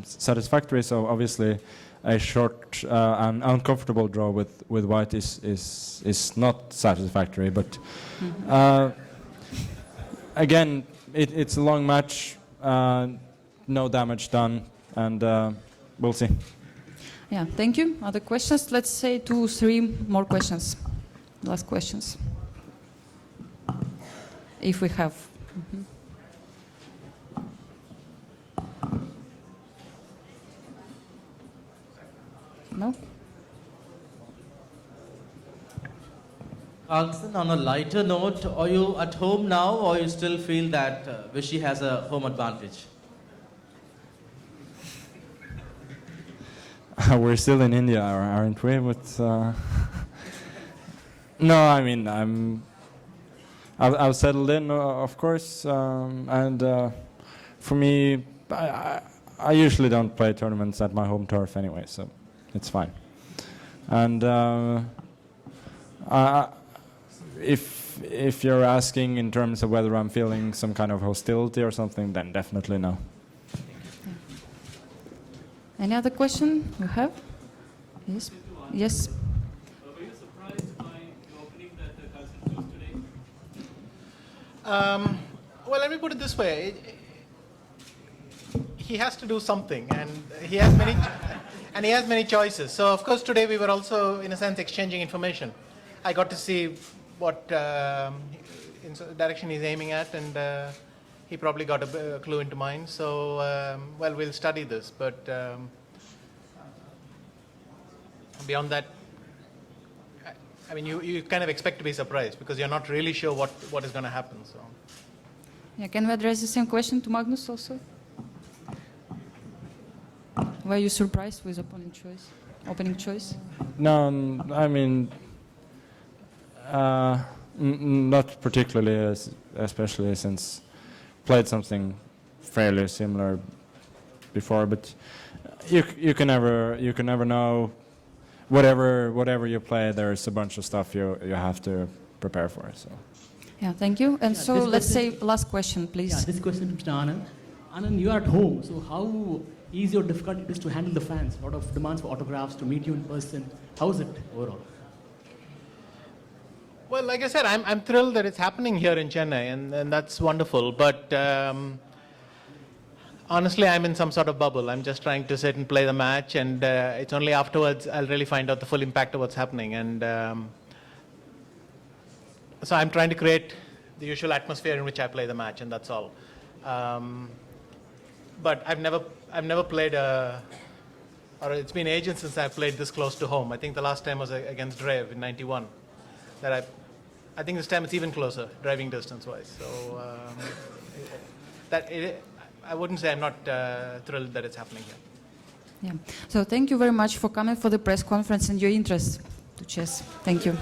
satisfactory. So obviously, a short and uncomfortable draw with white is not satisfactory. But again, it's a long match, no damage done, and we'll see. Yeah, thank you. Other questions? Let's say 2-3 more questions. Last questions, if we have. Mm-hmm. No? Carlsen, on a lighter note, are you at home now, or you still feel that Vishy has a home advantage? We're still in India, aren't we? But no, I mean, I've settled in, of course, and for me, I usually don't play tournaments at my home turf anyway, so it's fine. And if you're asking in terms of whether I'm feeling some kind of hostility or something, then definitely no. Any other question you have? Yes. Yes. Were you surprised by the opening that Carlsen chose today? Well, let me put it this way. He has to do something, and he has many choices. So, of course, today we were also, in a sense, exchanging information. I got to see what direction he's aiming at, and he probably got a clue into mine. So, well, we'll study this. But beyond that, I mean, you kind of expect to be surprised because you're not really sure what is going to happen. So, yeah, can we address the same question to Magnus also? Were you surprised with opening choice? No, I mean, not particularly, especially since played something fairly similar before. But you can never know. Whatever you play, there's a bunch of stuff you have to prepare for. So. Yeah, thank you. And yeah, so let's say last question, please. Yeah, this question to Mr. Anand. Anand, you are at home, so how easy or difficult it is to handle the fans? A lot of demands for autographs, to meet you in person. How is it overall? Well, like I said, I'm thrilled that it's happening here in Chennai, and that's wonderful. But honestly, I'm in some sort of bubble. I'm just trying to sit and play the match, and it's only afterwards I'll really find out the full impact of what's happening. And so I'm trying to create the usual atmosphere in which I play the match, and that's all. But I've never played or it's been ages since I've played this close to home. I think the last time was against Drev in '91. I think this time it's even closer, driving distance-wise. So I wouldn't say I'm not thrilled that it's happening here. Yeah. So thank you very much for coming for the press conference and your interest to chess. Thank you.